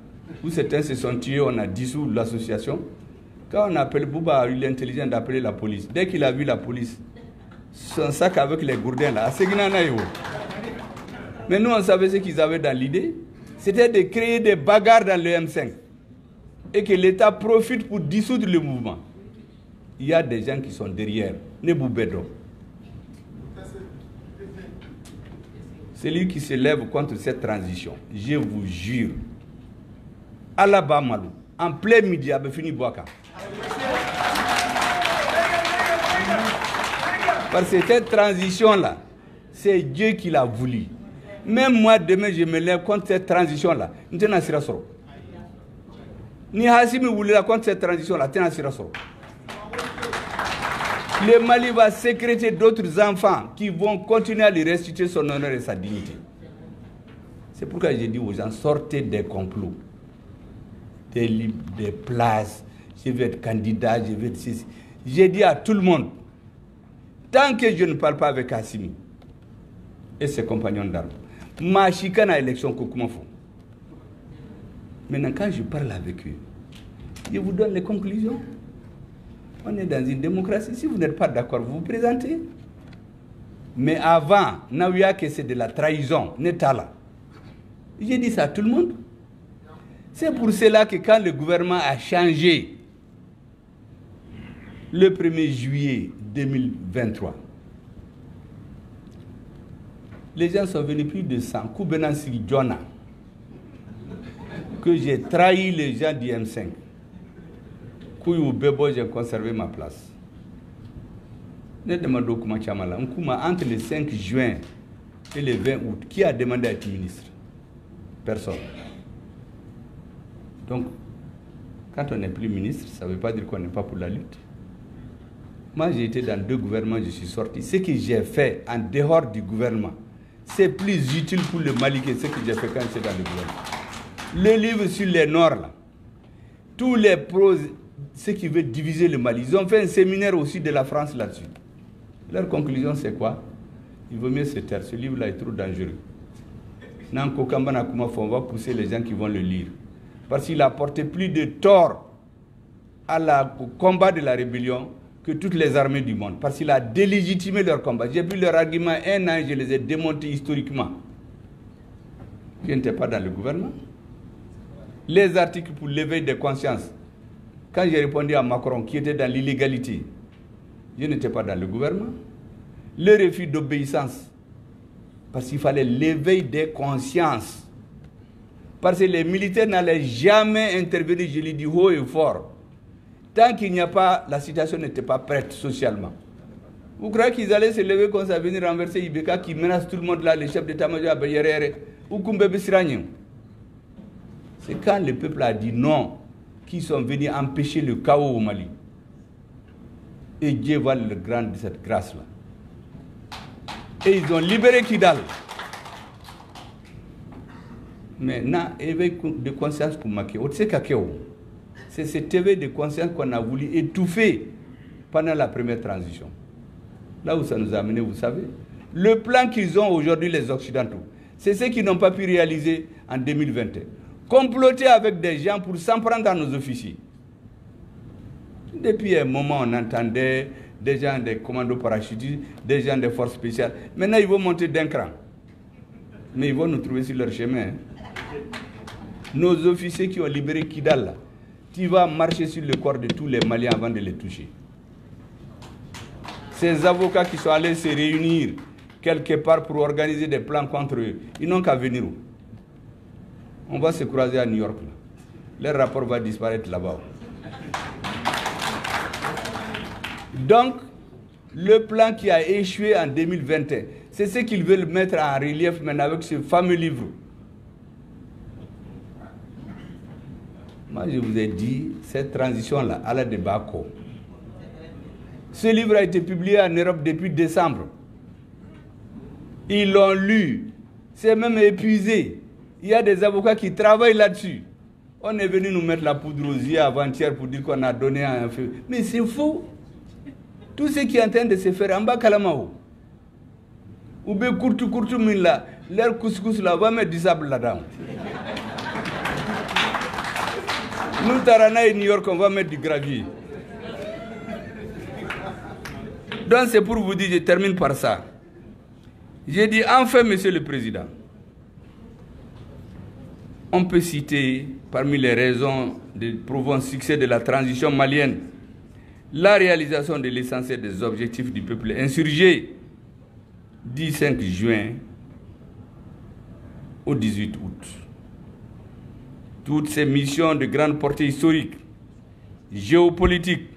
où certains se sont tués, on a dissous l'association. Quand on appelle, Bouba a eu l'intelligence d'appeler la police. Dès qu'il a vu la police, son sac avec les gourdins là, mais nous on savait ce qu'ils avaient dans l'idée. C'était de créer des bagarres dans le M5 et que l'État profite pour dissoudre le mouvement. Il y a des gens qui sont derrière. Neboubedo. Celui qui se lève contre cette transition, je vous jure, Alaba-Malou, en plein midi, a fini Boaka. Parce que cette transition-là, c'est Dieu qui l'a voulu. Même moi, demain, je me lève contre cette transition-là. Ni Hassimi voulait contre cette transition-là. Le Mali va sécréter d'autres enfants qui vont continuer à lui restituer son honneur et sa dignité. C'est pourquoi j'ai dit aux gens, sortez des complots, des places, je vais être candidat, je vais être ceci. J'ai dit à tout le monde, tant que je ne parle pas avec Hassimi et ses compagnons d'armes, ma chicane à l'élection, maintenant quand je parle avec eux, je vous donne les conclusions. On est dans une démocratie. Si vous n'êtes pas d'accord, vous vous présentez. Mais avant, Naouya, que c'est de la trahison, Netala. J'ai dit ça à tout le monde. C'est pour cela que quand le gouvernement a changé le 1er juillet 2023, les gens sont venus plus de 100. Koubenansi Djona, que j'ai trahi les gens du M5. Kouyou Bebo, j'ai conservé ma place. Ne demandons comment Chamala. Entre le 5 juin et le 20 août, qui a demandé à être ministre? Personne. Donc, quand on n'est plus ministre, ça ne veut pas dire qu'on n'est pas pour la lutte. Moi, j'ai été dans 2 gouvernements, je suis sorti. Ce que j'ai fait en dehors du gouvernement, c'est plus utile pour le Mali que ce que j'ai fait quand j'étais dans le gouvernement. Le livre sur les Nords, là, tous les pros, ceux qui veulent diviser le Mali, ils ont fait un séminaire aussi de la France là-dessus. Leur conclusion, c'est quoi? Il vaut mieux se taire. Ce livre-là est trop dangereux. On va pousser les gens qui vont le lire. Parce qu'il a porté plus de tort au combat de la rébellion que toutes les armées du monde. Parce qu'il a délégitimé leur combat. J'ai vu leur argument 1 an, je les ai démontés historiquement. Je n'étais pas dans le gouvernement. Les articles pour l'éveil des consciences. Quand j'ai répondu à Macron, qui était dans l'illégalité, je n'étais pas dans le gouvernement. Le refus d'obéissance, parce qu'il fallait l'éveil des consciences. Parce que les militaires n'allaient jamais intervenir, je l'ai dit haut et fort. Tant qu'il n'y a pas, la situation n'était pas prête socialement. Vous croyez qu'ils allaient se lever comme ça, venir renverser Ibeka qui menace tout le monde là, les chefs d'état-major à Bayerere, ou Kumbebe Siragnem? C'est quand le peuple a dit non, qu'ils sont venus empêcher le chaos au Mali. Et Dieu va le grand de cette grâce-là. Et ils ont libéré Kidal. Maintenant, éveil de conscience pour Maké. C'est cet éveil de conscience qu'on a voulu étouffer pendant la première transition. Là où ça nous a amené, vous savez. Le plan qu'ils ont aujourd'hui, les Occidentaux, c'est ce qu'ils n'ont pas pu réaliser en 2021. Comploter avec des gens pour s'en prendre à nos officiers. Depuis un moment, on entendait des gens des commandos parachutistes, des gens des forces spéciales. Maintenant, ils vont monter d'un cran. Mais ils vont nous trouver sur leur chemin. Hein. Nos officiers qui ont libéré Kidal, tu vas marcher sur le corps de tous les Maliens avant de les toucher. Ces avocats qui sont allés se réunir quelque part pour organiser des plans contre eux, ils n'ont qu'à venir où? On va se croiser à New York. Leur rapport va disparaître là-bas. Donc, le plan qui a échoué en 2021, c'est ce qu'ils veulent mettre en relief maintenant avec ce fameux livre. Moi, je vous ai dit, cette transition-là, à la débâcle. Ce livre a été publié en Europe depuis décembre. Ils l'ont lu. C'est même épuisé. Il y a des avocats qui travaillent là-dessus. On est venu nous mettre la poudre aux yeux avant-hier pour dire qu'on a donné un feu. Mais c'est faux. Tout ce qui est en train de se faire en bas, Kalamao. Ou bien, courtu, là, leur couscous là, on va mettre du sable là-dedans. Nous, Tarana et New York, on va mettre du gravier. Donc, c'est pour vous dire, je termine par ça. J'ai dit, enfin, Monsieur le Président, on peut citer, parmi les raisons de prouvant le succès de la transition malienne, la réalisation de l'essentiel des objectifs du peuple insurgé du 5 juin au 18 août. Toutes ces missions de grande portée historique, géopolitique,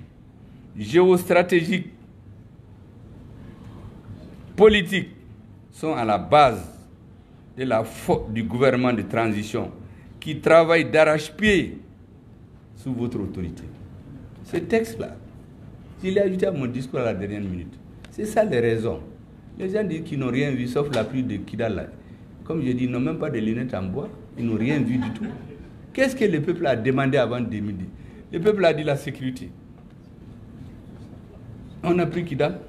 géostratégique, politique, sont à la base de la faute du gouvernement de transition qui travaille d'arrache-pied sous votre autorité. Ce texte-là, je l'ai ajouté à mon discours à la dernière minute. C'est ça les raisons. Les gens disent qu'ils n'ont rien vu sauf la pluie de Kidal. Comme je dis, ils n'ont même pas de lunettes en bois, ils n'ont rien vu du tout. Qu'est-ce que le peuple a demandé avant 2010? Le peuple a dit la sécurité. On a pris Kidal.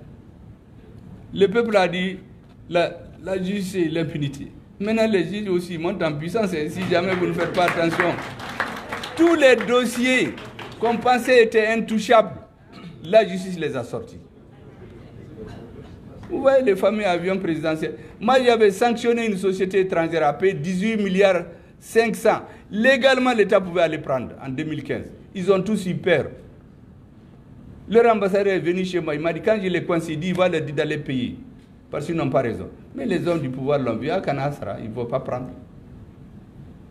Le peuple a dit la justice et l'impunité. Maintenant, les juges aussi montent en puissance. Et si jamais vous ne faites pas attention, tous les dossiers qu'on pensait étaient intouchables, la justice les a sortis. Vous voyez les fameux avions présidentiels. Moi, j'avais sanctionné une société étrangère à payer 18 milliards 500. Légalement, l'État pouvait aller prendre en 2015. Ils ont tous eu peur. Leur ambassadeur est venu chez moi. Il m'a dit, quand je les coince, il dit, il va leur dire d'aller payer. Parce qu'ils n'ont pas raison. Mais les hommes du pouvoir l'ont vu à Kanasra, ils ne vont pas prendre.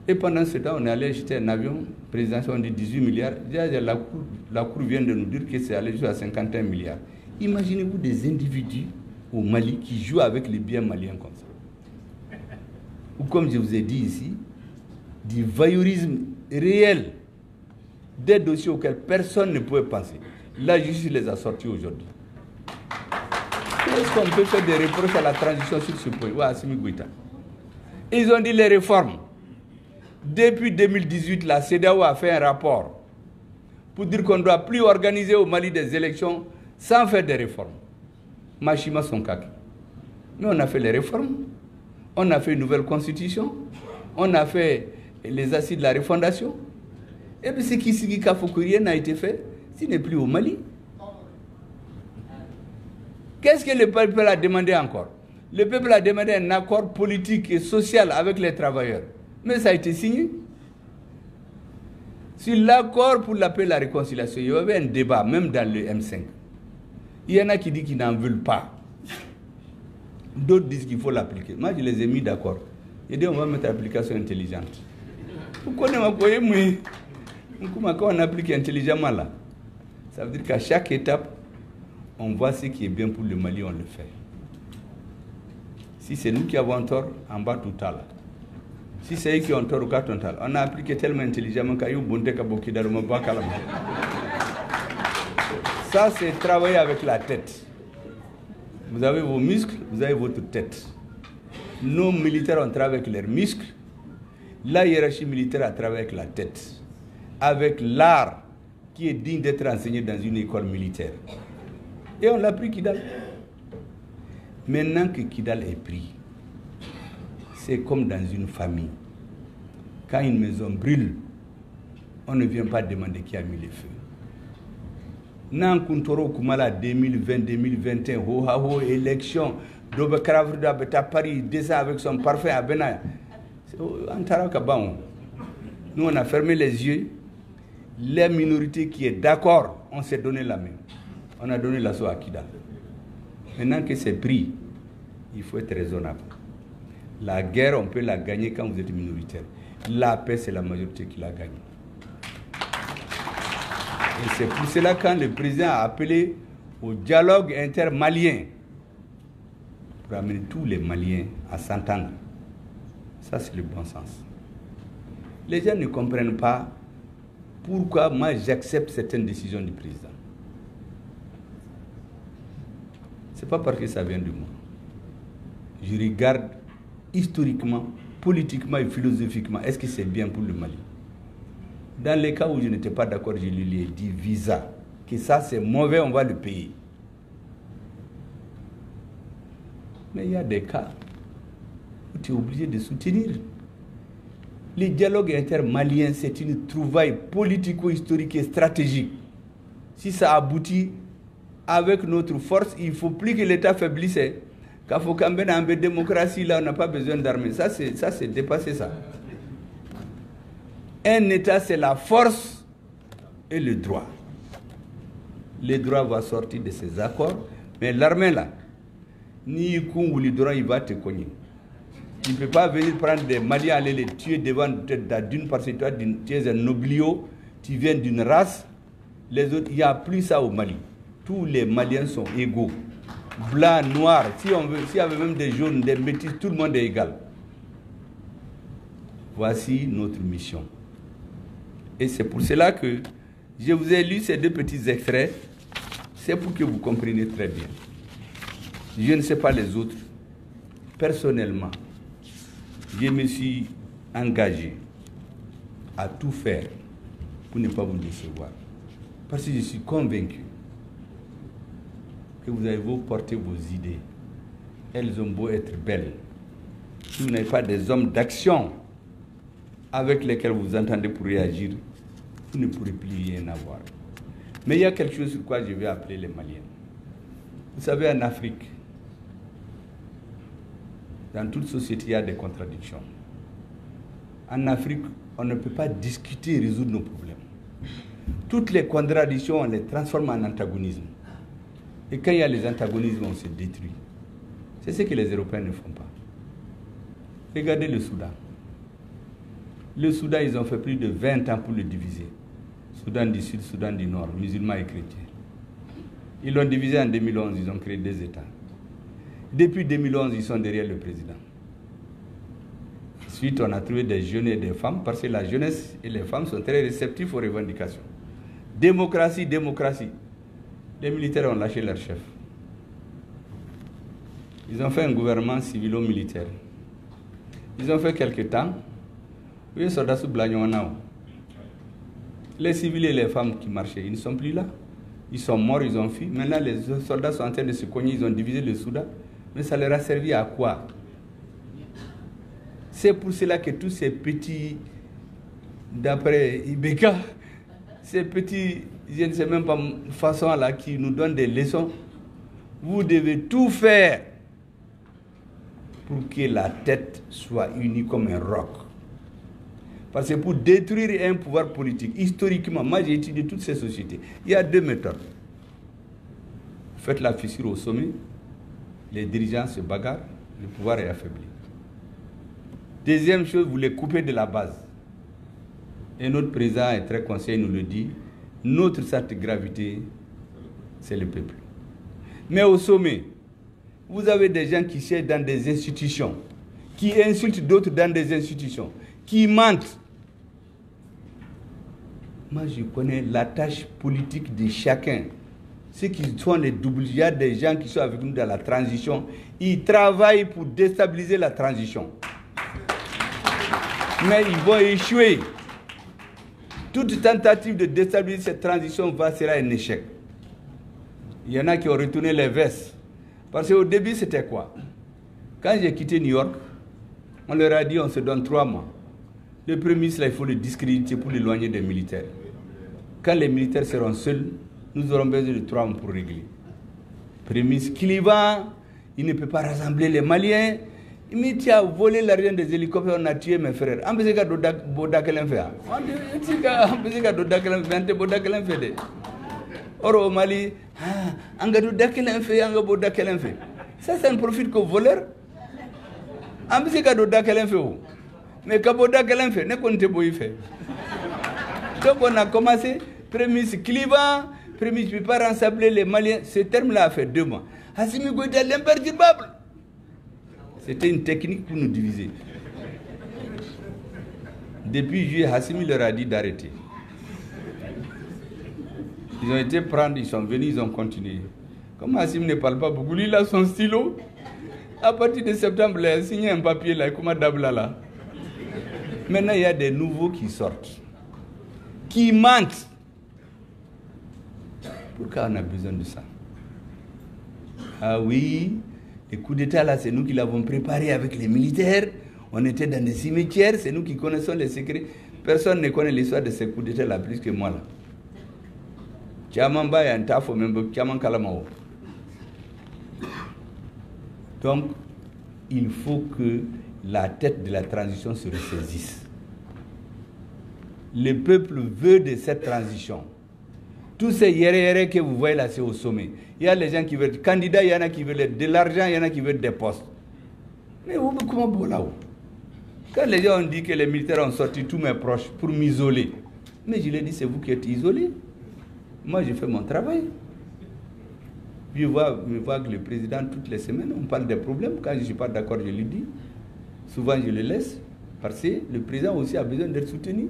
Et pendant ce temps, on est allé acheter un avion présidentiel, on dit 18 milliards. Déjà, la Cour vient de nous dire que c'est allé jusqu'à 51 milliards. Imaginez-vous des individus au Mali qui jouent avec les biens maliens comme ça. Ou comme je vous ai dit ici, du voyeurisme réel, des dossiers auxquels personne ne pouvait penser. La justice les a sortis aujourd'hui. Est-ce qu'on peut faire des reproches à la transition sur ce point? Ouais, Assimi Goïta. Ils ont dit les réformes. Depuis 2018, la CEDEAO a fait un rapport pour dire qu'on ne doit plus organiser au Mali des élections sans faire des réformes. Machima Sonkaki. Mais on a fait les réformes. On a fait une nouvelle constitution. On a fait les assises de la refondation. Et puis ce qui rien n'a été fait, ce n'est plus au Mali. Qu'est-ce que le peuple a demandé encore? Le peuple a demandé un accord politique et social avec les travailleurs. Mais ça a été signé. Sur l'accord pour la paix et la réconciliation, il y avait un débat, même dans le M5. Il y en a qui disent qu'ils n'en veulent pas. D'autres disent qu'il faut l'appliquer. Moi, je les ai mis d'accord. J'ai dit, on va mettre l'application intelligente. Pourquoi on applique intelligemment là? Ça veut dire qu'à chaque étape, on voit ce qui est bien pour le Mali, on le fait. Si c'est nous qui avons tort, en bas tout à l'heure. Si c'est eux qui ont tort, on a appliqué tellement intelligemment qu'il y a eu bonté kaboki dans le moment. Ça, c'est travailler avec la tête. Vous avez vos muscles, vous avez votre tête. Nos militaires ont travaillé avec leurs muscles. La hiérarchie militaire a travaillé avec la tête. Avec l'art qui est digne d'être enseigné dans une école militaire. Et on l'a pris Kidal. Maintenant que Kidal est pris, c'est comme dans une famille. Quand une maison brûle, on ne vient pas demander qui a mis le feu. Nankuntoro Kumala 2020-2021, ho élection, Dobe Karavruda Beta Paris, descend avec son parfum à Benaï. Nous, on a fermé les yeux. Les minorités qui est d'accord, on s'est donné la main. On a donné l'assaut à Kidal. Maintenant que c'est pris, il faut être raisonnable. La guerre, on peut la gagner quand vous êtes minoritaire. La paix, c'est la majorité qui la gagne. Et c'est pour cela quand le président a appelé au dialogue intermalien pour amener tous les Maliens à s'entendre. Ça, c'est le bon sens. Les gens ne comprennent pas pourquoi moi j'accepte certaines décisions du président. Ce n'est pas parce que ça vient de moi. Je regarde historiquement, politiquement et philosophiquement, est-ce que c'est bien pour le Mali? Dans les cas où je n'étais pas d'accord, je lui ai dit visa, que ça c'est mauvais, on va le payer. Mais il y a des cas où tu es obligé de soutenir. Le dialogue intermalien, c'est une trouvaille politico-historique et stratégique. Si ça aboutit avec notre force, il ne faut plus que l'État faiblisse. Quand il faut qu'on ait une démocratie, là, on n'a pas besoin d'armée. Ça, c'est dépassé ça. Un État, c'est la force et le droit. Le droit va sortir de ces accords, mais l'armée, là, ni Koun ou le droit, il va te cogner. Tu ne peux pas venir prendre des Maliens, aller les tuer devant d'une parce que toi, tu es un noblio, tu viens d'une race. Les autres, il n'y a plus ça au Mali. Tous les Maliens sont égaux. Blanc, noir, s'il y avait même des jaunes, des métis, tout le monde est égal. Voici notre mission. Et c'est pour cela que je vous ai lu ces deux petits extraits. C'est pour que vous compreniez très bien. Je ne sais pas les autres. Personnellement, je me suis engagé à tout faire pour ne pas vous décevoir. Parce que je suis convaincu que vous avez beau porter vos idées. Elles ont beau être belles. Si vous n'avez pas des hommes d'action avec lesquels vous entendez pour réagir, vous ne pourrez plus rien avoir. Mais il y a quelque chose sur quoi je vais appeler les Maliens. Vous savez, en Afrique, dans toute société, il y a des contradictions. En Afrique, on ne peut pas discuter et résoudre nos problèmes. Toutes les contradictions, on les transforme en antagonisme. Et quand il y a les antagonismes, on se détruit. C'est ce que les Européens ne font pas. Regardez le Soudan. Le Soudan, ils ont fait plus de 20 ans pour le diviser. Soudan du Sud, Soudan du Nord, musulmans et chrétiens. Ils l'ont divisé en 2011, ils ont créé 2 États. Depuis 2011, ils sont derrière le président. Ensuite, on a trouvé des jeunes et des femmes, parce que la jeunesse et les femmes sont très réceptifs aux revendications. Démocratie, démocratie. Les militaires ont lâché leur chef. Ils ont fait un gouvernement civilo-militaire. Ils ont fait quelque temps. Oui, soldats sous Blagnon. Les civils et les femmes qui marchaient, ils ne sont plus là. Ils sont morts, ils ont fui. Maintenant, les soldats sont en train de se cogner, ils ont divisé le Soudan. Mais ça leur a servi à quoi? C'est pour cela que tous ces petits, d'après Ibeka, ces petits, je ne sais même pas, façon là, qui nous donnent des leçons, vous devez tout faire pour que la tête soit unie comme un roc. Parce que pour détruire un pouvoir politique, historiquement, moi j'ai étudié toutes ces sociétés, il y a 2 méthodes. Faites la fissure au sommet, les dirigeants se bagarrent, le pouvoir est affaibli. Deuxième chose, vous les coupez de la base. Et notre président est très conscient, il nous le dit, notre centre de gravité, c'est le peuple. Mais au sommet, vous avez des gens qui siègent dans des institutions, qui insultent d'autres dans des institutions, qui mentent. Moi, je connais la tâche politique de chacun. Ceux qui sont les doubles, il y a des gens qui sont avec nous dans la transition. Ils travaillent pour déstabiliser la transition. Mais ils vont échouer. Toute tentative de déstabiliser cette transition sera un échec. Il y en a qui ont retourné les vestes. Parce qu'au début, c'était quoi? Quand j'ai quitté New York, on leur a dit on se donne 3 mois. Le premier ministre, il faut le discréditer pour l'éloigner des militaires. Quand les militaires seront seuls, nous aurons besoin de 3 mois pour régler. Le premier ministre clivant, il ne peut pas rassembler les Maliens. Mais tu as volé l'argent des hélicoptères, on a tué mes frères. Or au Mali, Ah, Angadou Dakelen fait, Angabo Dakelen fait. Ça ne profite qu'aux voleurs. Ambisi Gadou Dakelen fait. Mais Kabo Dakelen fait, ne compte pas y faire. Donc on a commencé, prémisse clivant, prémisse ne peut pas rassembler les Maliens. Ce terme-là a fait 2 mois. Assimi Goïta l'imperturbable. C'était une technique pour nous diviser. Depuis juillet, Hassimi leur a dit d'arrêter. Ils ont été prendre, ils sont venus, ils ont continué. Comme Hassimi ne parle pas beaucoup, lui il a son stylo. À partir de septembre, il a signé un papier là, comme Dabla là. Maintenant, il y a des nouveaux qui sortent, qui mentent. Pourquoi on a besoin de ça? Ah oui, les coups d'État là, c'est nous qui l'avons préparé avec les militaires. On était dans des cimetières, c'est nous qui connaissons les secrets. Personne ne connaît l'histoire de ces coups d'État là plus que moi là. Donc, il faut que la tête de la transition se ressaisisse. Le peuple veut de cette transition. Tous ces yéré que vous voyez là, c'est au sommet. Il y a les gens qui veulent candidats, il y en a qui veulent de l'argent, il y en a qui veulent des postes. Mais comment bon là-haut? Quand les gens ont dit que les militaires ont sorti tous mes proches pour m'isoler, mais je leur ai dit, c'est vous qui êtes isolés. Moi, je fais mon travail. Je vois que le président, toutes les semaines, on parle des problèmes. Quand je ne suis pas d'accord, je lui dis. Souvent, je le laisse. Parce que le président aussi a besoin d'être soutenu.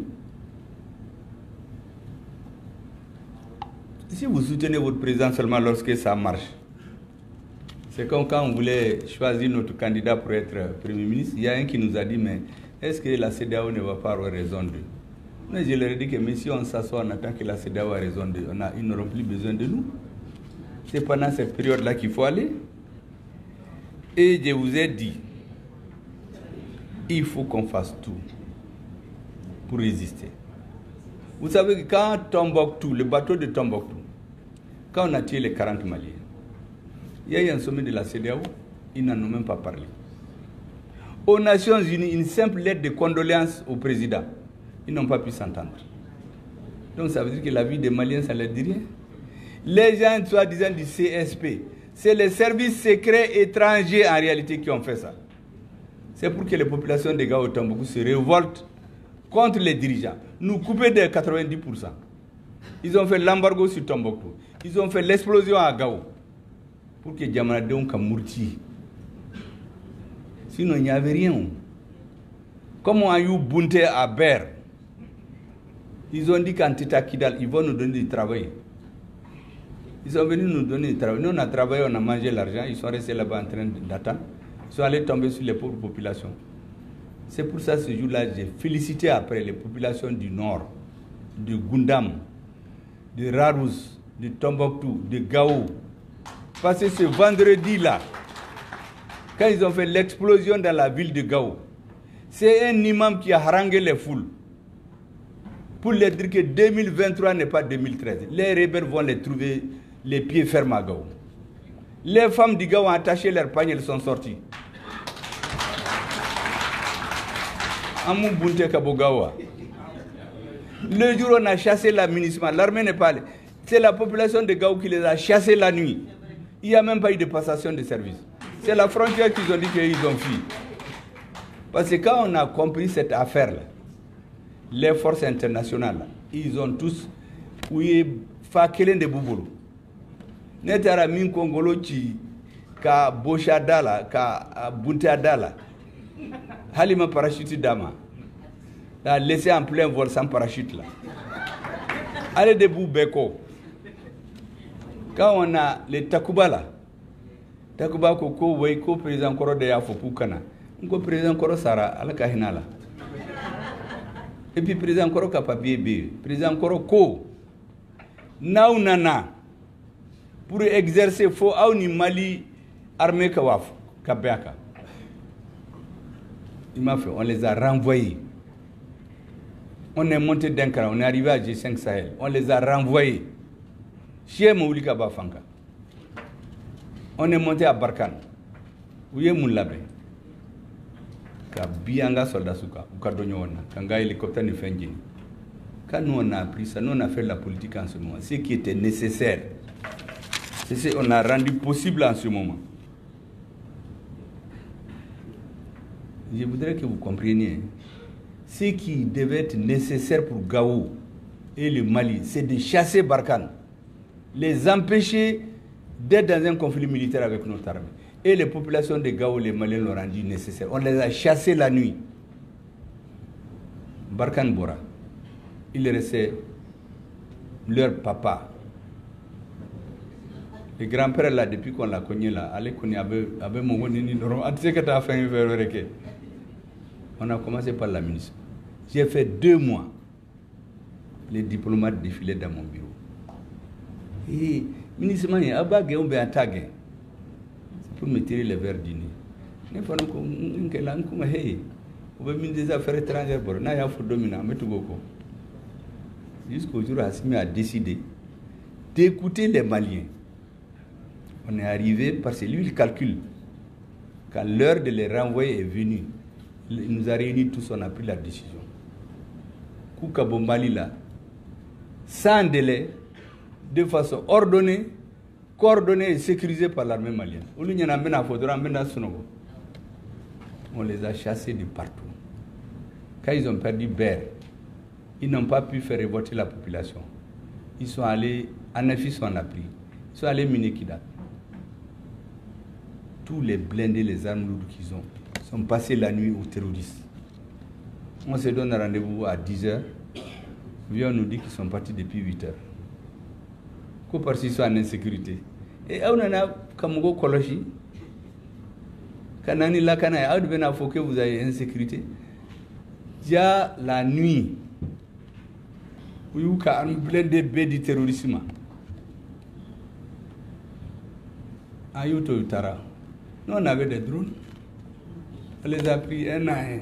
Si vous soutenez votre président seulement lorsque ça marche, c'est comme quand on voulait choisir notre candidat pour être Premier ministre. Il y a un qui nous a dit, mais est-ce que la CEDEAO ne va pas avoir raison d'eux? Mais je leur ai dit que mais si on s'assoit, on attend que la CEDEAO a raison d'eux, ils n'auront plus besoin de nous. C'est pendant cette période-là qu'il faut aller. Et je vous ai dit, il faut qu'on fasse tout pour résister. Vous savez que quand Tombouctou, le bateau de Tombouctou, quand on a tué les 40 Maliens, il y a eu un sommet de la CEDEAO, ils n'en ont même pas parlé. Aux Nations Unies, une simple lettre de condoléances au président, ils n'ont pas pu s'entendre. Donc ça veut dire que la vie des Maliens, ça ne leur dit rien. Les gens, soi-disant du CSP, c'est les services secrets étrangers en réalité qui ont fait ça. C'est pour que les populations de Gao Tombouctou se révoltent contre les dirigeants. Nous couper de 90%. Ils ont fait l'embargo sur Tombouctou. Ils ont fait l'explosion à Gao. Pour que Djamanadeon Kamourti. Sinon, il n'y avait rien. Comme on a eu Bunte à Ber, ils ont dit qu'en Tita Kidal, ils vont nous donner du travail. Ils sont venus nous donner du travail. Nous, on a travaillé, on a mangé l'argent. Ils sont restés là-bas en train d'attendre. Ils sont allés tomber sur les pauvres populations. C'est pour ça, ce jour-là, j'ai félicité après les populations du Nord, de Gundam, de Rarouz, de Tombouctou, de Gao. Parce que ce vendredi-là, quand ils ont fait l'explosion dans la ville de Gao, c'est un imam qui a harangué les foules pour leur dire que 2023 n'est pas 2013. Les rebelles vont les trouver les pieds fermes à Gao. Les femmes du Gao ont attaché leurs pagnes, elles sont sorties. Le jour où on a chassé la municipalité, l'armée n'est pas allée. C'est la population de Gao qui les a chassés la nuit. Il n'y a même pas eu de passation de service. C'est la frontière qu'ils ont dit qu'ils ont fui. Parce que quand on a compris cette affaire-là, les forces internationales, ils ont tous ouïe fakelen de Bouboulou. Netara min Kongolo qui ka Boshadala, ka Bunteadala, Halima parachute Dama, a laissé en plein vol sans parachute là. Allez debout Beko. Quand on a les Takuba là, Takuba Koko, Weiko, président Koro de Yafopukana, on président Koro Sara, à la Kahinala. Et puis président Koro Kapapier B, président Koro Ko, Naunana, pour exercer faux Aouni Mali, armée Kawaf, Kabeaka. Il m'a fait, on les a renvoyés. On est monté d'un cran, on est arrivé à G5 Sahel, on les a renvoyés. Chez Moulika Bafanka. On est monté à Barkhane. Où est Moulabé? Kabianga soldat souka, ou Kadonyona, Kanga hélicoptère ne fait rien. Quand nous on a appris ça, nous on a fait la politique en ce moment. Ce qui était nécessaire, C'est ce qu'on a rendu possible en ce moment. Je voudrais que vous compreniez, ce qui devait être nécessaire pour Gao et le Mali, c'est de chasser Barkhane, les empêcher d'être dans un conflit militaire avec notre armée. Et les populations de Gao, les Maliens l'ont rendu nécessaire. On les a chassés la nuit. Barkhane Bora, il restait leur papa. Le grand-père là, depuis qu'on l'a cogné là, on a commencé par la ministre. J'ai fait 2 mois. Les diplomates défilaient dans mon bureau. Et ministre, c'est pour me tirer les verres du nez. Des Affaires étrangères, jusqu'au jour où Assimi a décidé d'écouter les Maliens. On est arrivé parce que lui, il calcule. Quand l'heure de les renvoyer est venue, il nous a réunis tous, on a pris la décision. Koukabo Mali là, sans délai, de façon ordonnée, coordonnée et sécurisée par l'armée malienne. On les a chassés de partout. Quand ils ont perdu Ber, ils n'ont pas pu faire révolter la population. Ils sont allés, Anafis on a pris, ils sont allés miner Kida. Tous les blindés, les armes lourdes qu'ils ont, sont passés la nuit aux terroristes. On se donne rendez-vous à 10h. On nous dit qu'ils sont partis depuis 8h. Qu'au parce qu'ils sont en insécurité. Et on a Kamugo Koloshi. Kanani la Kanaya, il faut que vous ayez insécurité. Déjà la nuit, où il y a un blindé du terrorisme. Ayuto Utara. Nous on avait des drones. On les a pris un à un.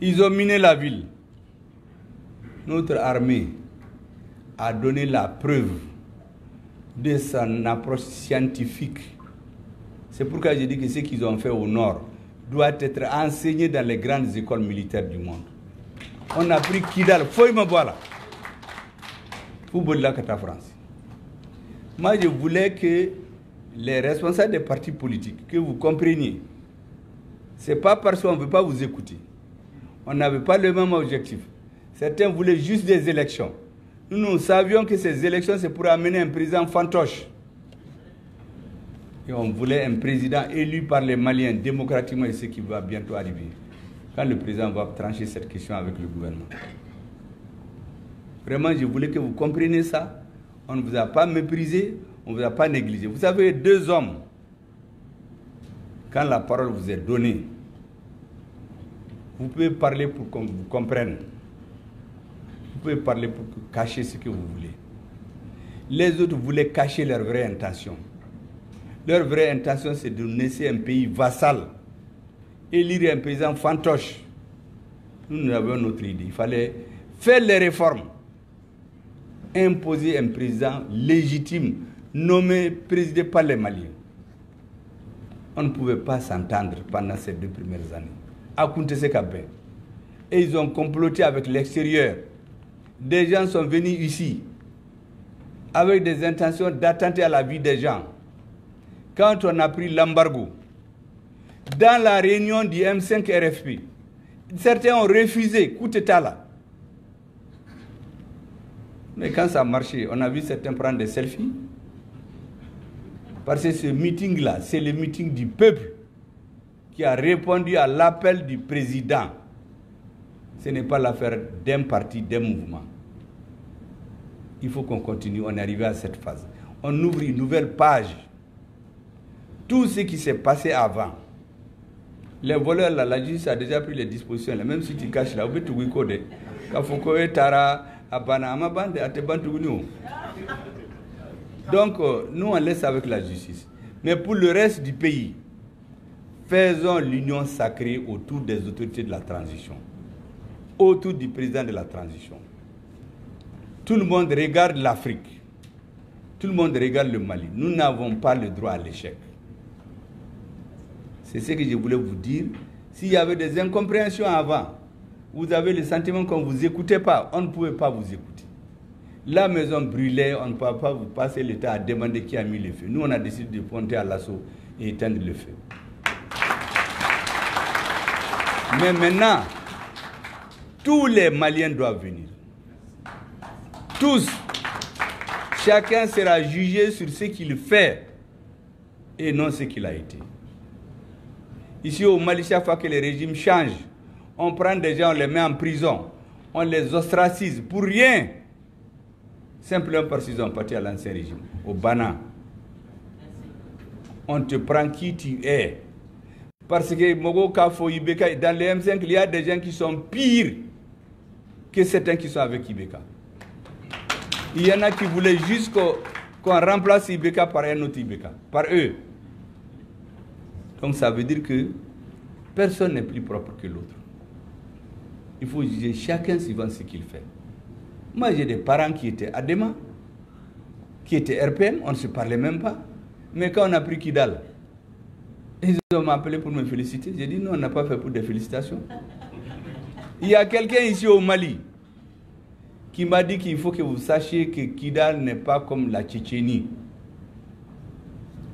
Ils ont miné la ville. Notre armée a donné la preuve de son approche scientifique. C'est pourquoi je dis que ce qu'ils ont fait au nord doit être enseigné dans les grandes écoles militaires du monde. On a pris Kidal, Foy-Mabouala, pour la France. Moi, je voulais que les responsables des partis politiques, que vous compreniez, ce n'est pas parce qu'on ne veut pas vous écouter. On n'avait pas le même objectif. Certains voulaient juste des élections. Nous savions que ces élections, c'est pour amener un président fantoche. Et on voulait un président élu par les Maliens démocratiquement, et ce qui va bientôt arriver. Quand le président va trancher cette question avec le gouvernement. Vraiment, je voulais que vous compreniez ça. On ne vous a pas méprisé, on ne vous a pas négligé. Vous avez 2 hommes. Quand la parole vous est donnée, vous pouvez parler pour qu'on vous comprenne. Vous pouvez parler pour cacher ce que vous voulez. Les autres voulaient cacher leur vraie intention. Leur vraie intention, c'est de laisser un pays vassal, élire un président fantoche. Nous avons notre idée. Il fallait faire les réformes, imposer un président légitime, nommé, présidé par les Maliens. On ne pouvait pas s'entendre pendant ces 2 premières années. À Kuntese-Kabé. Et ils ont comploté avec l'extérieur. Des gens sont venus ici avec des intentions d'attenter à la vie des gens. Quand on a pris l'embargo, dans la réunion du M5 RFP, certains ont refusé, coup d'état là. Mais quand ça a marché, on a vu certains prendre des selfies. Parce que ce meeting-là, c'est le meeting du peuple qui a répondu à l'appel du président. Ce n'est pas l'affaire d'un parti, d'un mouvement. Il faut qu'on continue, on est arrivé à cette phase. On ouvre une nouvelle page. Tout ce qui s'est passé avant. Les voleurs, là, la justice a déjà pris les dispositions. Là. Même si tu caches là, tu peux te coder. Donc, nous, on laisse avec la justice. Mais pour le reste du pays, faisons l'union sacrée autour des autorités de la transition. Autour du président de la transition. Tout le monde regarde l'Afrique. Tout le monde regarde le Mali. Nous n'avons pas le droit à l'échec. C'est ce que je voulais vous dire. S'il y avait des incompréhensions avant, vous avez le sentiment qu'on ne vous écoutait pas, on ne pouvait pas vous écouter. La maison brûlait, on ne peut pas vous passer le temps à demander qui a mis le feu. Nous, on a décidé de pointer à l'assaut et éteindre le feu. Mais maintenant, tous les Maliens doivent venir. Tous. Chacun sera jugé sur ce qu'il fait et non ce qu'il a été. Ici au Mali, chaque fois que le régime change, on prend des gens, on les met en prison, on les ostracise pour rien. Simplement parce qu'ils ont parti à l'ancien régime. Au Bana, on te prend qui tu es. Parce que Mogo Kafo Ibeka, dans les M5, il y a des gens qui sont pires que certains qui sont avec Ibeka. Il y en a qui voulaient juste qu'on remplace Ibeka par un autre Ibeka, par eux. Donc ça veut dire que personne n'est plus propre que l'autre. Il faut juger chacun suivant ce qu'il fait. Moi j'ai des parents qui étaient Adema, qui étaient RPM, on ne se parlait même pas. Mais quand on a pris Kidal, ils ont appelé pour me féliciter. J'ai dit non, on n'a pas fait pour des félicitations. Il y a quelqu'un ici au Mali qui m'a dit qu'il faut que vous sachiez que Kidal n'est pas comme la Tchétchénie.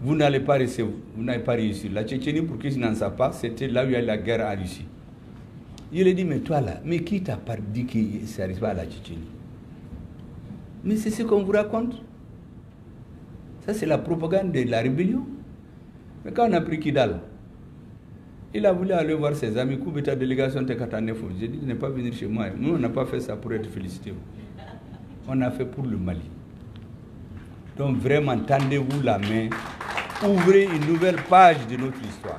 Vous n'allez pas réussir, vous n'avez pas réussi. La Tchétchénie, pour qui je n'en sais pas, c'était là où il y a la guerre en Russie. Il lui a dit, mais toi là, mais qui t'a pas dit que ça n'arrive pas à la Tchétchénie? Mais c'est ce qu'on vous raconte. Ça, c'est la propagande de la rébellion. Mais quand on a pris Kidal, il a voulu aller voir ses amis, Koubeta délégation Tekatanefo. J'ai dit, ne pas venir chez moi. Nous, on n'a pas fait ça pour être félicités. On a fait pour le Mali. Donc vraiment, tendez-vous la main. Ouvrez une nouvelle page de notre histoire.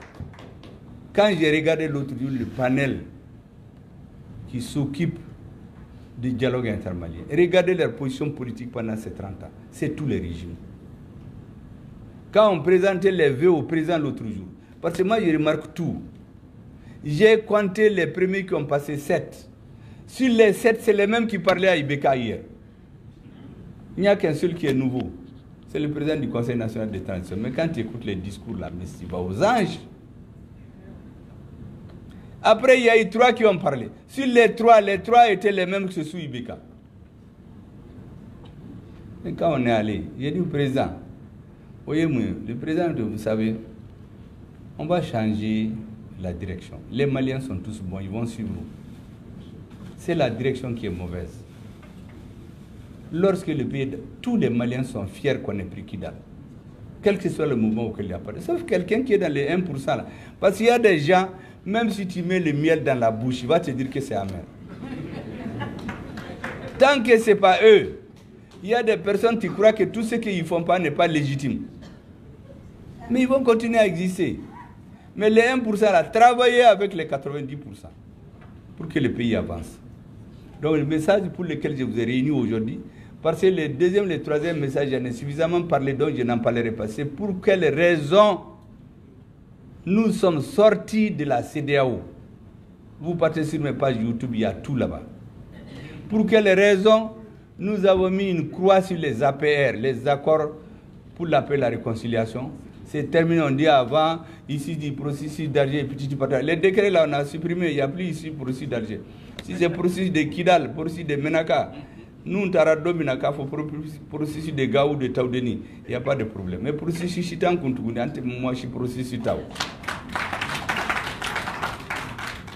Quand j'ai regardé l'autre jour le panel qui s'occupe du dialogue intermalien, regardez leur position politique pendant ces 30 ans. C'est tous les régimes. Quand on présentait les vœux au président l'autre jour, parce que moi je remarque tout, j'ai compté les premiers qui ont passé 7. Sur les 7, c'est les mêmes qui parlaient à Ibeka hier. Il n'y a qu'un seul qui est nouveau. C'est le président du Conseil national de transition. Mais quand tu écoutes les discours là, mais tu vas aux anges. Après, il y a eu 3 qui ont parlé. Sur les 3 étaient les mêmes que sous Ibeka. Et quand on est allé, j'ai dit au président, voyez-moi, le président, vous savez, on va changer la direction. Les Maliens sont tous bons, ils vont suivre. C'est la direction qui est mauvaise. Lorsque le pays, tous les Maliens sont fiers qu'on ait pris Kidal. Quel que soit le mouvement auquel il y a pas. Sauf quelqu'un qui est dans les 1%. Là. Parce qu'il y a des gens, même si tu mets le miel dans la bouche, il va te dire que c'est amer. Tant que ce n'est pas eux, il y a des personnes qui croient que tout ce qu'ils ne font pas n'est pas légitime. Mais ils vont continuer à exister. Mais les 1% là, travaillez avec les 90% pour que le pays avance. Donc le message pour lequel je vous ai réunis aujourd'hui, parce que le deuxième, le troisième message, j'en ai suffisamment parlé, donc je n'en parlerai pas. C'est pour quelles raisons nous sommes sortis de la CEDEAO. Vous partez sur mes pages YouTube, il y a tout là-bas. Pour quelles raisons nous avons mis une croix sur les APR, les accords pour la paix et la réconciliation. C'est terminé, on dit avant, ici du processus d'Alger, petit partage. Les décrets là, on a supprimé, il n'y a plus ici processus d'Alger. Si c'est processus de Kidal, processus de Menaka, nous, on t'a donné Menaka, il faut processus de Gaou, de Taoudeni, il n'y a pas de problème. Mais processus Chitan, moi je suis processus Taou.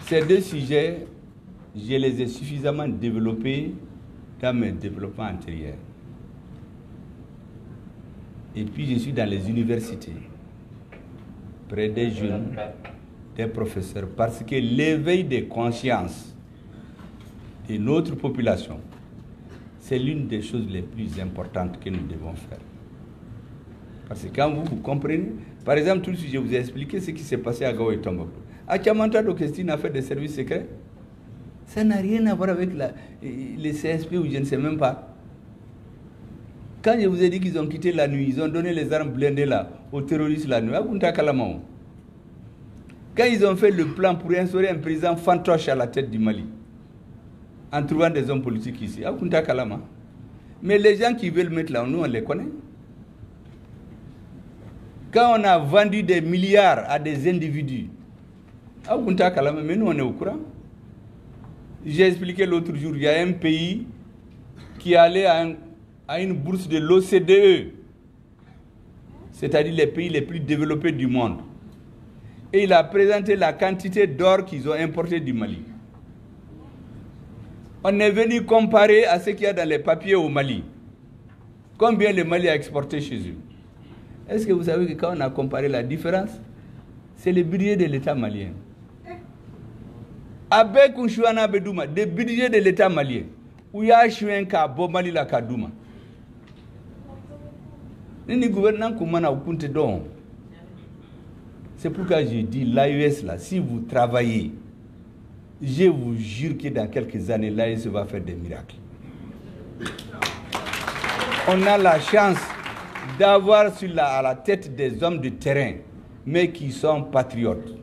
Ces deux sujets, je les ai suffisamment développés dans mes développements antérieurs. Et puis je suis dans les universités, près des jeunes, des professeurs, parce que l'éveil des consciences de notre population, c'est l'une des choses les plus importantes que nous devons faire. Parce que quand vous comprenez, par exemple, tout ce que je vous ai expliqué, ce qui s'est passé à Gao et Tombouctou. À Tiamanta, Christine a fait des services secrets. Ça n'a rien à voir avec les CSP ou je ne sais même pas. Quand je vous ai dit qu'ils ont quitté la nuit, ils ont donné les armes blindées là, aux terroristes la nuit. Quand ils ont fait le plan pour instaurer un président fantoche à la tête du Mali, en trouvant des hommes politiques ici, mais les gens qui veulent mettre là, nous on les connaît. Quand on a vendu des milliards à des individus, mais nous on est au courant. J'ai expliqué l'autre jour, il y a un pays qui est allé à une bourse de l'OCDE, c'est-à-dire les pays les plus développés du monde. Et il a présenté la quantité d'or qu'ils ont importé du Mali. On est venu comparer à ce qu'il y a dans les papiers au Mali. Combien le Mali a exporté chez eux? Est-ce que vous savez que quand on a comparé la différence, c'est le budget de l'État malien. Avec un chouana bedouma, le budget de l'État malien, où il y a un chouin qui a beau Mali la kadouma. Ni gouvernement comment on a compté donc. C'est pourquoi je dis l'AES là, si vous travaillez, je vous jure que dans quelques années, l'AES va faire des miracles. On a la chance d'avoir à la tête des hommes de terrain, mais qui sont patriotes.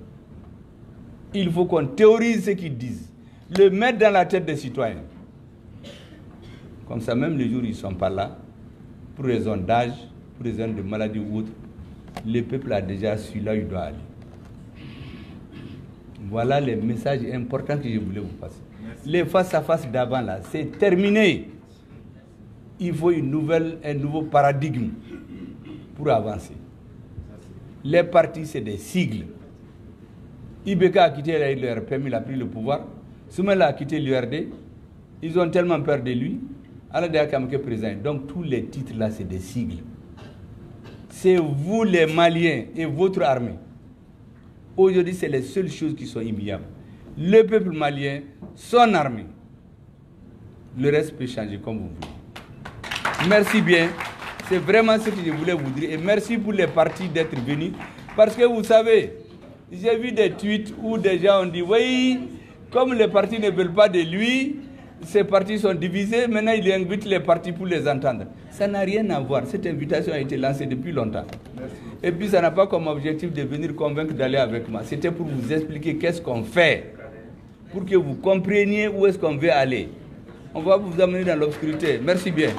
Il faut qu'on théorise ce qu'ils disent, le mettre dans la tête des citoyens. Comme ça, même les jours où ils ne sont pas là, pour raison d'âge, pour raison de maladie ou autre, le peuple a déjà su là où il doit aller. Voilà les messages importants que je voulais vous passer. Merci. Les face-à-face d'avant là, c'est terminé. Il faut un nouveau paradigme pour avancer. Les partis, c'est des sigles. Ibeka a quitté l'URPM, il a pris le pouvoir. Soumela a quitté l'URD. Ils ont tellement peur de lui. Aladea Kamake président. Donc tous les titres là, c'est des sigles. C'est vous les Maliens et votre armée. Aujourd'hui, c'est les seules choses qui sont immuables. Le peuple malien, son armée. Le reste peut changer comme vous voulez. Merci bien. C'est vraiment ce que je voulais vous dire. Et merci pour les partis d'être venus. Parce que vous savez, j'ai vu des tweets où des gens ont dit, oui, comme les partis ne veulent pas de lui, ces partis sont divisés, maintenant il invite les partis pour les entendre. Ça n'a rien à voir. Cette invitation a été lancée depuis longtemps. Merci. Et puis ça n'a pas comme objectif de venir convaincre d'aller avec moi. C'était pour vous expliquer qu'est-ce qu'on fait, pour que vous compreniez où est-ce qu'on veut aller. On va vous amener dans l'obscurité. Merci bien.